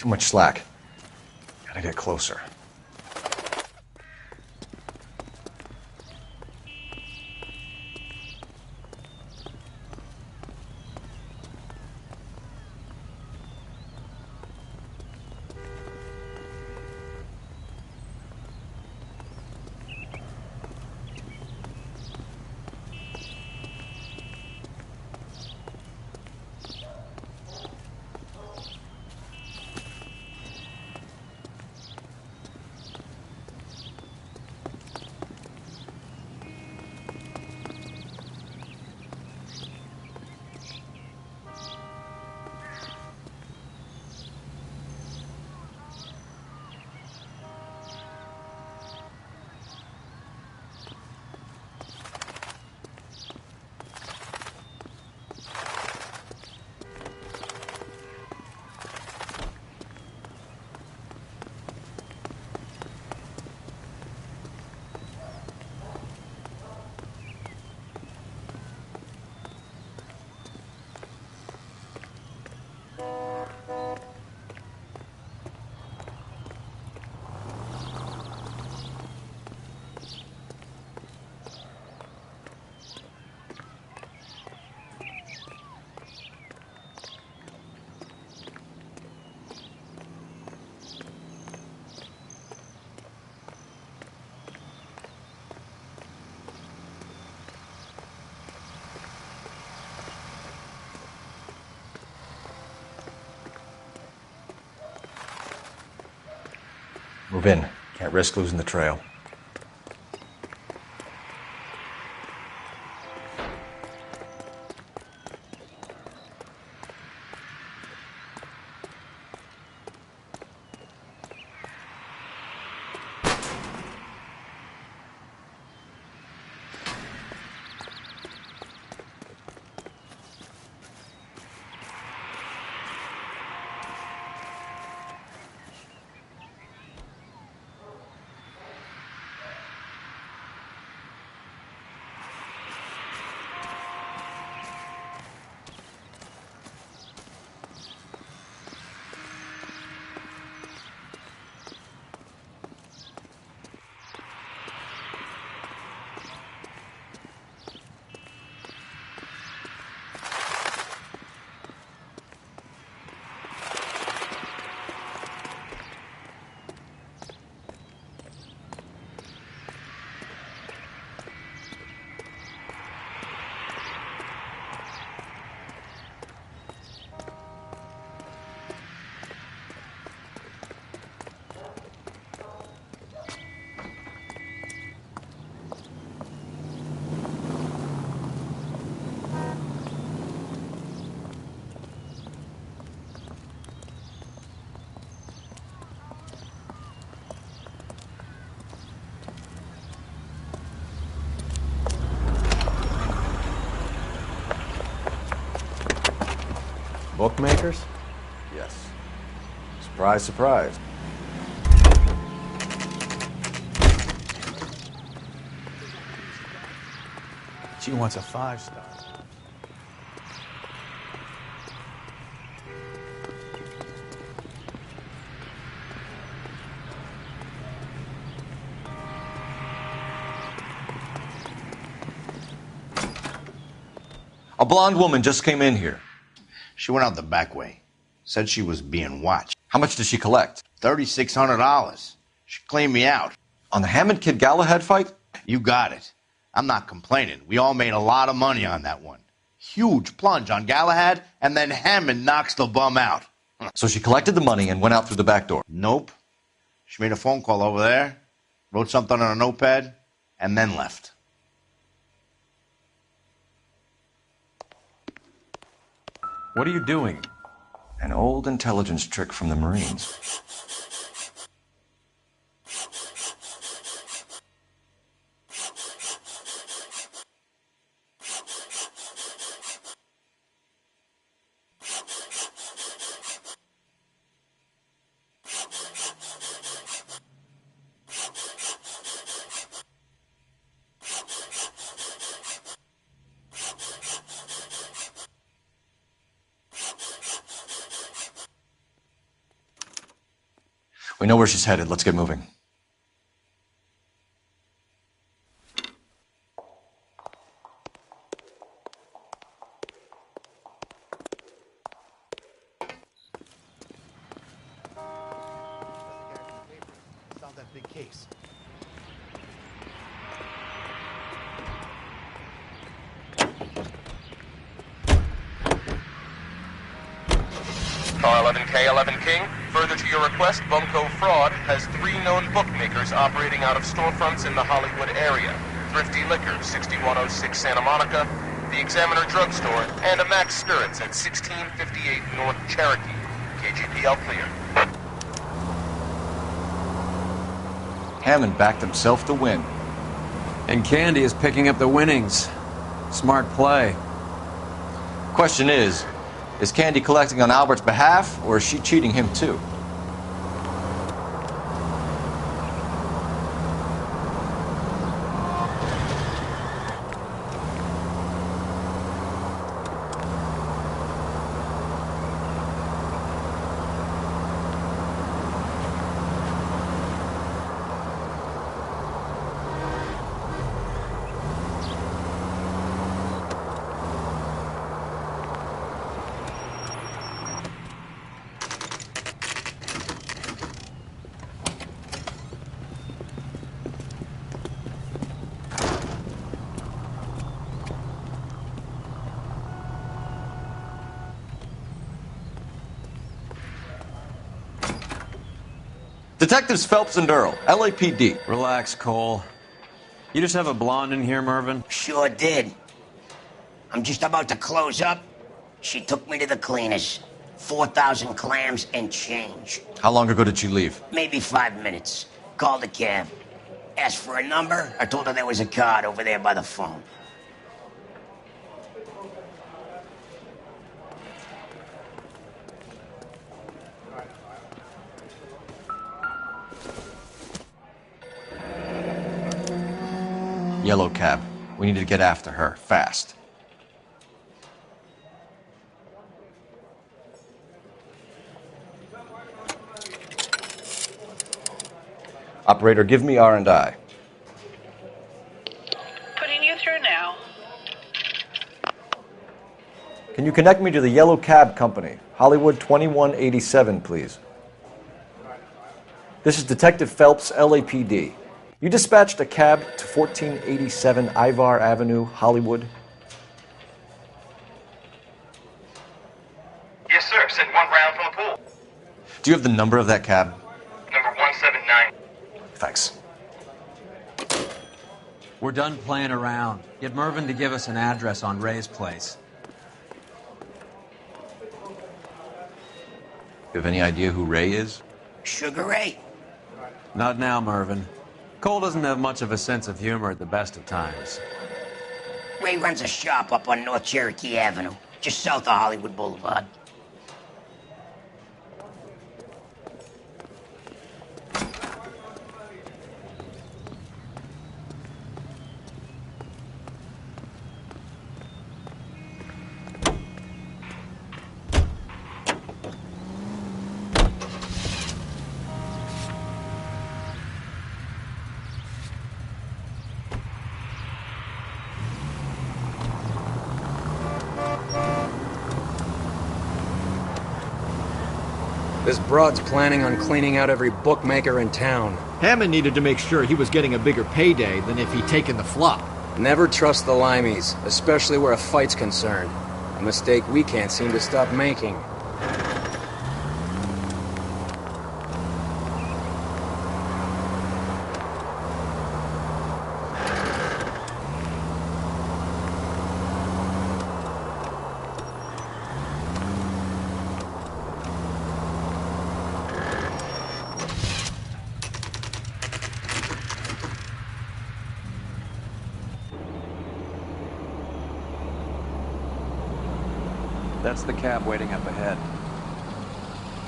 Too much slack. Gotta get closer. Move in. Can't risk losing the trail. Bookmakers? Yes. Surprise, surprise. She wants a 5-star. A blonde woman just came in here. She went out the back way. Said she was being watched. How much did she collect? $3,600. She cleaned me out. On the Hammond Kid Galahad fight? You got it. I'm not complaining. We all made a lot of money on that one. Huge plunge on Galahad, and then Hammond knocks the bum out. So she collected the money and went out through the back door? Nope. She made a phone call over there, wrote something on a notepad, and then left. What are you doing? An old intelligence trick from the Marines. We know where she's headed. Let's get moving. Solve that big case. Car 11K, 11 King. Further to your request, Bunko Fraud has 3 known bookmakers operating out of storefronts in the Hollywood area. Thrifty Liquor, 6106 Santa Monica, the Examiner Drugstore, and a Max Spirits at 1658 North Cherokee. KGPL clear. Hammond backed himself to win. And Candy is picking up the winnings. Smart play. Question is Candy collecting on Albert's behalf, or is she cheating him too? Detectives Phelps and Earl, LAPD. Relax, Cole. You just have a blonde in here, Mervyn? Sure did. I'm just about to close up. She took me to the cleaners. 4,000 clams and change. How long ago did she leave? Maybe 5 minutes. Called a cab. Asked for a number. I told her there was a card over there by the phone. Yellow cab. We need to get after her, fast. Operator, give me R&I. Putting you through now. Can you connect me to the Yellow Cab Company, Hollywood 2187, please? This is Detective Phelps, LAPD. You dispatched a cab to 1487 Ivar Avenue, Hollywood? Yes, sir. Sent one round from the pool. Do you have the number of that cab? Number 179. Thanks. We're done playing around. Get Mervyn to give us an address on Ray's place. You have any idea who Ray is? Sugar Ray? Not now, Mervyn. Cole doesn't have much of a sense of humor at the best of times. Ray runs a shop up on North Cherokee Avenue, just south of Hollywood Boulevard. This broad's planning on cleaning out every bookmaker in town. Hammond needed to make sure he was getting a bigger payday than if he'd taken the flop. Never trust the limeys, especially where a fight's concerned. A mistake we can't seem to stop making. That's the cab waiting up ahead.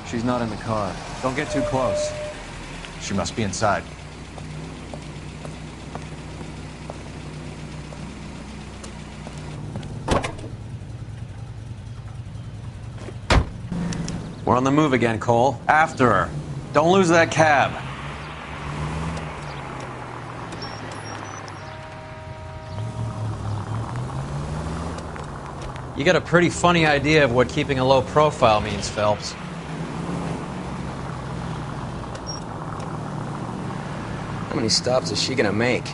She's not in the car. Don't get too close. She must be inside. We're on the move again, Cole. After her. Don't lose that cab. You got a pretty funny idea of what keeping a low profile means, Phelps. How many stops is she gonna make?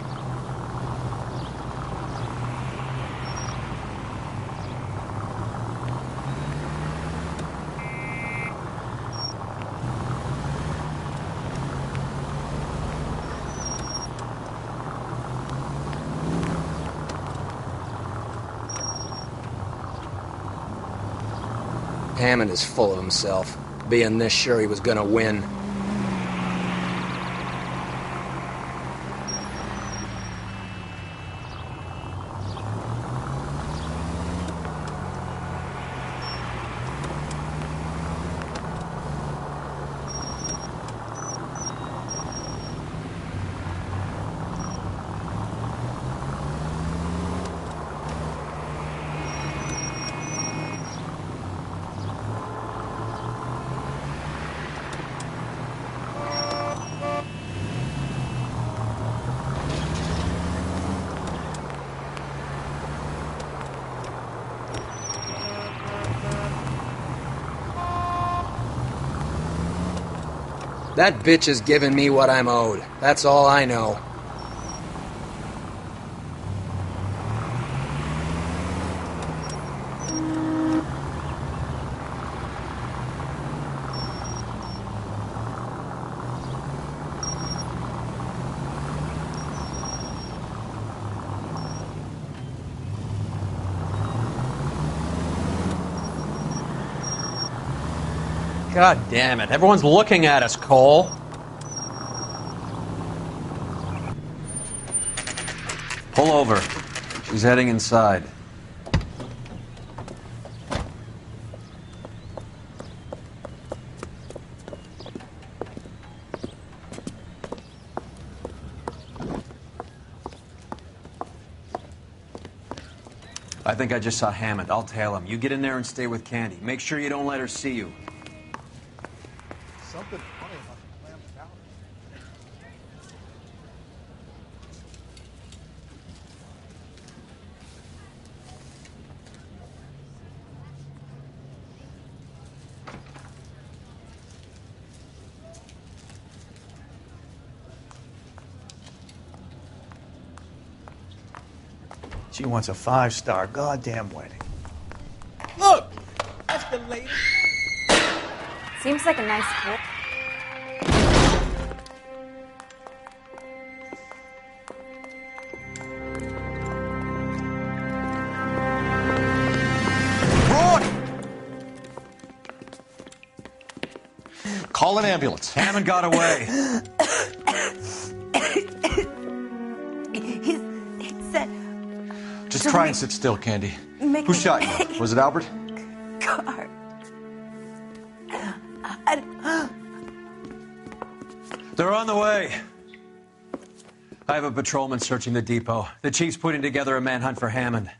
Hammond is full of himself, being this sure he was gonna win. That bitch is giving me what I'm owed. That's all I know. God damn it. Everyone's looking at us, Cole. Pull over. She's heading inside. I think I just saw Hammond. I'll tail him. You get in there and stay with Candy. Make sure you don't let her see you. Something funny about the clam chowder. She wants a 5-star goddamn wedding. Look! That's the latest. Seems like a nice couple. Call an ambulance. Hammond got away. He said... Just try and sit still, Candy. Who shot you? Was it Albert? Car. They're on the way. I have a patrolman searching the depot. The chief's putting together a manhunt for Hammond.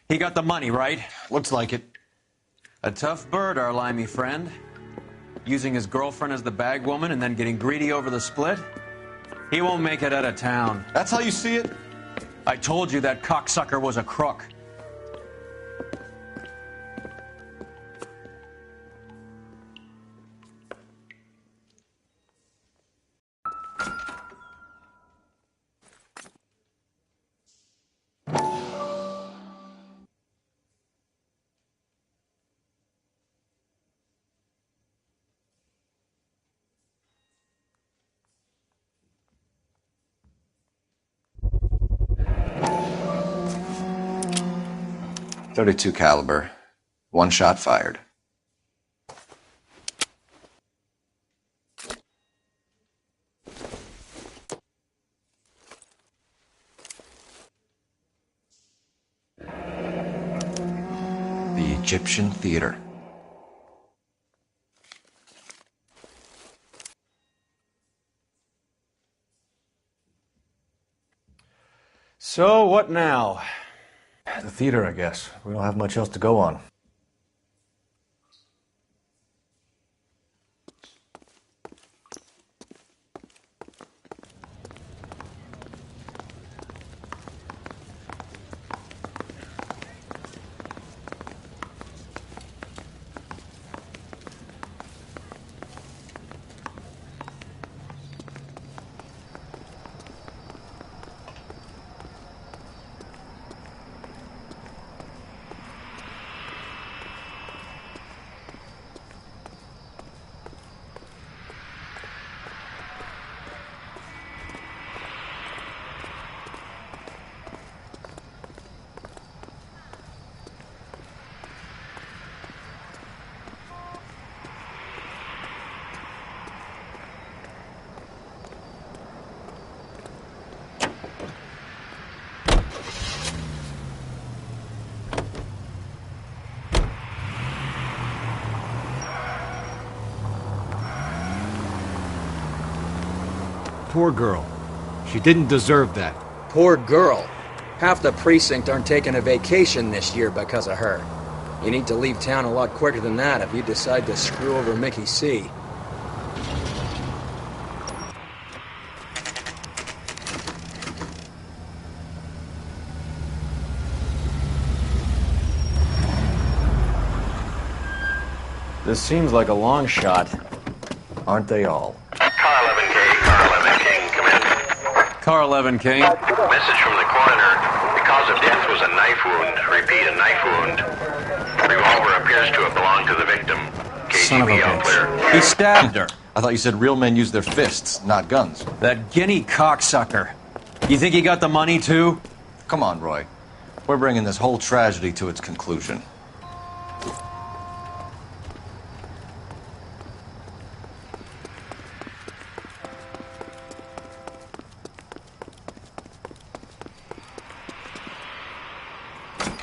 He got the money, right? Looks like it. A tough bird, our limey friend. Using his girlfriend as the bag woman and then getting greedy over the split. He won't make it out of town. That's how you see it? I told you that cocksucker was a crook. .32 caliber. One shot fired. The Egyptian Theater. So, what now? The theater, I guess. We don't have much else to go on. Poor girl. She didn't deserve that. Poor girl. Half the precinct aren't taking a vacation this year because of her. You need to leave town a lot quicker than that if you decide to screw over Mickey C. This seems like a long shot. Aren't they all? Car 11K, Car 11 King, come in. Car 11 King. Message from the coroner. The cause of death was a knife wound. Repeat, a knife wound. Revolver appears to have belonged to the victim. Son of a KGB all clear. bitch. He stabbed her. I thought you said real men use their fists, not guns. That guinea cocksucker. You think he got the money, too? Come on, Roy. We're bringing this whole tragedy to its conclusion.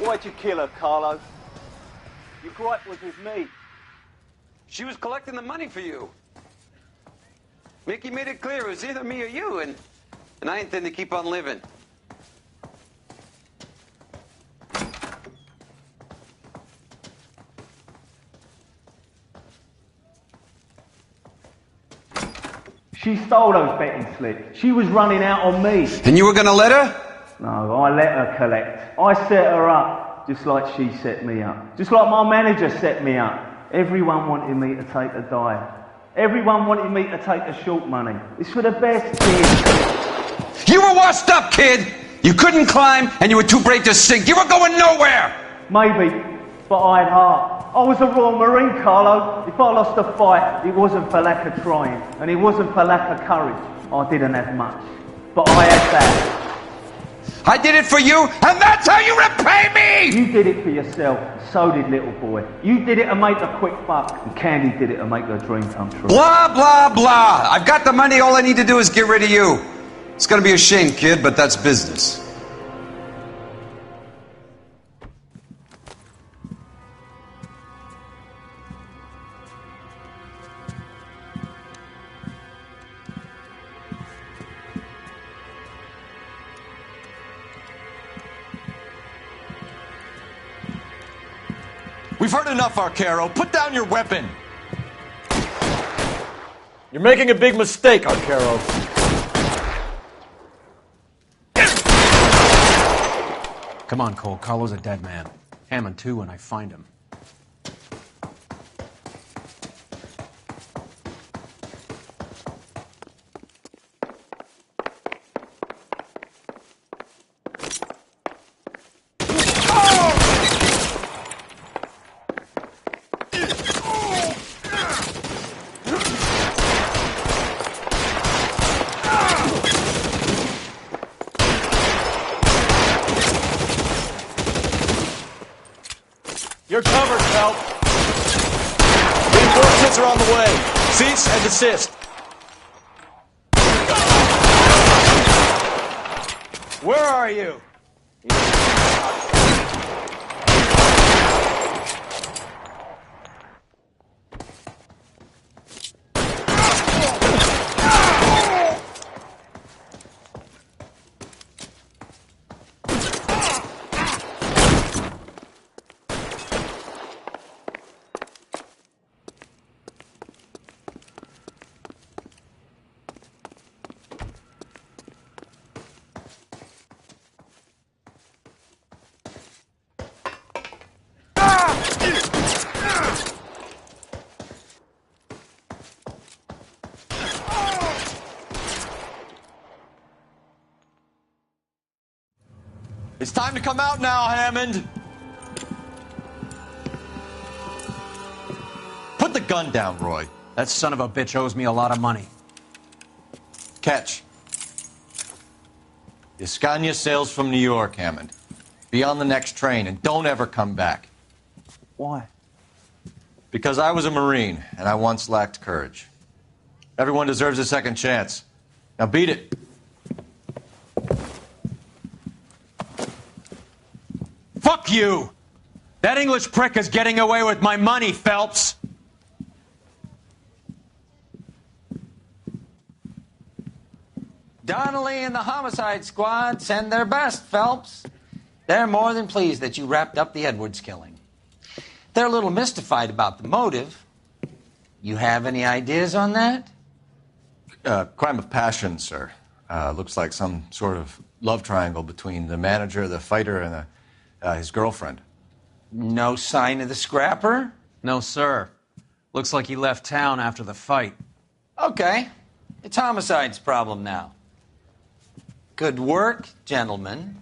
Why'd you kill her, Carlo? Your gripe was with me. She was collecting the money for you. Mickey made it clear it was either me or you, and I intend to keep on living. She stole those betting slips. She was running out on me. And you were gonna let her? No, I let her collect. I set her up, just like she set me up. Just like my manager set me up. Everyone wanted me to take a dive. Everyone wanted me to take the short money. It's for the best, kid. You were washed up, kid! You couldn't climb, and you were too brave to sink. You were going nowhere! Maybe, but I had heart. I was a Royal Marine, Carlo. If I lost a fight, it wasn't for lack of trying, and it wasn't for lack of courage. I didn't have much, but I had that. I did it for you, and that's how you repay me! You did it for yourself, so did little boy. You did it to make a quick buck, and Candy did it to make her dream come true. Blah, blah, blah. I've got the money, all I need to do is get rid of you. It's gonna be a shame, kid, but that's business. We've heard enough, Arcaro. Put down your weapon. You're making a big mistake, Arcaro. Come on, Cole. Carlo's a dead man. Hammond, too, when I find him. You're covered, Phelps. Reinforcements are on the way. Cease and desist. Where are you? It's time to come out now, Hammond. Put the gun down, Roy. That son of a bitch owes me a lot of money. Catch. The Escania sails from New York, Hammond. Be on the next train and don't ever come back. Why? Because I was a Marine and I once lacked courage. Everyone deserves a second chance. Now beat it. Fuck you! That English prick is getting away with my money, Phelps! Donnelly and the homicide squad send their best, Phelps. They're more than pleased that you wrapped up the Edwards killing. They're a little mystified about the motive. You have any ideas on that? Crime of passion, sir. Looks like some sort of love triangle between the manager, the fighter, and his girlfriend. No sign of the scrapper? No, sir. Looks like he left town after the fight. Okay. It's homicide's problem now. Good work, gentlemen.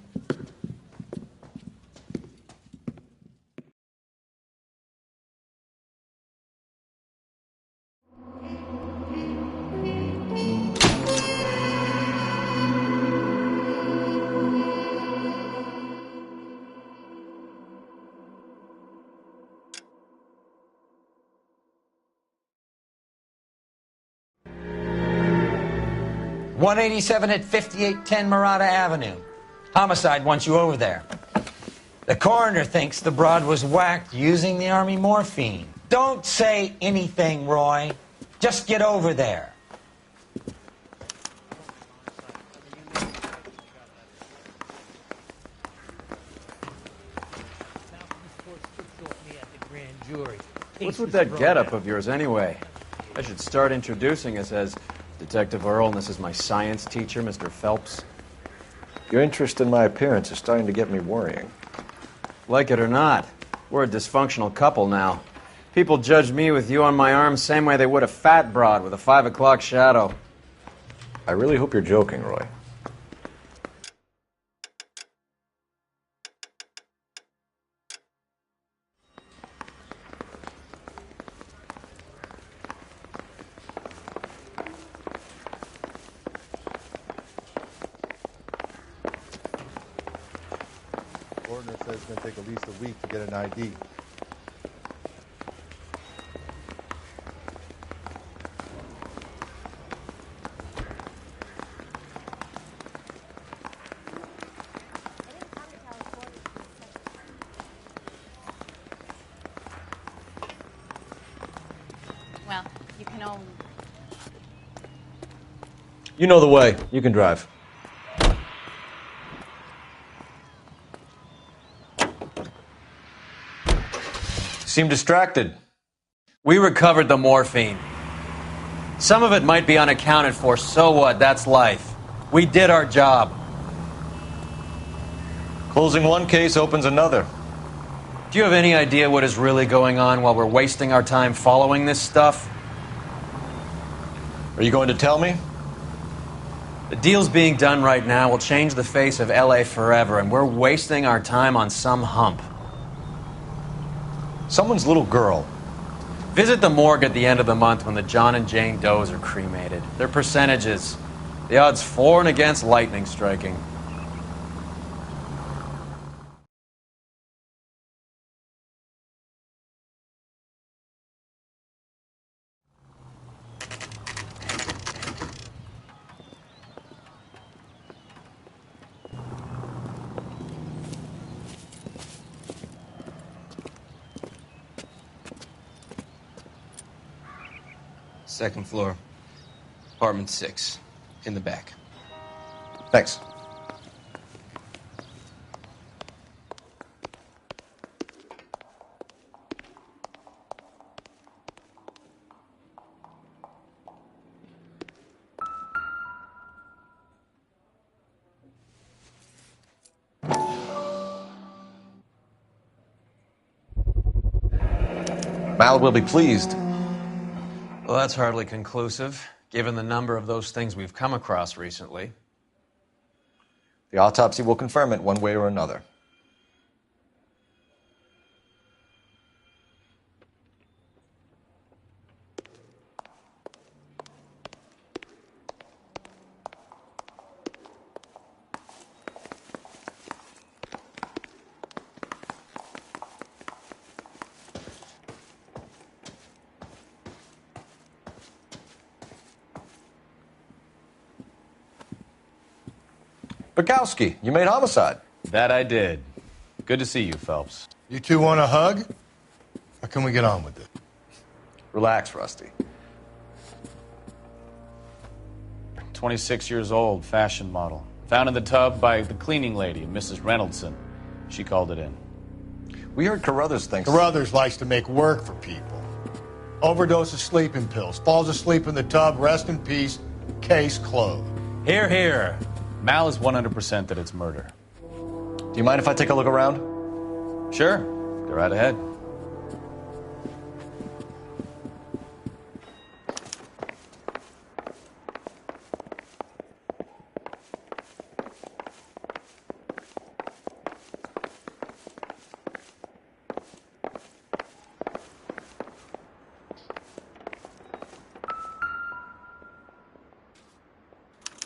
$187 at 5810 Murata Avenue. Homicide wants you over there. The coroner thinks the broad was whacked using the army morphine. Don't say anything, Roy. Just get over there. What's with that getup of yours anyway? I should start introducing us as Detective Earl, and this is my science teacher, Mr. Phelps. Your interest in my appearance is starting to get me worrying. Like it or not, we're a dysfunctional couple now. People judge me with you on my arm same way they would a fat broad with a 5 o'clock shadow. I really hope you're joking, Roy. Coroner says it's going to take at least a week to get an ID. Well, you can only... You know the way. You can drive. Seem distracted. We recovered the morphine. Some of it might be unaccounted for, so what? That's life. We did our job. Closing one case opens another. Do you have any idea what is really going on while we're wasting our time following this stuff? Are you going to tell me? The deals being done right now will change the face of LA forever, and we're wasting our time on some hump. Someone's little girl. Visit the morgue at the end of the month when the John and Jane Does are cremated. Their percentages. The odds for and against lightning striking. Second floor. Apartment 6. In the back. Thanks. Mal will be pleased. Well, that's hardly conclusive, given the number of those things we've come across recently. The autopsy will confirm it one way or another. Bukowski, you made homicide. That I did. Good to see you, Phelps. You two want a hug? Or can we get on with it? Relax, Rusty. 26 years old, fashion model. Found in the tub by the cleaning lady, Mrs. Reynoldson. She called it in. We heard Carruthers thinks... Carruthers likes to make work for people. Overdose of sleeping pills. Falls asleep in the tub. Rest in peace. Case closed. Here, here. Mal is 100% that it's murder. Do you mind if I take a look around? Sure. Go right ahead.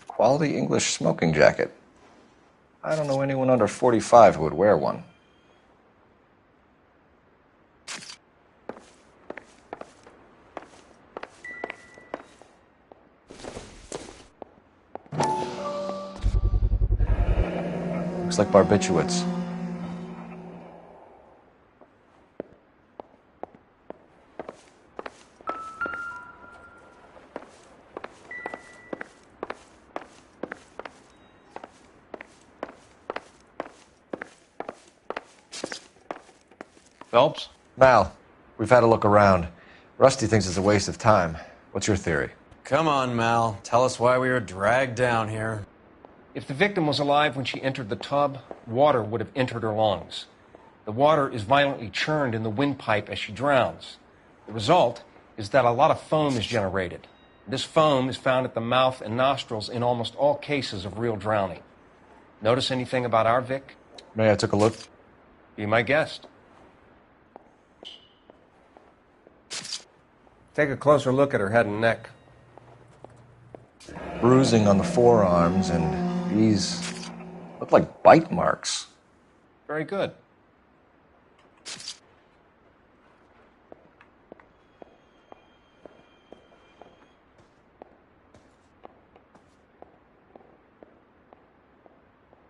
Quality English smoking jacket. I don't know anyone under 45 who would wear one. Looks like barbiturates. Phelps? Mal, we've had a look around. Rusty thinks it's a waste of time. What's your theory? Come on, Mal. Tell us why we were dragged down here. If the victim was alive when she entered the tub, water would have entered her lungs. The water is violently churned in the windpipe as she drowns. The result is that a lot of foam is generated. This foam is found at the mouth and nostrils in almost all cases of real drowning. Notice anything about our Vic? May I take a look? Be my guest. Take a closer look at her head and neck. Bruising on the forearms, and these look like bite marks. Very good.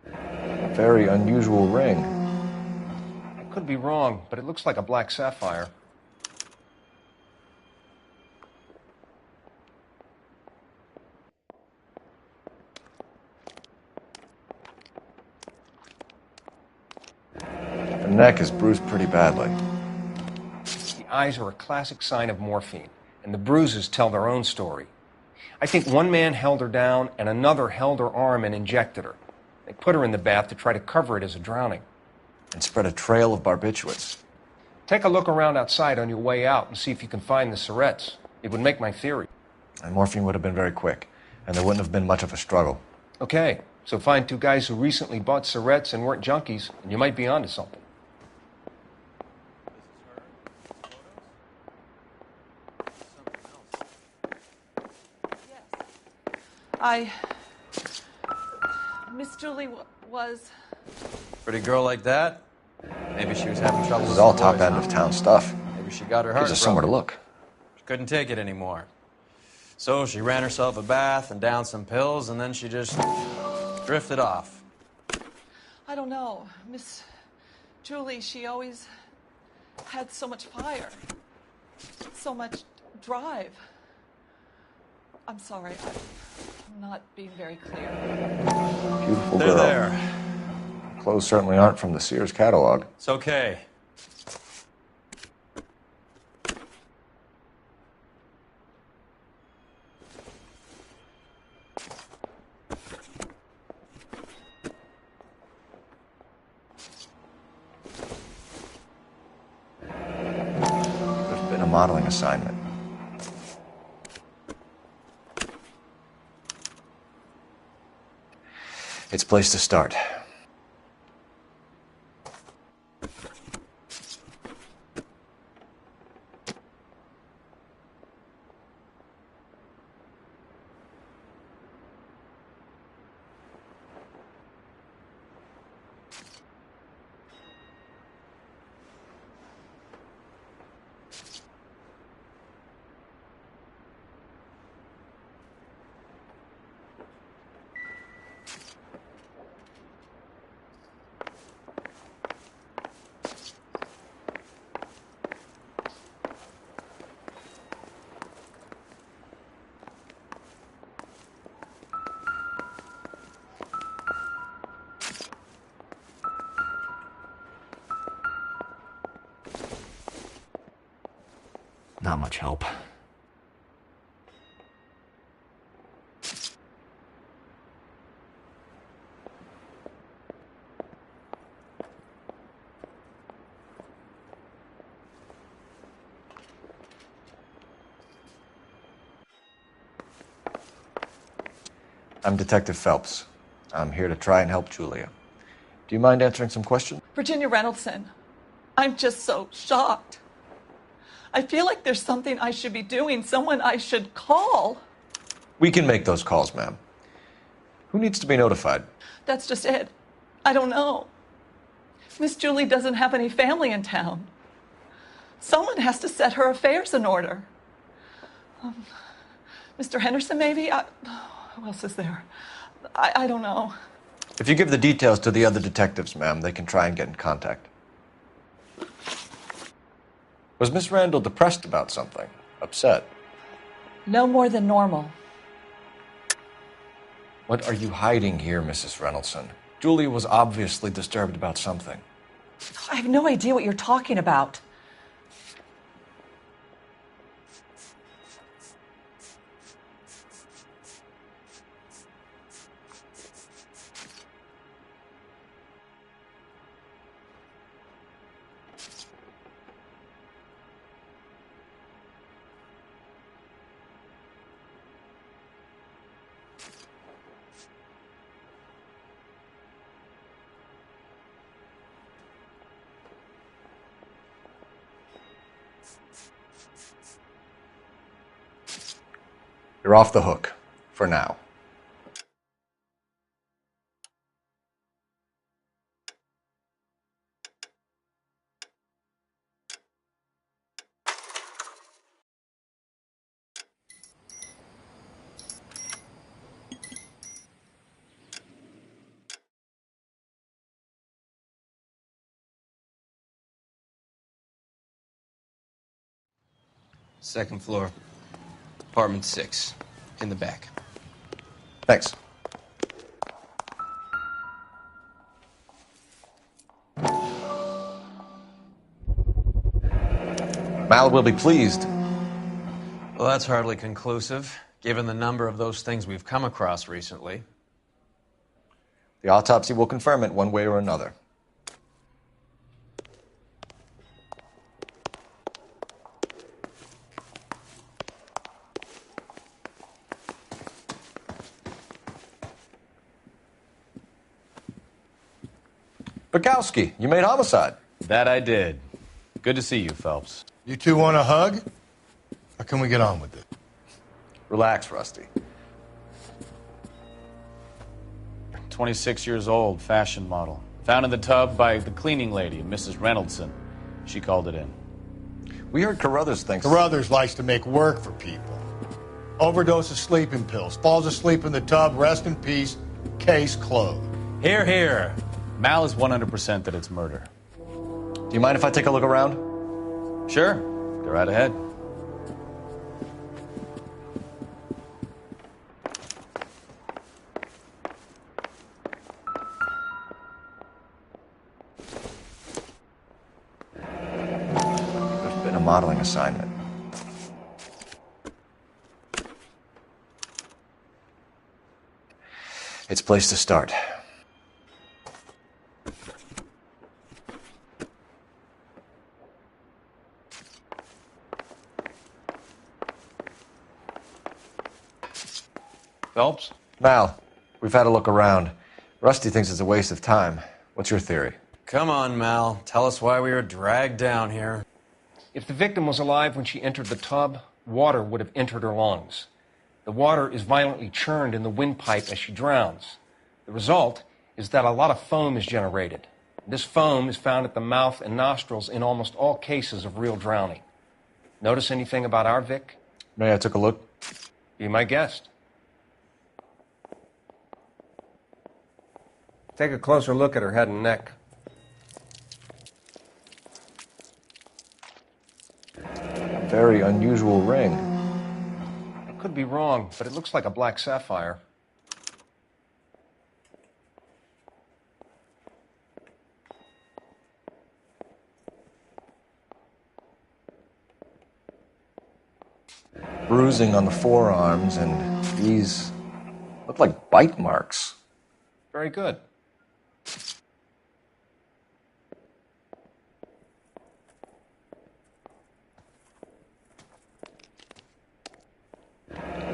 A very unusual ring. I could be wrong, but it looks like a black sapphire. The neck is bruised pretty badly. The eyes are a classic sign of morphine, and the bruises tell their own story. I think one man held her down and another held her arm and injected her. They put her in the bath to try to cover it as a drowning. And spread a trail of barbiturates. Take a look around outside on your way out and see if you can find the syrettes. It would make my theory. And morphine would have been very quick, and there wouldn't have been much of a struggle. Okay, so find two guys who recently bought syrettes and weren't junkies, and you might be onto something. Miss Julie was... Pretty girl like that? Maybe she was having trouble This with is all the top boys, end huh? of town stuff. Maybe she got her heart Gives us somewhere to broken. look. She couldn't take it anymore. So she ran herself a bath and downed some pills, and then she just drifted off. I don't know. Miss Julie, she always had so much fire. So much drive. I'm sorry. I'm not being very clear. Beautiful They're girl. there. Clothes certainly aren't from the Sears catalog. It's okay. There's been a modeling assignment. It's a place to start. Not much help. I'm Detective Phelps. I'm here to try and help Julia. Do you mind answering some questions? Virginia Reynoldson, I'm just so shocked. I feel like there's something I should be doing, someone I should call. We can make those calls, ma'am. Who needs to be notified? That's just it. I don't know. Miss Julie doesn't have any family in town. Someone has to set her affairs in order. Mr. Henderson, maybe? Who else is there? I don't know. If you give the details to the other detectives, ma'am, they can try and get in contact. Was Miss Randall depressed about something? Upset? No more than normal. What are you hiding here, Mrs. Reynoldson? Julia was obviously disturbed about something. I have no idea what you're talking about. You're off the hook. For now. Second floor, apartment 6, in the back. Thanks. Mal will be pleased. Well, that's hardly conclusive, given the number of those things we've come across recently. The autopsy will confirm it one way or another. Bukowski, you made homicide. That I did. Good to see you, Phelps. You two want a hug? Or can we get on with it? Relax, Rusty. 26 years old, fashion model. Found in the tub by the cleaning lady, Mrs. Reynoldson. She called it in. We heard Carruthers thinks... Carruthers likes to make work for people. Overdose of sleeping pills. Falls asleep in the tub. Rest in peace. Case closed. Here, here. Mal is 100% that it's murder. Do you mind if I take a look around? Sure. Go right ahead. There's been a modeling assignment. It's a place to start. Phelps? Mal, we've had a look around. Rusty thinks it's a waste of time. What's your theory? Come on, Mal. Tell us why we were dragged down here. If the victim was alive when she entered the tub, water would have entered her lungs. The water is violently churned in the windpipe as she drowns. The result is that a lot of foam is generated. This foam is found at the mouth and nostrils in almost all cases of real drowning. Notice anything about our Vic? May I take a look? Be my guest. Take a closer look at her head and neck. Very unusual ring. I could be wrong, but it looks like a black sapphire. Bruising on the forearms, and these look like bite marks. Very good.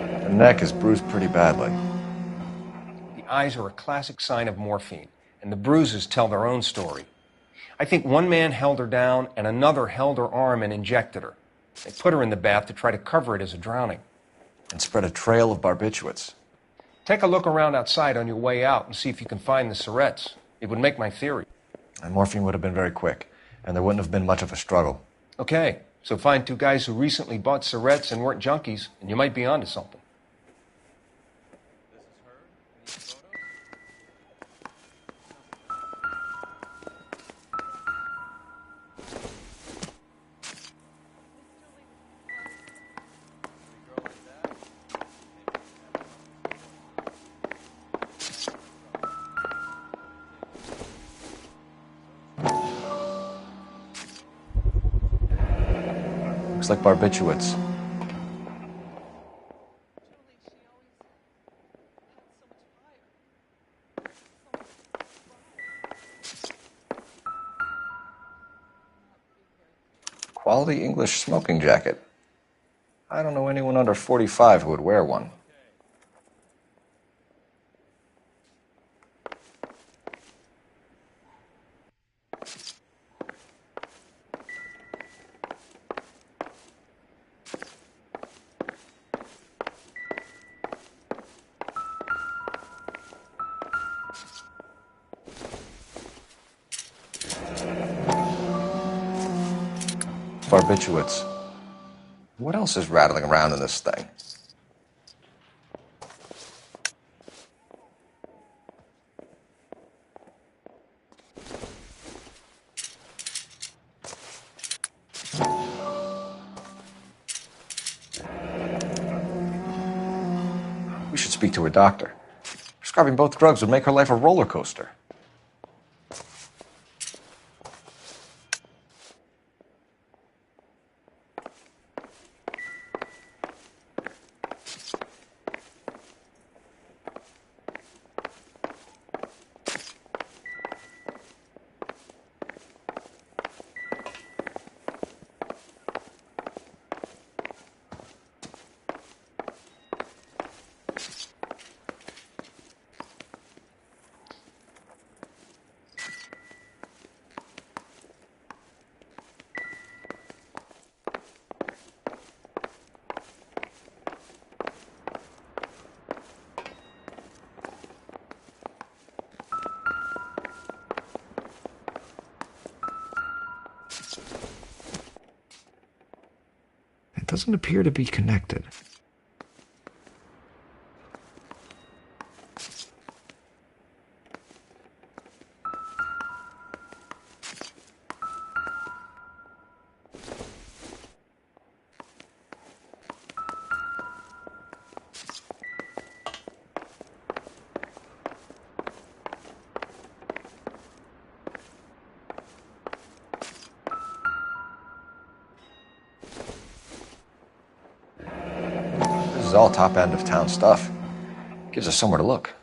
The neck is bruised pretty badly. The eyes are a classic sign of morphine, and the bruises tell their own story. I think one man held her down and another held her arm and injected her. They put her in the bath to try to cover it as a drowning. And spread a trail of barbiturates. Take a look around outside on your way out and see if you can find the syrettes. It would make my theory. And morphine would have been very quick, and there wouldn't have been much of a struggle. Okay, so find two guys who recently bought syrettes and weren't junkies, and you might be onto something. Looks like barbiturates. Quality English smoking jacket. I don't know anyone under 45 who would wear one. Barbiturates. What else is rattling around in this thing? We should speak to her doctor. Prescribing both drugs would make her life a roller coaster. It doesn't appear to be connected. This is all top end of town stuff. Gives us somewhere to look.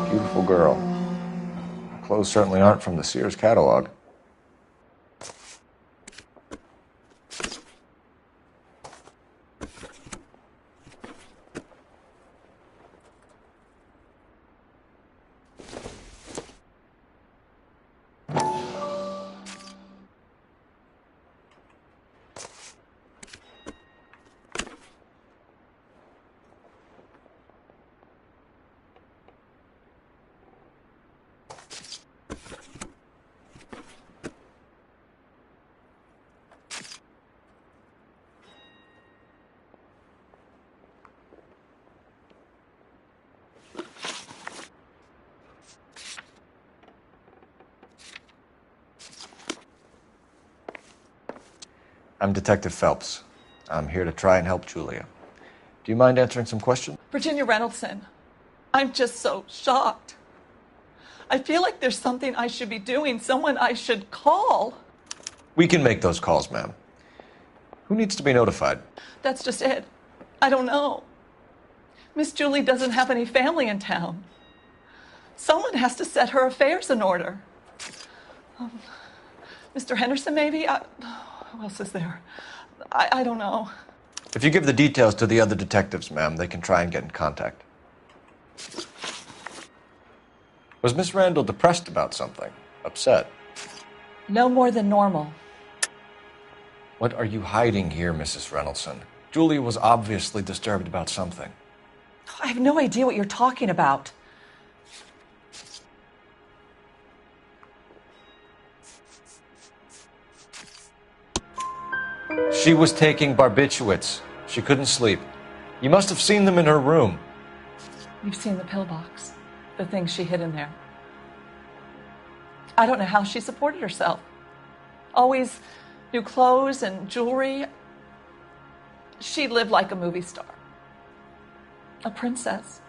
Beautiful girl. Her clothes certainly aren't from the Sears catalog. I'm Detective Phelps. I'm here to try and help Julia. Do you mind answering some questions? Virginia Reynoldson, I'm just so shocked. I feel like there's something I should be doing, someone I should call. We can make those calls, ma'am. Who needs to be notified? That's just it. I don't know. Miss Julie doesn't have any family in town. Someone has to set her affairs in order. Mr. Henderson, maybe? Who else is there? I don't know. If you give the details to the other detectives, ma'am, they can try and get in contact. Was Miss Randall depressed about something? Upset? No more than normal. What are you hiding here, Mrs. Reynoldson? Julia was obviously disturbed about something. I have no idea what you're talking about. She was taking barbiturates. She couldn't sleep. You must have seen them in her room. You've seen the pillbox, the things she hid in there. I don't know how she supported herself. Always new clothes and jewelry. She lived like a movie star. A princess.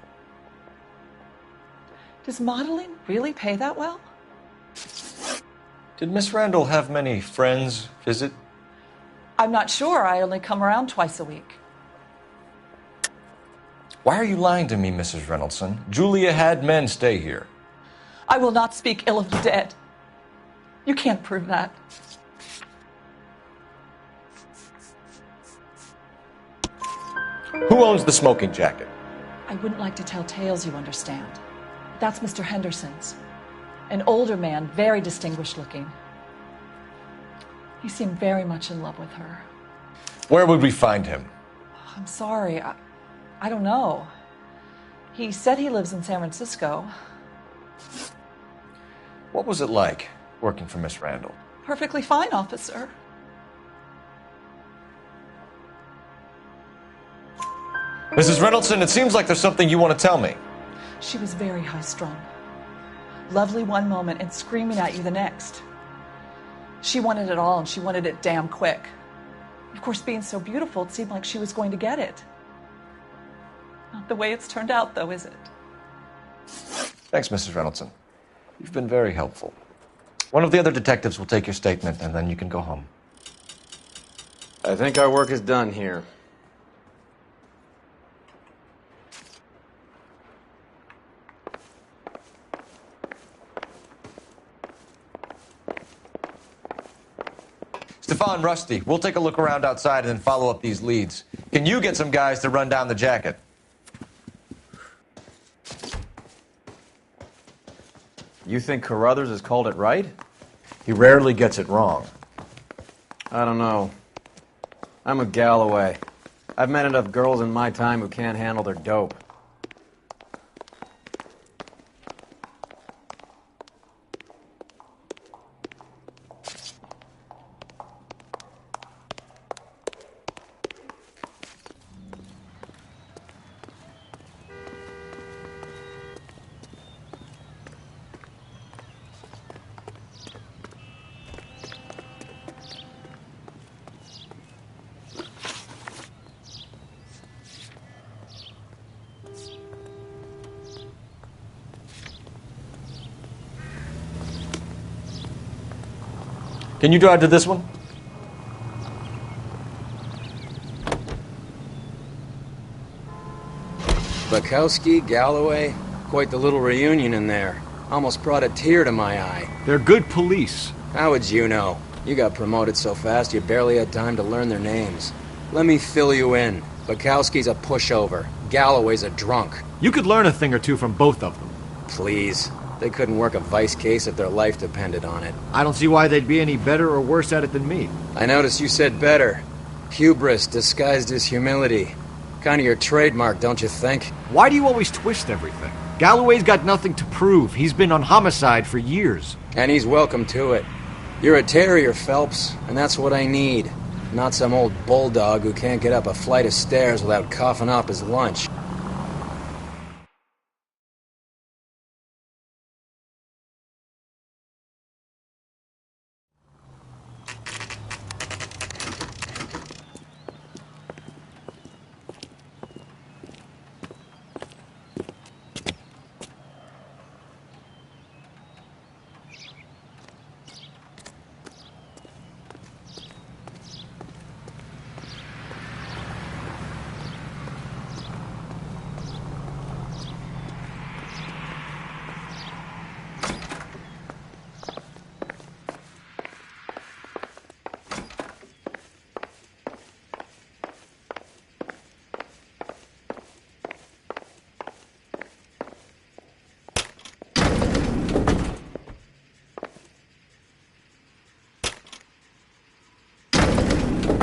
Does modeling really pay that well? Did Miss Randall have many friends visit? I'm not sure. I only come around twice a week. Why are you lying to me, Mrs. Reynoldson? Julia had men stay here. I will not speak ill of the dead. You can't prove that. Who owns the smoking jacket? I wouldn't like to tell tales, you understand. That's Mr. Henderson's. An older man, very distinguished looking. He seemed very much in love with her. Where would we find him? I'm sorry. I don't know. He said he lives in San Francisco. What was it like working for Miss Randall? Perfectly fine, officer. Mrs. Reynoldson, it seems like there's something you want to tell me. She was very high-strung. Lovely one moment and screaming at you the next. She wanted it all, and she wanted it damn quick. Of course, being so beautiful, it seemed like she was going to get it. Not the way it's turned out, though, is it? Thanks, Mrs. Reynoldson. You've been very helpful. One of the other detectives will take your statement, and then you can go home. I think our work is done here. Stefan, Rusty, we'll take a look around outside and then follow up these leads. Can you get some guys to run down the jacket? You think Carruthers has called it right? He rarely gets it wrong. I don't know. I'm with Galloway. I've met enough girls in my time who can't handle their dope. Can you drive to this one? Bukowski, Galloway, quite the little reunion in there. Almost brought a tear to my eye. They're good police. How would you know? You got promoted so fast you barely had time to learn their names. Let me fill you in. Bukowski's a pushover. Galloway's a drunk. You could learn a thing or two from both of them. Please. They couldn't work a vice case if their life depended on it. I don't see why they'd be any better or worse at it than me. I noticed you said better. Hubris disguised as humility. Kind of your trademark, don't you think? Why do you always twist everything? Galloway's got nothing to prove. He's been on homicide for years. And he's welcome to it. You're a terrier, Phelps, and that's what I need. Not some old bulldog who can't get up a flight of stairs without coughing up his lunch.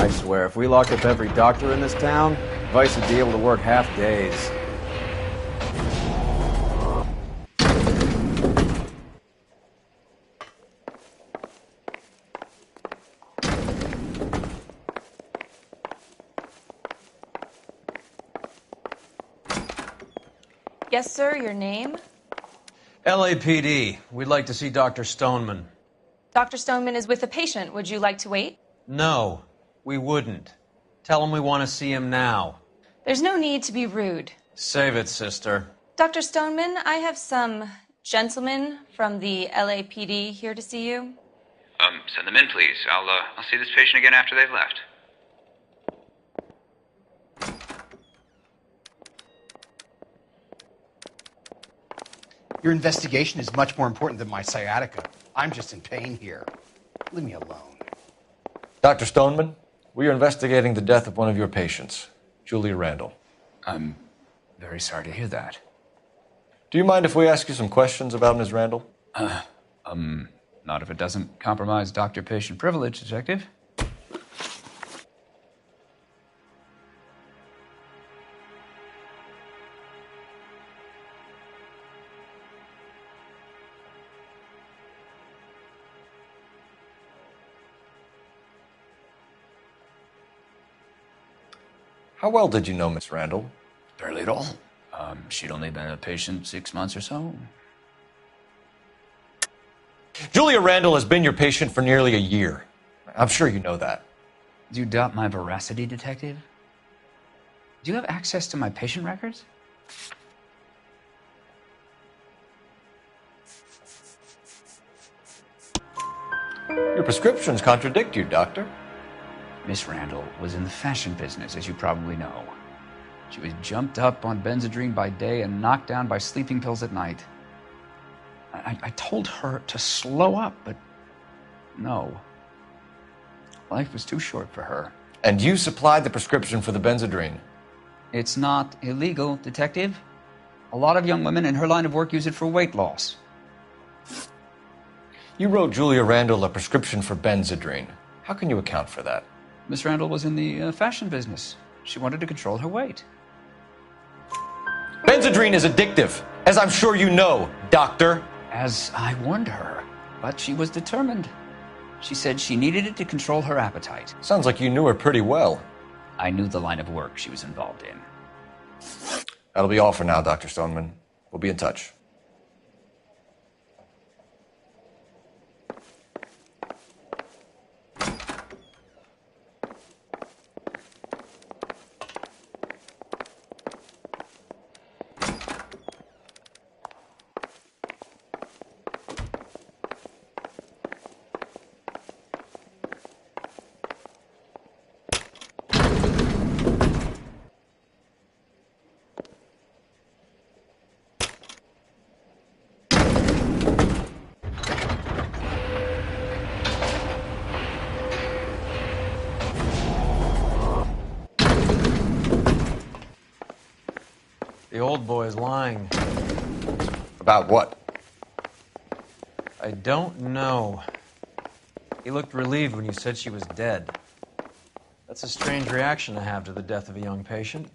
I swear, if we locked up every doctor in this town, Vice would be able to work half days. Yes, sir, your name? LAPD. We'd like to see Dr. Stoneman. Dr. Stoneman is with a patient. Would you like to wait? No, we wouldn't. Tell him we want to see him now. There's no need to be rude. Save it, sister. Dr. Stoneman, I have some Gentlemen from the LAPD here to see you. Send them in, please. I'll see this patient again after they've left. Your investigation is much more important than my sciatica. I'm just in pain here. Leave me alone. Dr. Stoneman, we are investigating the death of one of your patients, Julia Randall. I'm very sorry to hear that. Do you mind if we ask you some questions about Ms. Randall? Not if it doesn't compromise doctor-patient privilege, Detective. How well did you know Miss Randall? Barely at all. She'd only been a patient 6 months or so. Julia Randall has been your patient for nearly a year. I'm sure you know that. Do you doubt my veracity, Detective? Do you have access to my patient records? Your prescriptions contradict you, Doctor. Miss Randall was in the fashion business, as you probably know. She was jumped up on Benzedrine by day and knocked down by sleeping pills at night. I told her to slow up, but no. Life was too short for her. And you supplied the prescription for the Benzedrine? It's not illegal, Detective. A lot of young women in her line of work use it for weight loss. You wrote Julia Randall a prescription for Benzedrine. How can you account for that? Miss Randall was in the fashion business. She wanted to control her weight. Benzedrine is addictive, as I'm sure you know, Doctor. As I warned her, but she was determined. She said she needed it to control her appetite. Sounds like you knew her pretty well. I knew the line of work she was involved in. That'll be all for now, Dr. Stoneman. We'll be in touch. The old boy is lying. About what? I don't know. He looked relieved when you said she was dead. That's a strange reaction to have to the death of a young patient.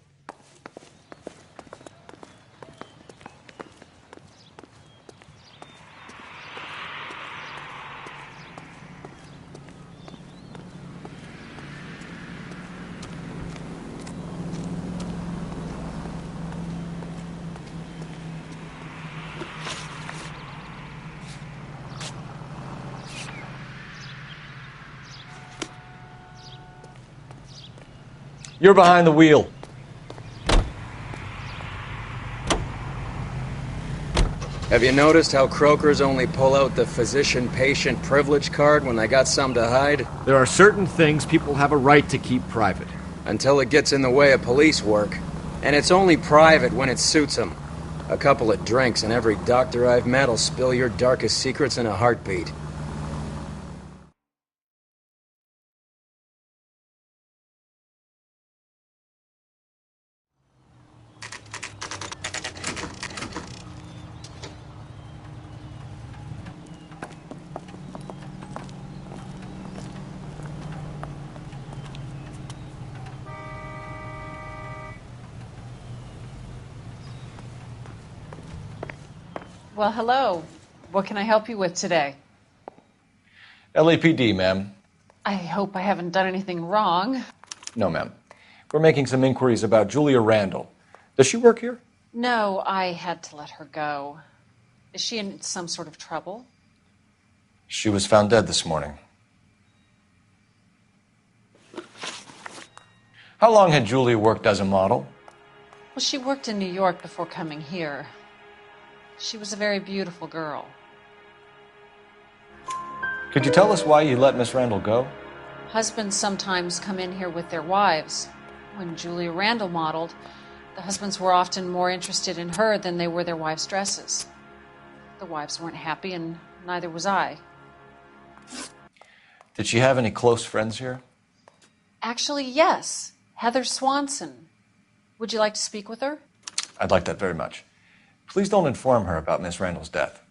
You're behind the wheel. Have you noticed how croakers only pull out the physician-patient privilege card when they got something to hide? There are certain things people have a right to keep private. Until it gets in the way of police work. And it's only private when it suits them. A couple of drinks and every doctor I've met will spill your darkest secrets in a heartbeat. Well, hello. What can I help you with today? LAPD, ma'am. I hope I haven't done anything wrong. No, ma'am. We're making some inquiries about Julia Randall. Does she work here? No, I had to let her go. Is she in some sort of trouble? She was found dead this morning. How long had Julia worked as a model? Well, she worked in New York before coming here. She was a very beautiful girl. Could you tell us why you let Miss Randall go? Husbands sometimes come in here with their wives. When Julia Randall modeled, the husbands were often more interested in her than they were their wives' dresses. The wives weren't happy, and neither was I. Did she have any close friends here? Actually, yes. Heather Swanson. Would you like to speak with her? I'd like that very much. Please don't inform her about Miss Randall's death.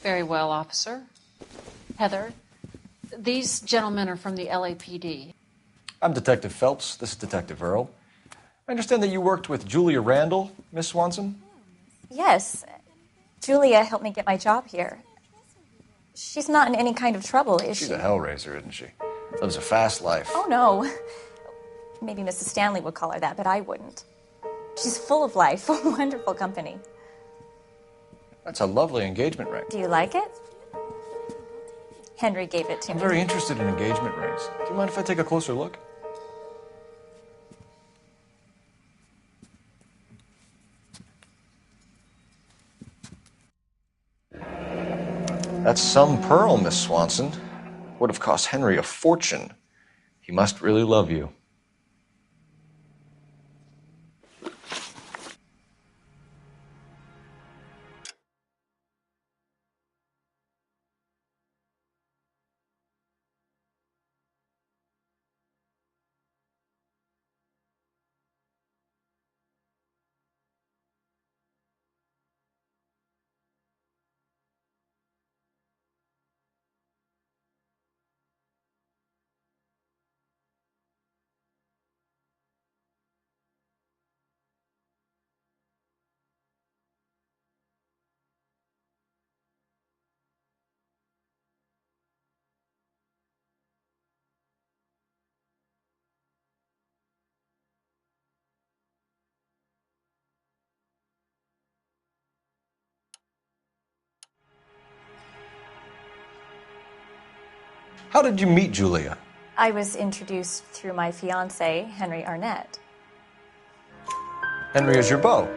Very well, officer. Heather, these gentlemen are from the LAPD. I'm Detective Phelps. This is Detective Earl. I understand that you worked with Julia Randall, Miss Swanson? Yes. Julia helped me get my job here. She's not in any kind of trouble, is she? She's a hellraiser, isn't she? Lives a fast life. Oh, no. Maybe Mrs. Stanley would call her that, but I wouldn't. She's full of life, wonderful company. That's a lovely engagement ring. Do you like it? Henry gave it to I'm me. very interested in engagement rings. Do you mind if I take a closer look? That's some pearl, Miss Swanson. Would have cost Henry a fortune. He must really love you. How did you meet Julia? I was introduced through my fiancé, Henry Arnett. Henry is your beau.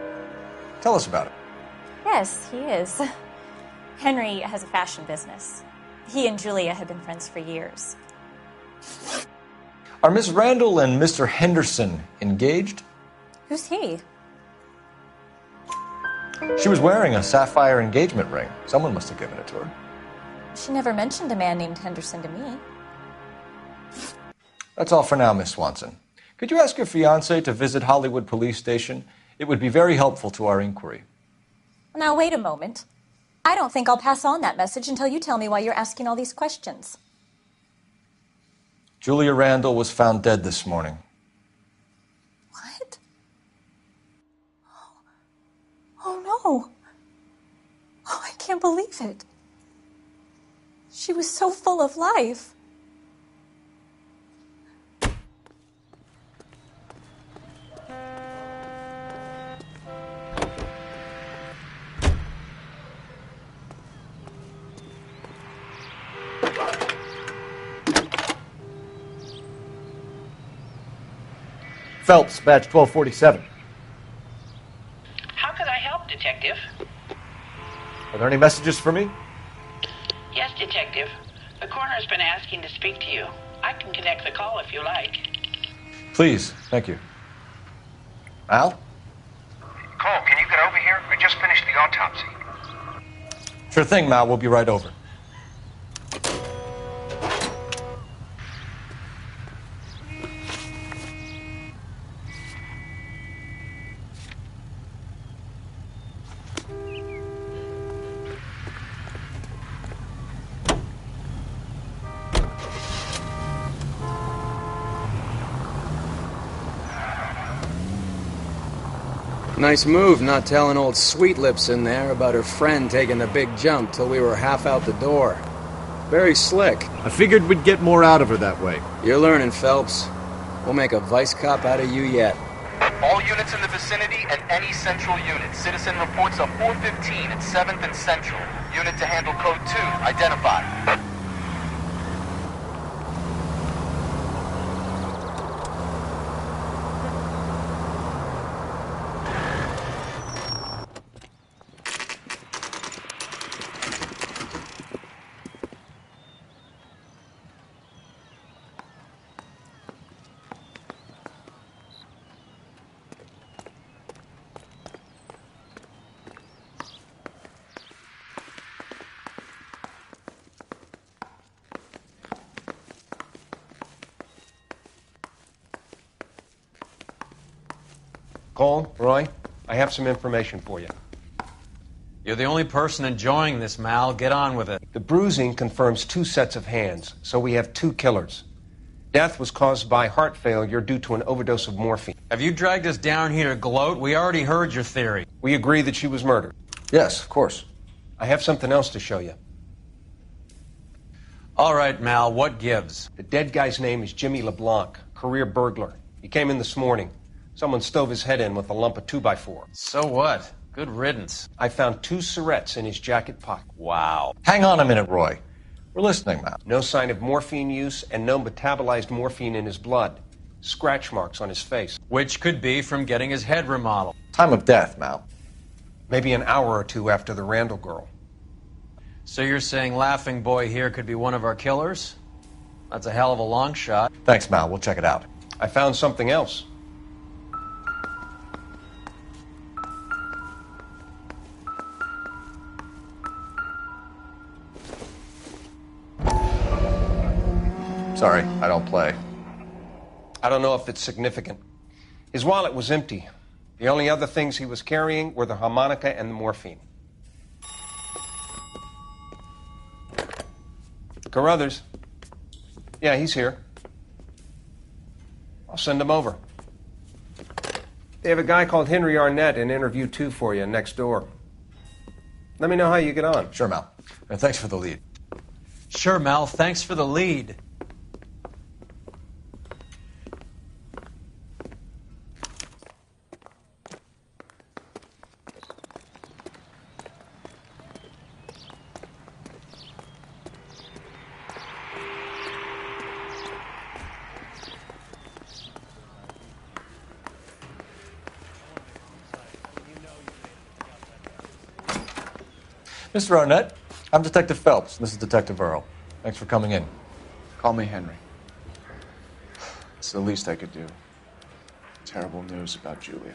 Tell us about it. Yes, he is. Henry has a fashion business. He and Julia have been friends for years. Are Miss Randall and Mr. Henderson engaged? Who's he? She was wearing a sapphire engagement ring. Someone must have given it to her. She never mentioned a man named Henderson to me. That's all for now, Miss Swanson. Could you ask your fiancé to visit Hollywood Police Station? It would be very helpful to our inquiry. Now, wait a moment. I don't think I'll pass on that message until you tell me why you're asking all these questions. Julia Randall was found dead this morning. What? Oh, no. Oh, I can't believe it. She was so full of life. Phelps, badge 1247. How could I help, Detective? Are there any messages for me? Yes, Detective. The coroner's been asking to speak to you. I can connect the call if you like. Please, thank you. Al? Cole, can you get over here? I just finished the autopsy. Sure thing, Mal. We'll be right over. Nice move not telling old Sweet Lips in there about her friend taking the big jump till we were half out the door. Very slick. I figured we'd get more out of her that way. You're learning, Phelps. We'll make a vice cop out of you yet. All units in the vicinity and any central unit. Citizen reports of 415 at 7th and Central. Unit to handle code 2. Identify. Cole, Roy, I have some information for you. You're the only person enjoying this, Mal. Get on with it. The bruising confirms 2 sets of hands, so we have 2 killers. Death was caused by heart failure due to an overdose of morphine. Have you dragged us down here to gloat? We already heard your theory. We agree that she was murdered. Yes, of course. I have something else to show you. All right, Mal, what gives? The dead guy's name is Jimmy LeBlanc, career burglar. He came in this morning. Someone stove his head in with a lump of 2x4. So what? Good riddance. I found 2 cigarettes in his jacket pocket. Wow. Hang on a minute, Roy. We're listening, Mal. No sign of morphine use and no metabolized morphine in his blood. Scratch marks on his face. Which could be from getting his head remodeled. Time of death, Mal. Maybe an hour or 2 after the Randall girl. So you're saying Laughing Boy here could be one of our killers? That's a hell of a long shot. Thanks, Mal. We'll check it out. I found something else. Sorry, I don't play. I don't know if it's significant. His wallet was empty. The only other things he was carrying were the harmonica and the morphine. Carruthers. Yeah, he's here. I'll send him over. They have a guy called Henry Arnett in interview 2 for you next door. Let me know how you get on. Sure, Mal. And thanks for the lead. Sure, Mal. Thanks for the lead. Mr. Arnett, I'm Detective Phelps. This is Detective Earl. Thanks for coming in. Call me Henry. It's the least I could do. Terrible news about Julia.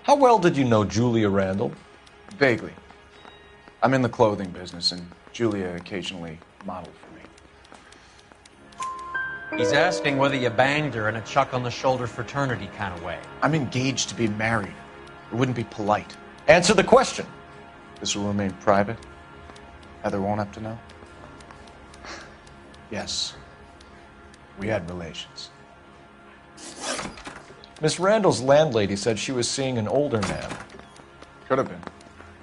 How well did you know Julia Randall? Vaguely. I'm in the clothing business, and Julia occasionally modeled for me. He's asking whether you banged her in a chuck-on-the-shoulder fraternity kind of way. I'm engaged to be married. It wouldn't be polite. Answer the question. This will remain private? Heather won't have to know? Yes. We had relations. Miss Randall's landlady said she was seeing an older man. Could have been.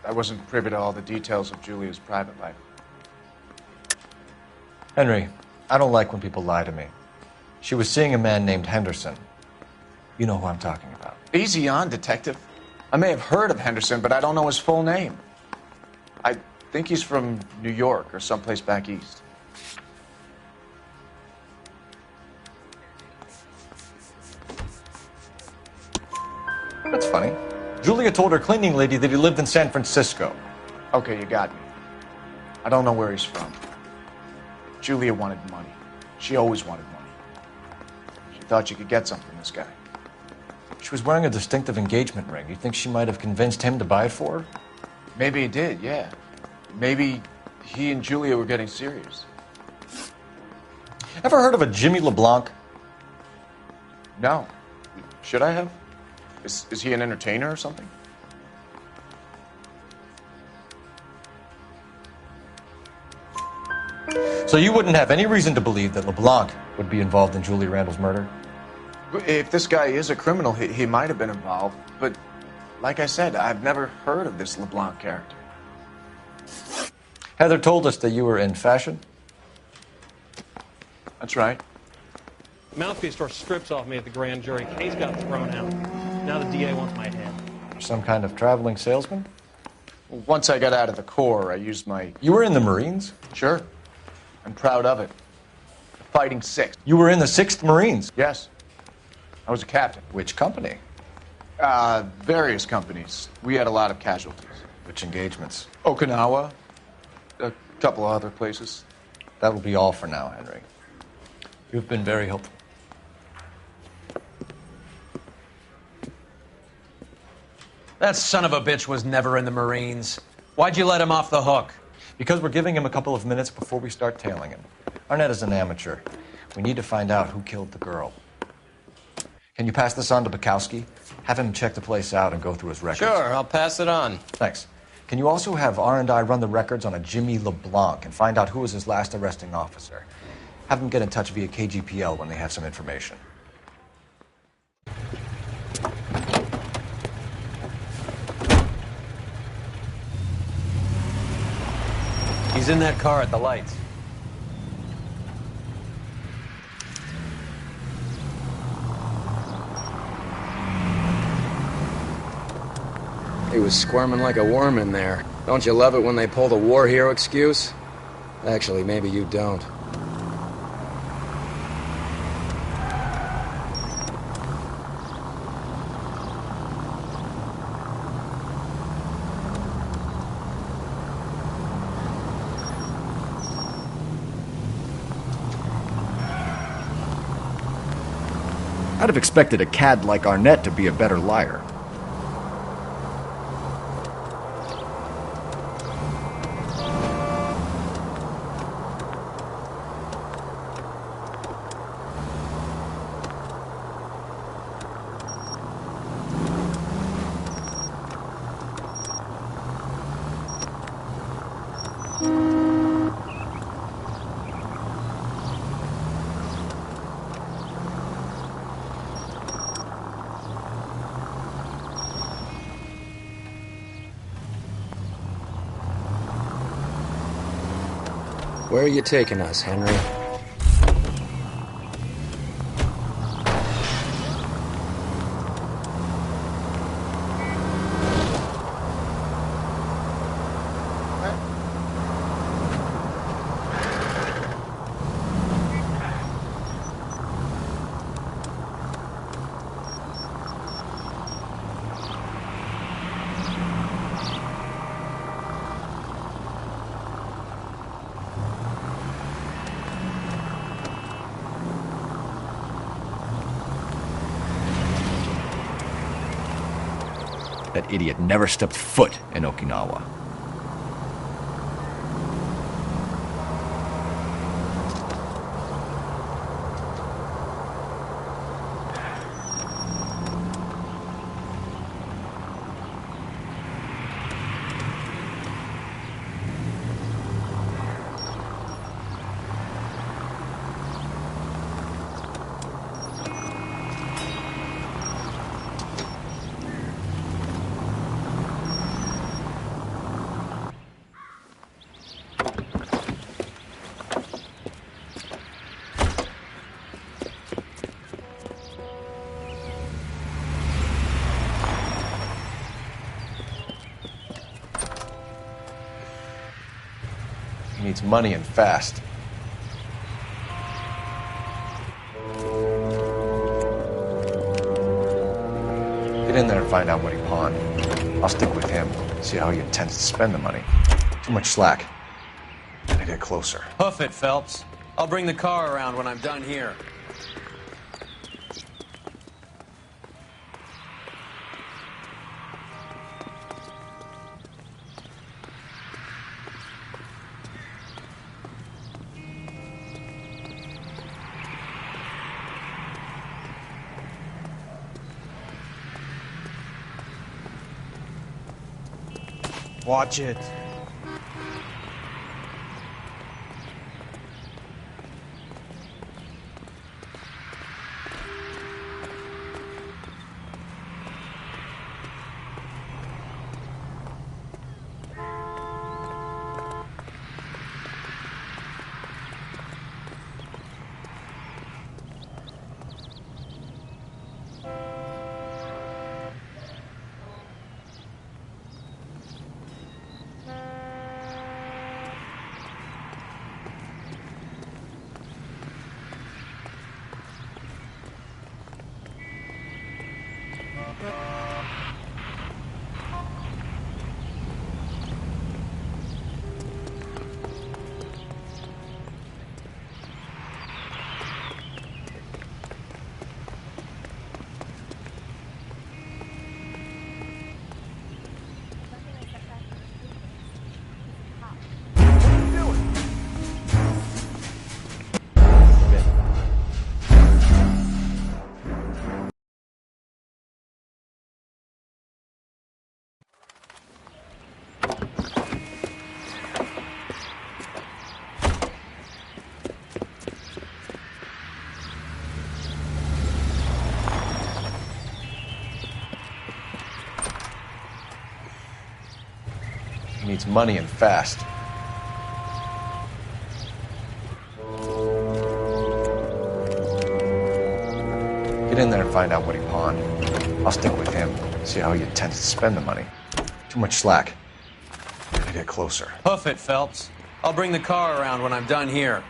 I wasn't privy to all the details of Julia's private life. Henry, I don't like when people lie to me. She was seeing a man named Henderson. You know who I'm talking about. Easy on, Detective. I may have heard of Henderson, but I don't know his full name. I think he's from New York or someplace back east. That's funny. Julia told her cleaning lady that he lived in San Francisco. Okay, you got me. I don't know where he's from. Julia wanted money. She always wanted money. She thought she could get some from this guy. She was wearing a distinctive engagement ring. You think she might have convinced him to buy it for her? Maybe he did, yeah. Maybe he and Julia were getting serious. Ever heard of a Jimmy LeBlanc? No. Should I have? Is he an entertainer or something? So you wouldn't have any reason to believe that LeBlanc would be involved in Julia Randall's murder? If this guy is a criminal, he might have been involved. But like I said, I've never heard of this LeBlanc character. Heather told us that you were in fashion. That's right. Mouthpiece tore strips off me at the grand jury. Case got thrown out. Now the DA wants my head. Some kind of traveling salesman? Well, once I got out of the Corps, I used my... You were in the Marines? Sure. I'm proud of it. Fighting Sixth. You were in the 6th Marines? Yes. I was a captain. Which company? Various companies. We had a lot of casualties. Which engagements? Okinawa. A couple of other places. That will be all for now, Henry. You've been very helpful. That son of a bitch was never in the Marines. Why'd you let him off the hook? Because we're giving him a couple of minutes before we start tailing him. Arnett is an amateur. We need to find out who killed the girl. Can you pass this on to Bukowski? Have him check the place out and go through his records. Sure, I'll pass it on. Thanks. Can you also have R&I run the records on a Jimmy LeBlanc and find out who was his last arresting officer? Have them get in touch via KGPL when they have some information. He's in that car at the lights. He was squirming like a worm in there. Don't you love it when they pull the war hero excuse? Actually, maybe you don't. I'd have expected a cad like Arnett to be a better liar. Where are you taking us, Henry? That idiot never stepped foot in Okinawa. He needs money and fast. Get in there and find out what he pawned. I'll stick with him, see how he intends to spend the money. Too much slack. Gotta get closer. Hoof it, Phelps. I'll bring the car around when I'm done here. Watch it. needs money and fast. Get in there and find out what he pawned. I'll stick with him, see how he intends to spend the money. Too much slack. Gotta get closer. Hoof it, Phelps. I'll bring the car around when I'm done here.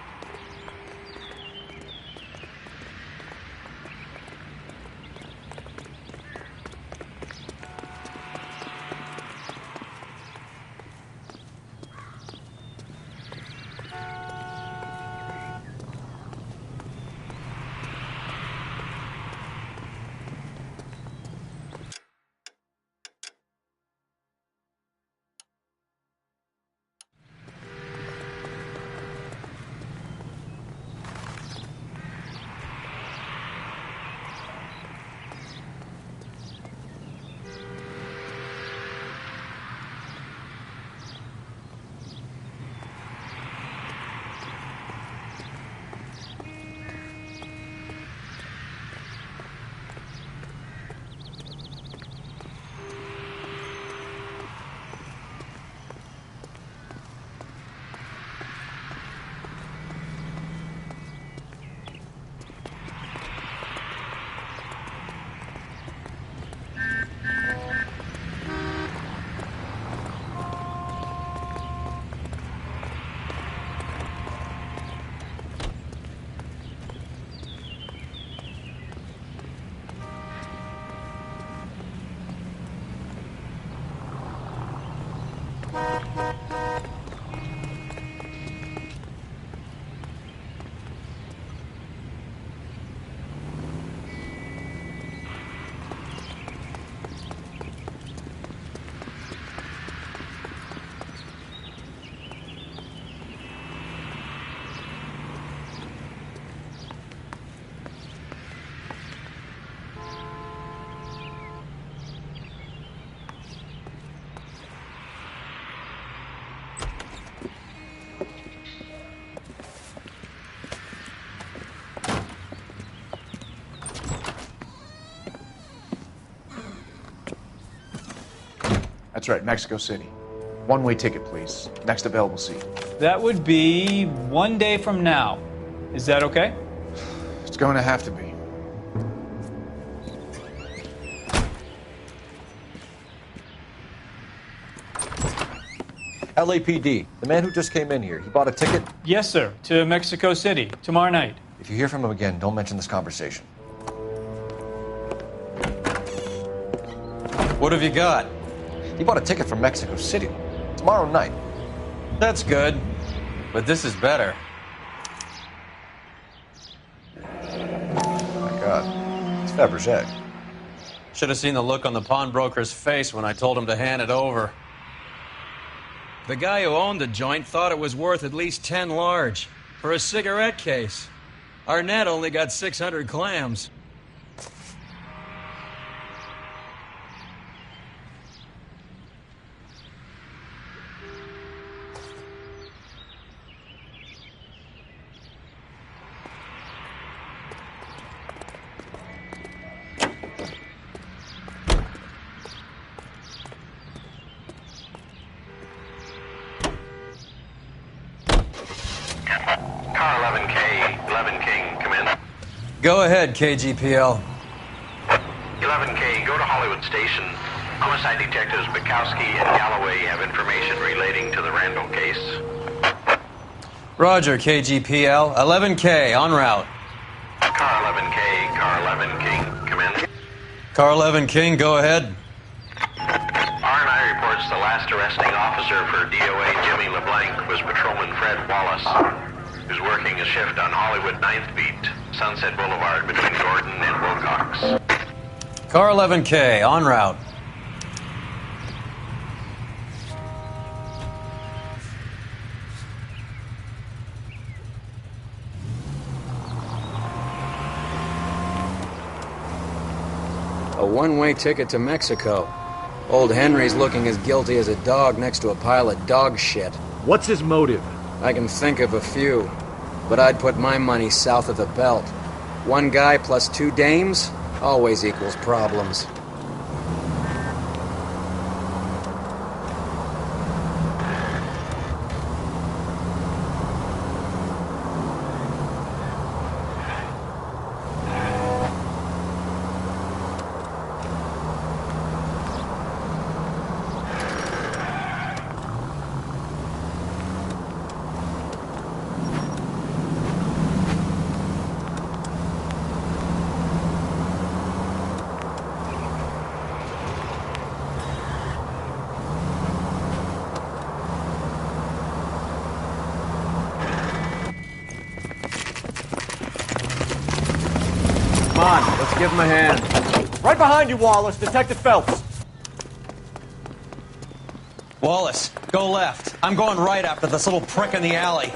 That's right, Mexico City. One-way ticket, please. Next available seat. That would be 1 day from now. Is that okay? It's going to have to be. LAPD, the man who just came in here, he bought a ticket? Yes, sir, to Mexico City, tomorrow night. If you hear from him again, don't mention this conversation. What have you got? He bought a ticket from Mexico City. Tomorrow night. That's good. But this is better. Oh my God. It's Fabergé. Should have seen the look on the pawnbroker's face when I told him to hand it over. The guy who owned the joint thought it was worth at least 10 large for a cigarette case. Arnett only got 600 clams. Go ahead, KGPL. 11K, go to Hollywood Station. Homicide detectives Bukowski and Galloway have information relating to the Randall case. Roger, KGPL. 11K, en route. Car 11K, Car 11 King, come in. Car 11 King, go ahead. R&I reports the last arresting officer for DOA Jimmy LeBlanc was Patrolman Fred Wallace, who's working a shift on Hollywood 9th Beat, Sunset Boulevard between Gordon and Wilcox. Car 11K, en route. A one-way ticket to Mexico. Old Henry's looking as guilty as a dog next to a pile of dog shit. What's his motive? I can think of a few, but I'd put my money south of the belt. One guy plus two dames always equals problems. Come on, let's give him a hand. Right behind you, Wallace. Detective Phelps. Wallace, go left. I'm going right after this little prick in the alley.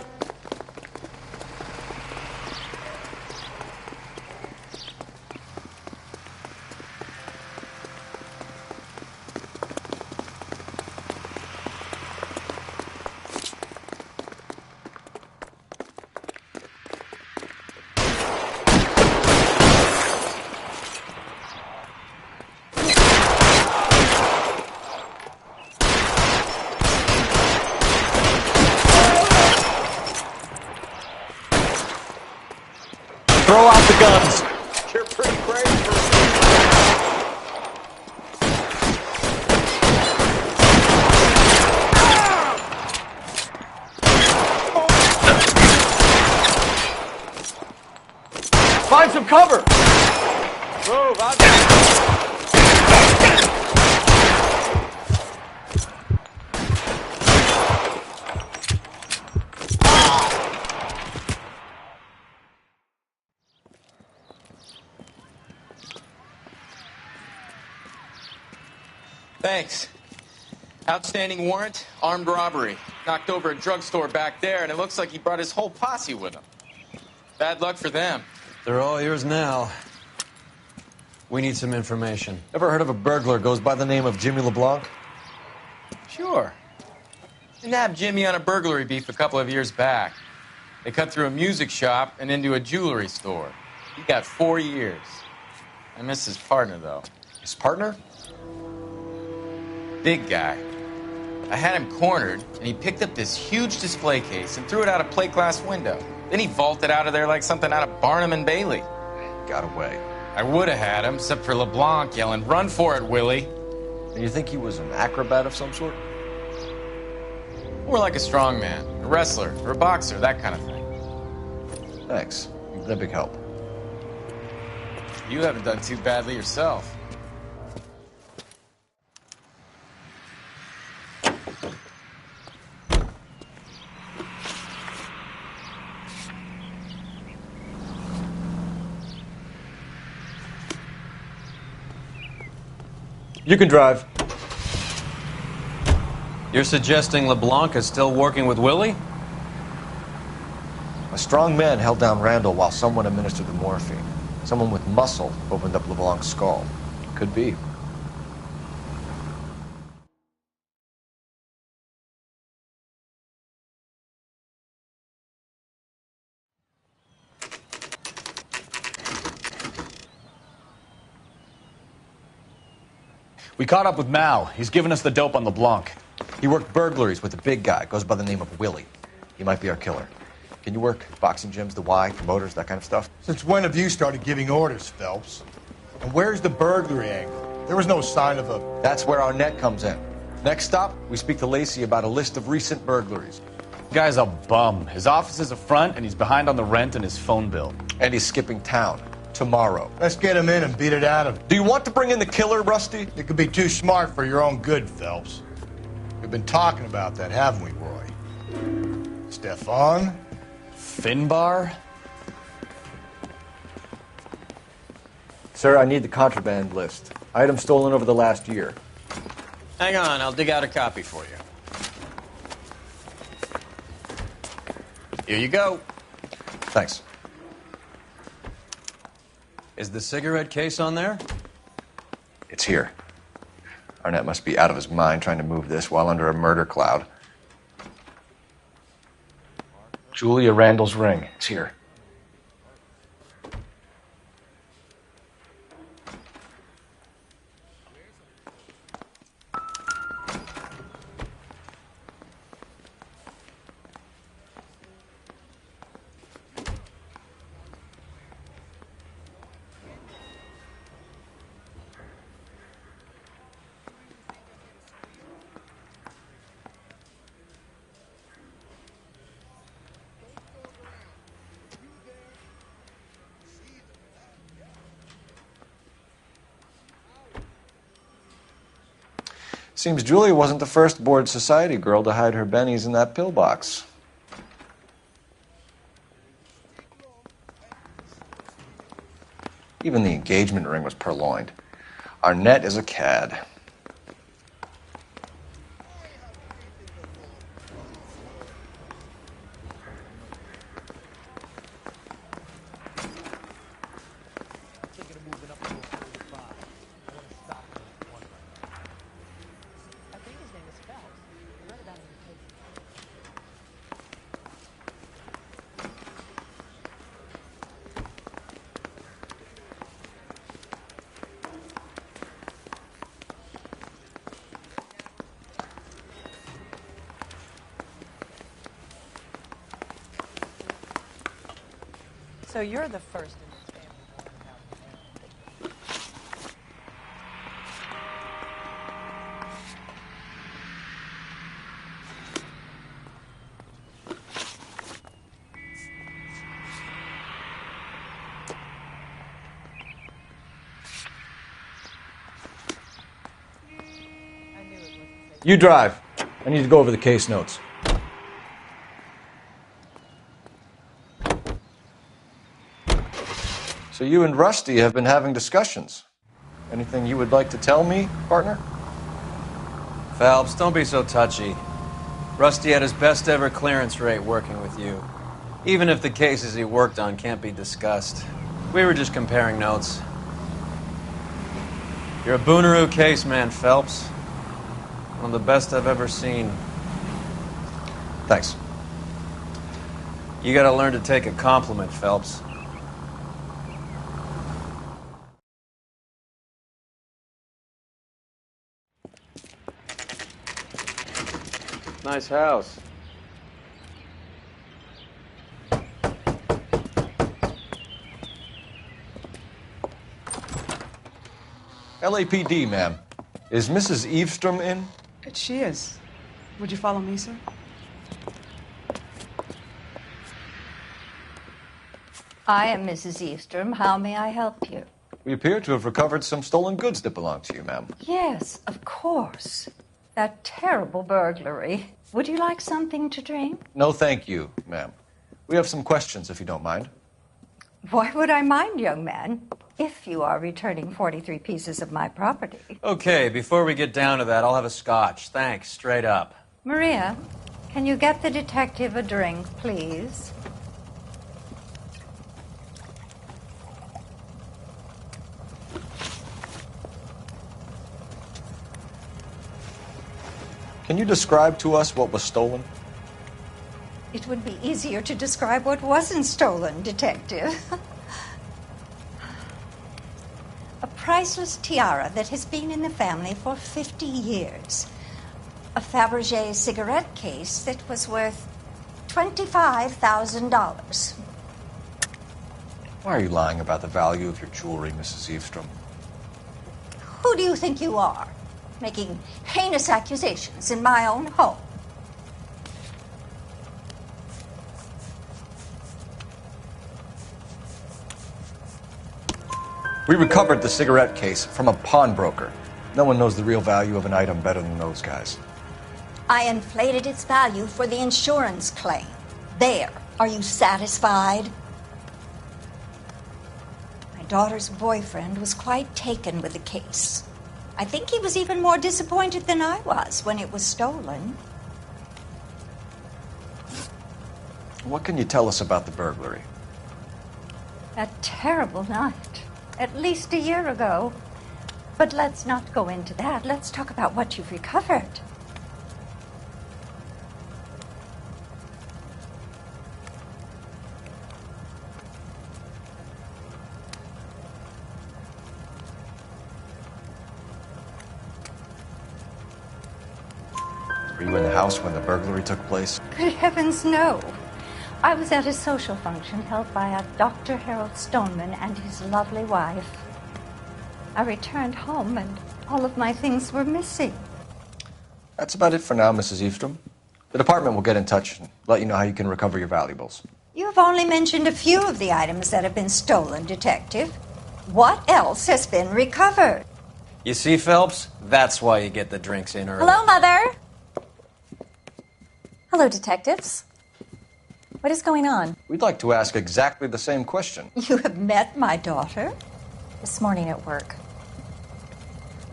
Throw out the guns. You're pretty brave for Find some cover. Move, out. Thanks. Outstanding warrant, armed robbery. Knocked over a drugstore back there, and it looks like he brought his whole posse with him. Bad luck for them. They're all yours now. We need some information. Ever heard of a burglar goes by the name of Jimmy LeBlanc? Sure. They nabbed Jimmy on a burglary beef a couple of years back. They cut through a music shop and into a jewelry store. He got 4 years. I miss his partner, though. His partner? Big guy. I had him cornered, and he picked up this huge display case and threw it out a plate glass window. Then he vaulted out of there like something out of Barnum and Bailey. Got away. I would have had him, except for LeBlanc yelling, "Run for it, Willie!" And you think he was an acrobat of some sort? More like a strongman, a wrestler, or a boxer, that kind of thing. Thanks. You've been a big help. You haven't done too badly yourself. You can drive. You're suggesting LeBlanc is still working with Willie? A strong man held down Randall while someone administered the morphine. Someone with muscle opened up LeBlanc's skull. Could be. We caught up with Mao. He's given us the dope on LeBlanc. He worked burglaries with the big guy. Goes by the name of Willie. He might be our killer. Can you work boxing gyms, the Y, promoters, that kind of stuff? Since when have you started giving orders, Phelps? And where's the burglary angle? There was no sign of a... That's where our net comes in. Next stop, we speak to Lacey about a list of recent burglaries. The guy's a bum. His office is a front, and he's behind on the rent and his phone bill. And he's skipping town. Tomorrow. Let's get him in and beat it out of him. Do you want to bring in the killer, Rusty? It could be too smart for your own good, Phelps. We've been talking about that, haven't we, Roy? Stefan? Finbar? Sir, I need the contraband list. Items stolen over the last year. Hang on, I'll dig out a copy for you. Here you go. Thanks. Is the cigarette case on there? It's here. Arnett must be out of his mind trying to move this while under a murder cloud. Julia Randall's ring. It's here. Seems Julia wasn't the first bored society girl to hide her bennies in that pillbox. Even the engagement ring was purloined. Arnett is a cad. So you're the first in this family to learn how to You drive. I need to go over the case notes. So you and Rusty have been having discussions. Anything you would like to tell me, partner? Phelps, don't be so touchy. Rusty had his best ever clearance rate working with you. Even if the cases he worked on can't be discussed. We were just comparing notes. You're a Booneroo case man, Phelps. One of the best I've ever seen. Thanks. You gotta learn to take a compliment, Phelps. Nice house. LAPD, ma'am. Is Mrs. Eavestrom in? She is. Would you follow me, sir? I am Mrs. Eastrom. How may I help you? We appear to have recovered some stolen goods that belong to you, ma'am. Yes, of course. That terrible burglary. Would you like something to drink? No, thank you, ma'am. We have some questions, if you don't mind. Why would I mind, young man, if you are returning 43 pieces of my property? Okay, before we get down to that, I'll have a scotch. Thanks, straight up. Maria, can you get the detective a drink, please? Can you describe to us what was stolen? It would be easier to describe what wasn't stolen, Detective. A priceless tiara that has been in the family for 50 years. A Fabergé cigarette case that was worth $25,000. Why are you lying about the value of your jewelry, Mrs. Eavestrom? Who do you think you are, making heinous accusations in my own home? We recovered the cigarette case from a pawnbroker. No one knows the real value of an item better than those guys. I inflated its value for the insurance claim. There. Are you satisfied? My daughter's boyfriend was quite taken with the case. I think he was even more disappointed than I was when it was stolen. What can you tell us about the burglary? That terrible night. At least a year ago. But let's not go into that. Let's talk about what you've recovered. Were you in the house when the burglary took place? Good heavens, no. I was at a social function held by a Dr. Harold Stoneman and his lovely wife. I returned home and all of my things were missing. That's about it for now, Mrs. Eavestrom. The department will get in touch and let you know how you can recover your valuables. You've only mentioned a few of the items that have been stolen, Detective. What else has been recovered? You see, Phelps? That's why you get the drinks in early. Hello, Mother. Hello, detectives. What is going on? We'd like to ask exactly the same question. You have met my daughter? This morning at work.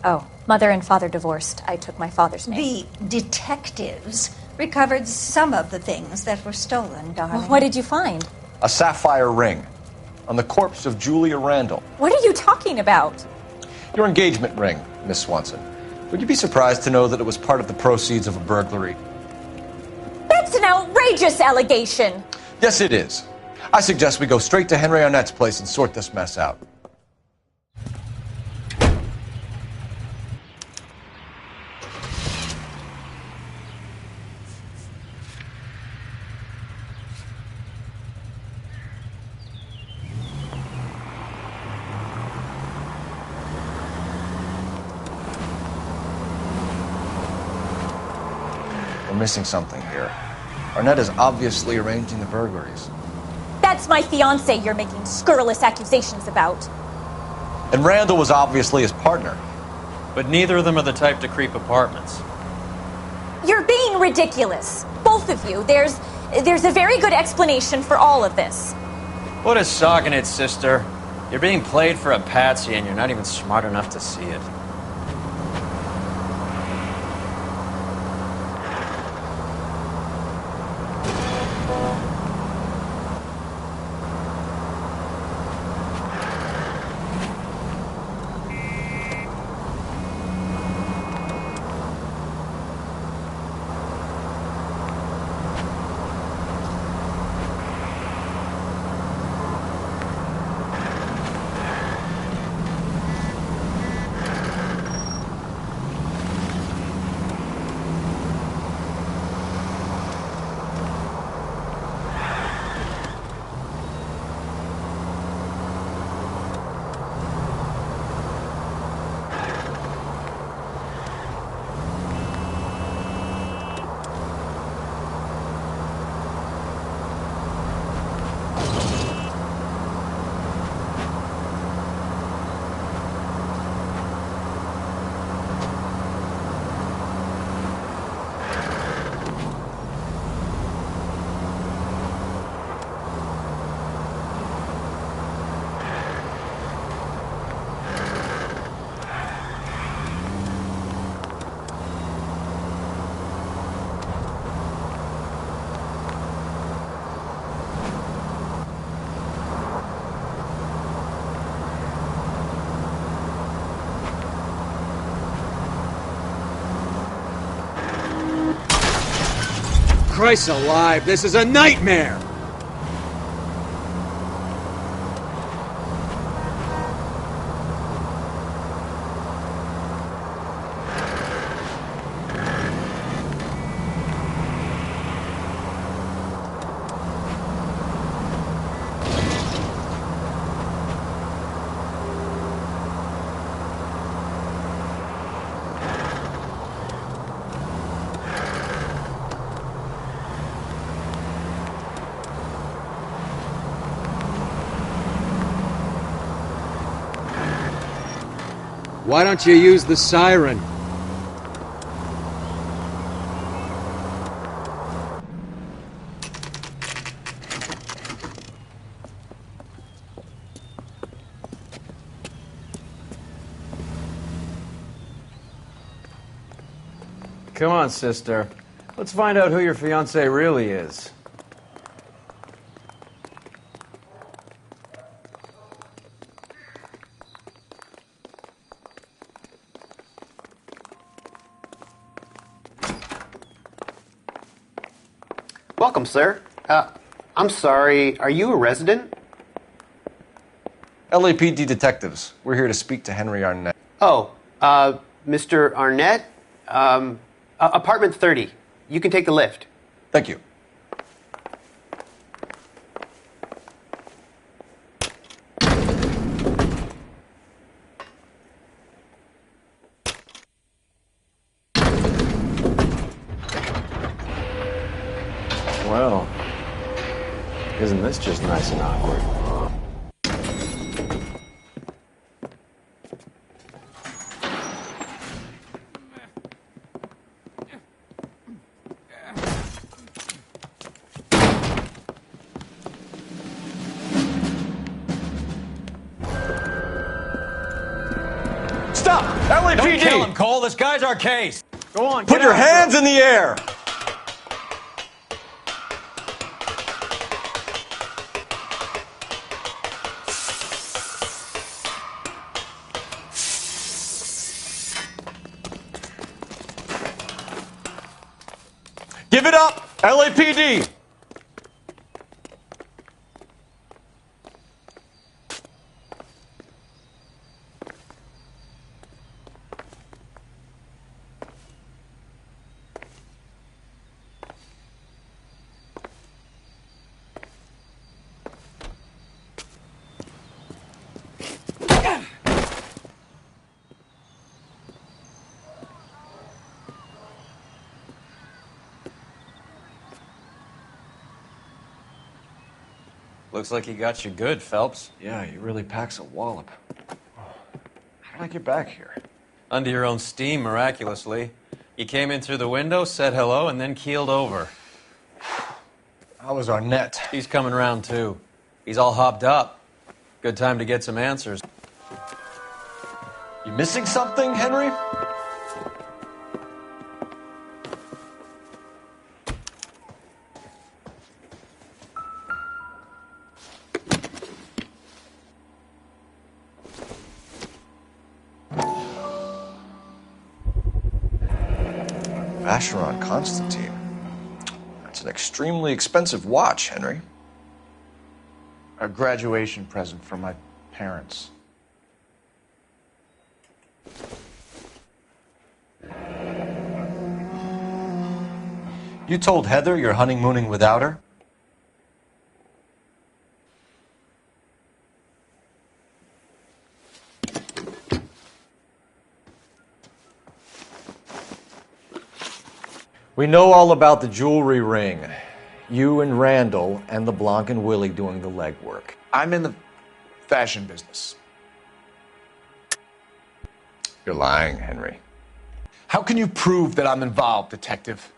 Oh, mother and father divorced. I took my father's name. The detectives recovered some of the things that were stolen, darling. What did you find? A sapphire ring on the corpse of Julia Randall. What are you talking about? Your engagement ring, Miss Swanson. Would you be surprised to know that it was part of the proceeds of a burglary? That's an outrageous allegation! Yes, it is. I suggest we go straight to Henry Arnett's place and sort this mess out. We're missing something here. Arnett is obviously arranging the burglaries. That's my fiance you're making scurrilous accusations about. And Randall was obviously his partner. But neither of them are the type to creep apartments. You're being ridiculous. Both of you. There's a very good explanation for all of this. What is sogging it, sister? You're being played for a patsy and you're not even smart enough to see it. Christ alive, this is a nightmare! Why don't you use the siren? Come on, sister. Let's find out who your fiance really is. Welcome, sir. I'm sorry, are you a resident? LAPD detectives. We're here to speak to Henry Arnett. Oh, Mr. Arnett? Apartment 30. You can take the lift. Thank you. Well, isn't this just nice and awkward? up! LAPD! Don't kill him, Cole. This guy's our case. Go on, Put get your after hands him. in the air! Give it up, LAPD! Looks like he got you good, Phelps. Yeah, he really packs a wallop. How did I get back here? Under your own steam, miraculously. You came in through the window, said hello, and then keeled over. How was Arnett? He's coming round, too. He's all hopped up. Good time to get some answers. You missing something, Henry? Vacheron Constantine. That's an extremely expensive watch, Henry. A graduation present from my parents. You told Heather you're honeymooning without her? We know all about the jewelry ring. You and Randall and LeBlanc and Willie doing the legwork. I'm in the fashion business. You're lying, Henry. How can you prove that I'm involved, detective?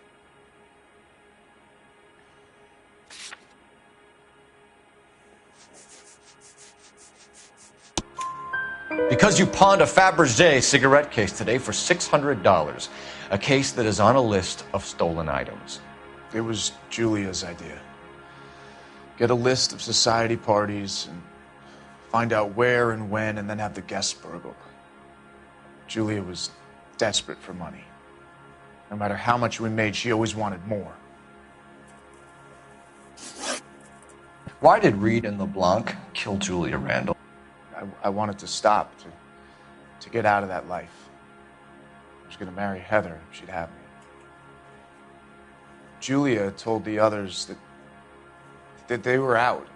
Because you pawned a Fabergé cigarette case today for $600. A case that is on a list of stolen items. It was Julia's idea. Get a list of society parties and find out where and when and then have the guests burgled. Julia was desperate for money. No matter how much we made, she always wanted more. Why did Reed and LeBlanc kill Julia Randall? I wanted to stop, to get out of that life. I was going to marry Heather if she'd have me. Julia told the others that they were out,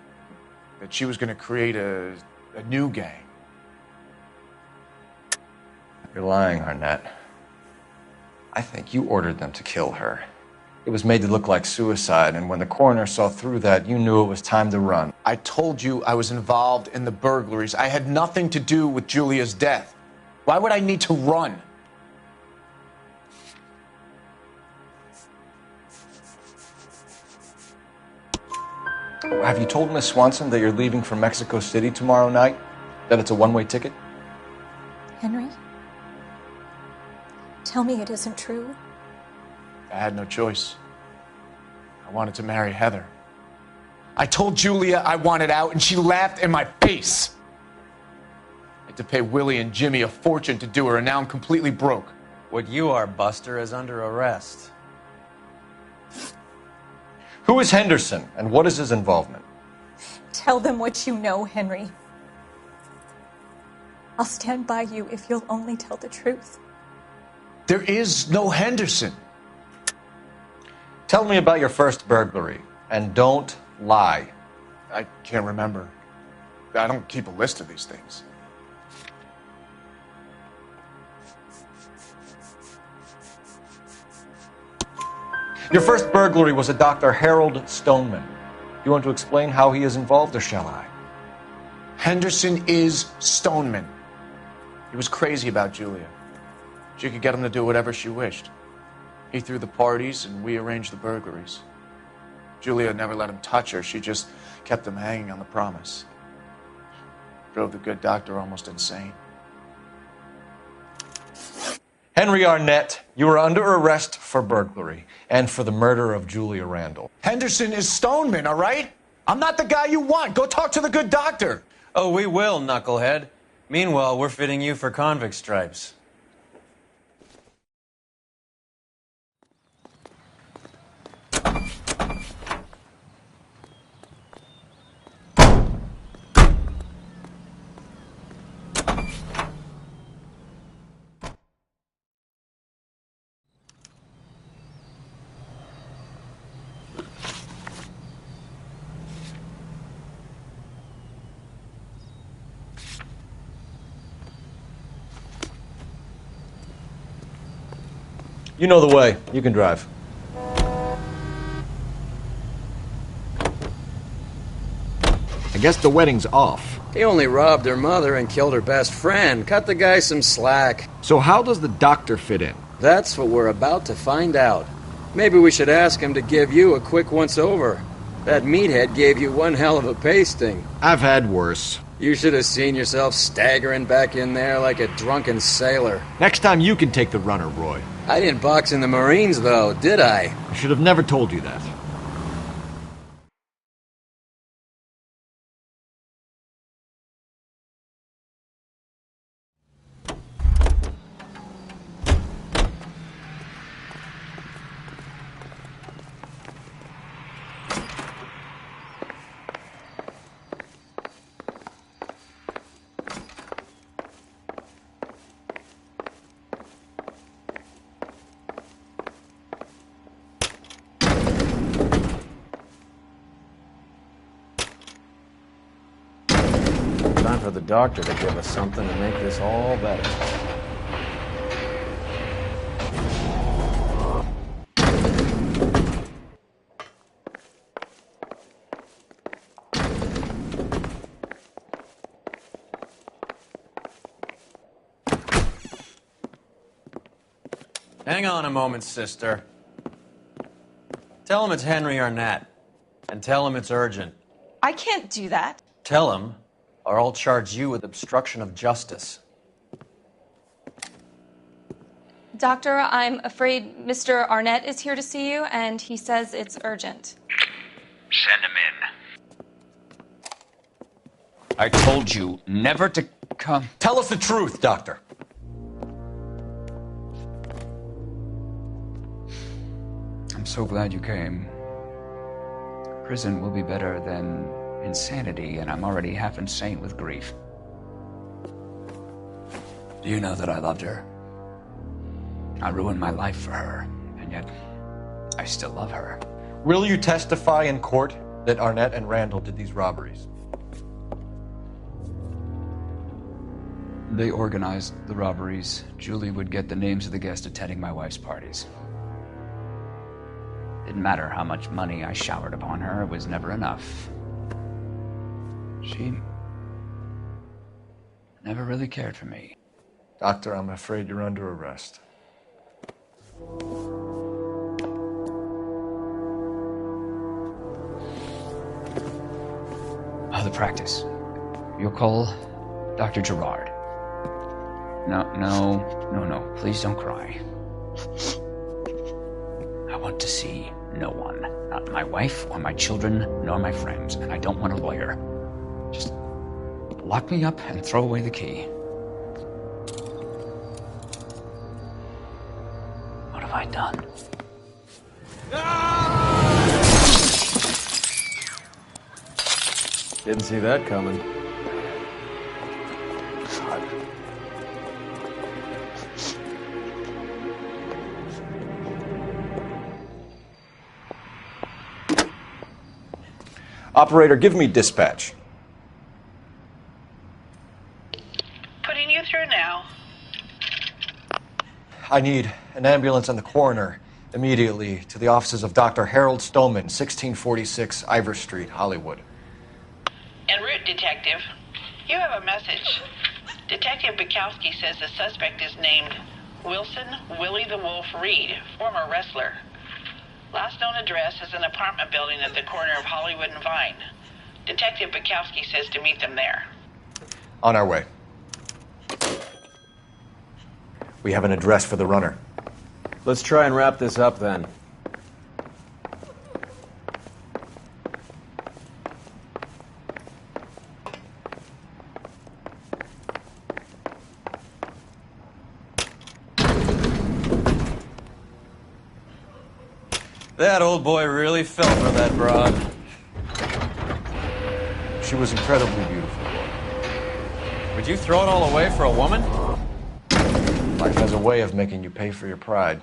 that she was going to create a new gang. You're lying, Arnett. I think you ordered them to kill her. It was made to look like suicide, and when the coroner saw through that, you knew it was time to run. I told you I was involved in the burglaries. I had nothing to do with Julia's death. Why would I need to run? Have you told Miss Swanson that you're leaving for Mexico City tomorrow night? That it's a one-way ticket? Henry? Tell me it isn't true. I had no choice. I wanted to marry Heather. I told Julia I wanted out, and she laughed in my face. I had to pay Willie and Jimmy a fortune to do her, and now I'm completely broke. What you are, Buster, is under arrest. Who is Henderson, and what is his involvement? Tell them what you know, Henry. I'll stand by you if you'll only tell the truth. There is no Henderson. Tell me about your first burglary, and don't lie. I can't remember. I don't keep a list of these things. Your first burglary was a Dr. Harold Stoneman. You want to explain how he is involved, or shall I? Henderson is Stoneman. He was crazy about Julia. She could get him to do whatever she wished. He threw the parties, and we arranged the burglaries. Julia never let him touch her. She just kept him hanging on the promise. Drove the good doctor almost insane. Henry Arnett, you are under arrest for burglary and for the murder of Julia Randall. Henderson is Stoneman, all right? I'm not the guy you want. Go talk to the good doctor. Oh, we will, knucklehead. Meanwhile, we're fitting you for convict stripes. You know the way. You can drive. I guess the wedding's off. He only robbed her mother and killed her best friend. Cut the guy some slack. So how does the doctor fit in? That's what we're about to find out. Maybe we should ask him to give you a quick once-over. That meathead gave you one hell of a pasting. I've had worse. You should have seen yourself staggering back in there like a drunken sailor. Next time you can take the runner, Roy. I didn't box in the Marines, though, did I? I should have never told you that. Time for the doctor to give us something to make this all better. Hang on a moment, sister. Tell him it's Henry Arnett. And tell him it's urgent. I can't do that. Tell him, or I'll charge you with obstruction of justice. Doctor, I'm afraid Mr. Arnett is here to see you, and he says it's urgent. Send him in. I told you never to come. Tell us the truth, Doctor. I'm so glad you came. Prison will be better than insanity, and I'm already half insane with grief. Do you know that I loved her? I ruined my life for her, and yet I still love her. Will you testify in court that Arnett and Randall did these robberies? They organized the robberies. Julie would get the names of the guests attending my wife's parties. Didn't matter how much money I showered upon her, it was never enough. She never really cared for me. Doctor, I'm afraid you're under arrest. The practice. You'll call Dr. Gerard. No. Please don't cry. I want to see no one. Not my wife or my children, nor my friends. And I don't want a lawyer. Just lock me up and throw away the key. What have I done? Didn't see that coming. Operator, give me dispatch. Putting you through now. I need an ambulance and the coroner immediately to the offices of Dr. Harold Stoneman, 1646 Ivor Street, Hollywood. En route, Detective. You have a message. Detective Bukowski says the suspect is named Wilson Willie the Wolf Reed, former wrestler. Last known address is an apartment building at the corner of Hollywood and Vine. Detective Bukowski says to meet them there. On our way. We have an address for the runner. Let's try and wrap this up then. That old boy really fell for that broad. She was incredibly beautiful. Would you throw it all away for a woman? Life has a way of making you pay for your pride.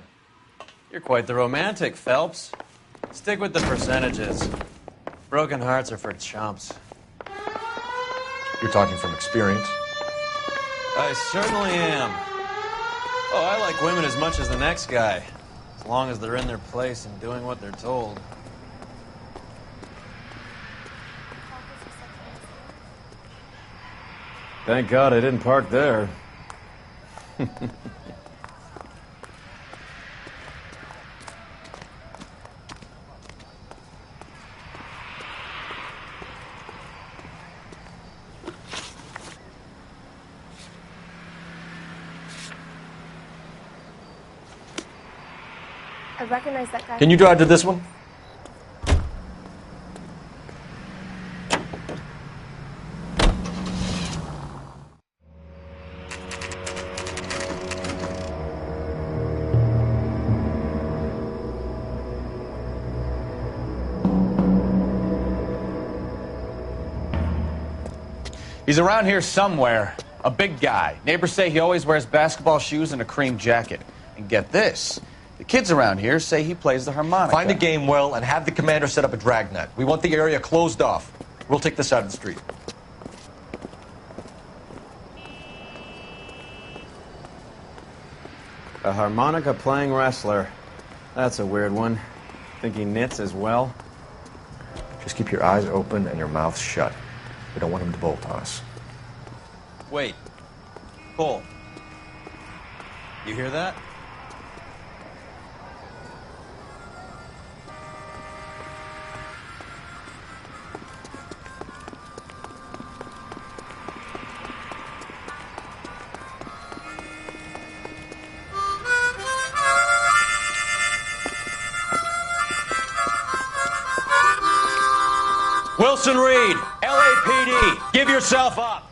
You're quite the romantic, Phelps. Stick with the percentages. Broken hearts are for chumps. You're talking from experience? I certainly am. Oh, I like women as much as the next guy. As long as they're in their place and doing what they're told. Thank God I didn't park there. I recognize that guy. Can you drive to this one? He's around here somewhere. A big guy. Neighbors say he always wears basketball shoes and a cream jacket. And get this. The kids around here say he plays the harmonica. Find a game well and have the commander set up a dragnet. We want the area closed off. We'll take this side of the street. A harmonica playing wrestler. That's a weird one. Think he knits as well? Just keep your eyes open and your mouth shut. We don't want him to bolt on us. Wait. Cole. You hear that? Wilson Reed, LAPD, give yourself up.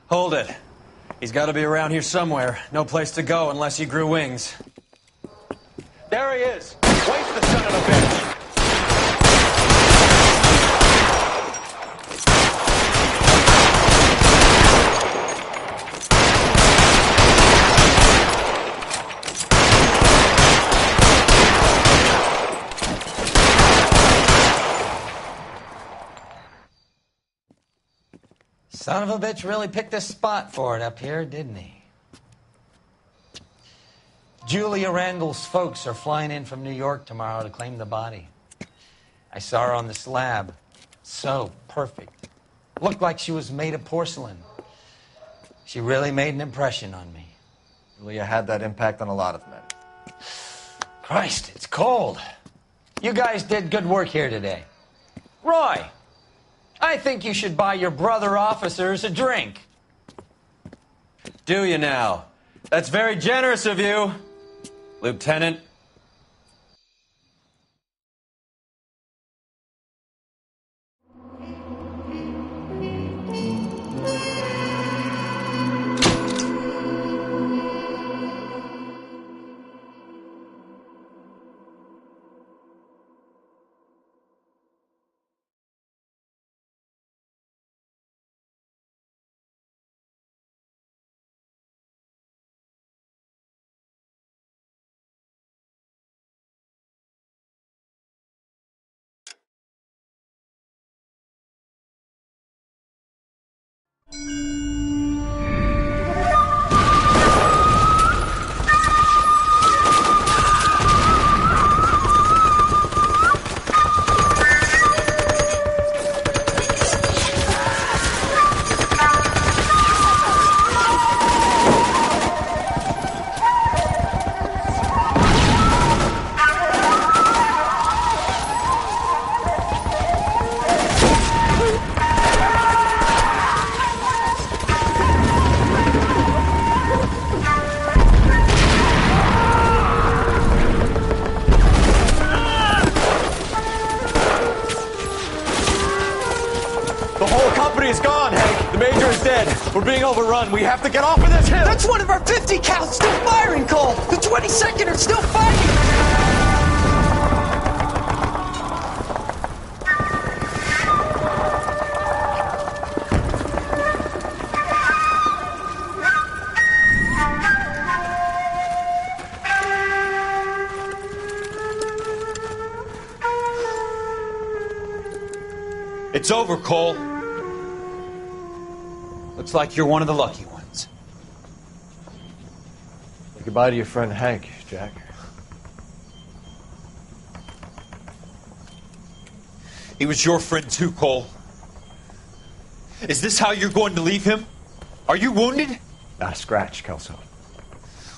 Hold it. He's got to be around here somewhere. No place to go unless he grew wings. There he is. Waste the son of a bitch. Son of a bitch really picked a spot for it up here, didn't he? Julia Randall's folks are flying in from New York tomorrow to claim the body. I saw her on the slab. So perfect. Looked like she was made of porcelain. She really made an impression on me. Julia had that impact on a lot of men. Christ, it's cold. You guys did good work here today. Roy, I think you should buy your brother officers a drink. Do you now? That's very generous of you, Lieutenant. We're being overrun. We have to get off of this hill. That's one of our 50 cals still firing, Cole. The 22nd are still fighting. It's over, Cole. Looks like you're one of the lucky ones. Say goodbye to your friend Hank, Jack. He was your friend too, Cole. Is this how you're going to leave him? Are you wounded? Not a scratch, Kelso.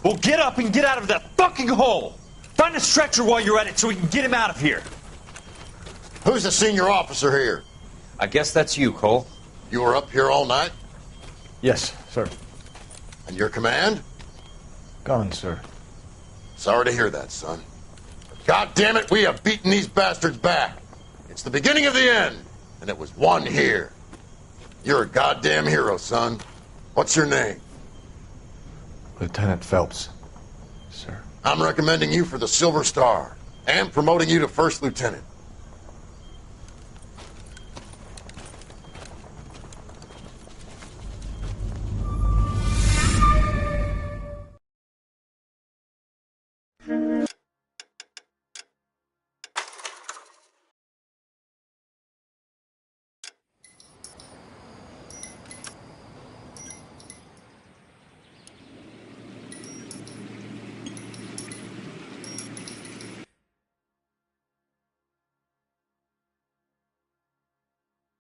Well, get up and get out of that fucking hole! Find a stretcher while you're at it so we can get him out of here. Who's the senior officer here? I guess that's you, Cole. You were up here all night? Yes, sir. And your command? Gone, sir. Sorry to hear that, son. God damn it, we have beaten these bastards back. It's the beginning of the end, and it was one here. You're a goddamn hero, son. What's your name? Lieutenant Phelps, sir. I'm recommending you for the Silver Star and promoting you to First Lieutenant.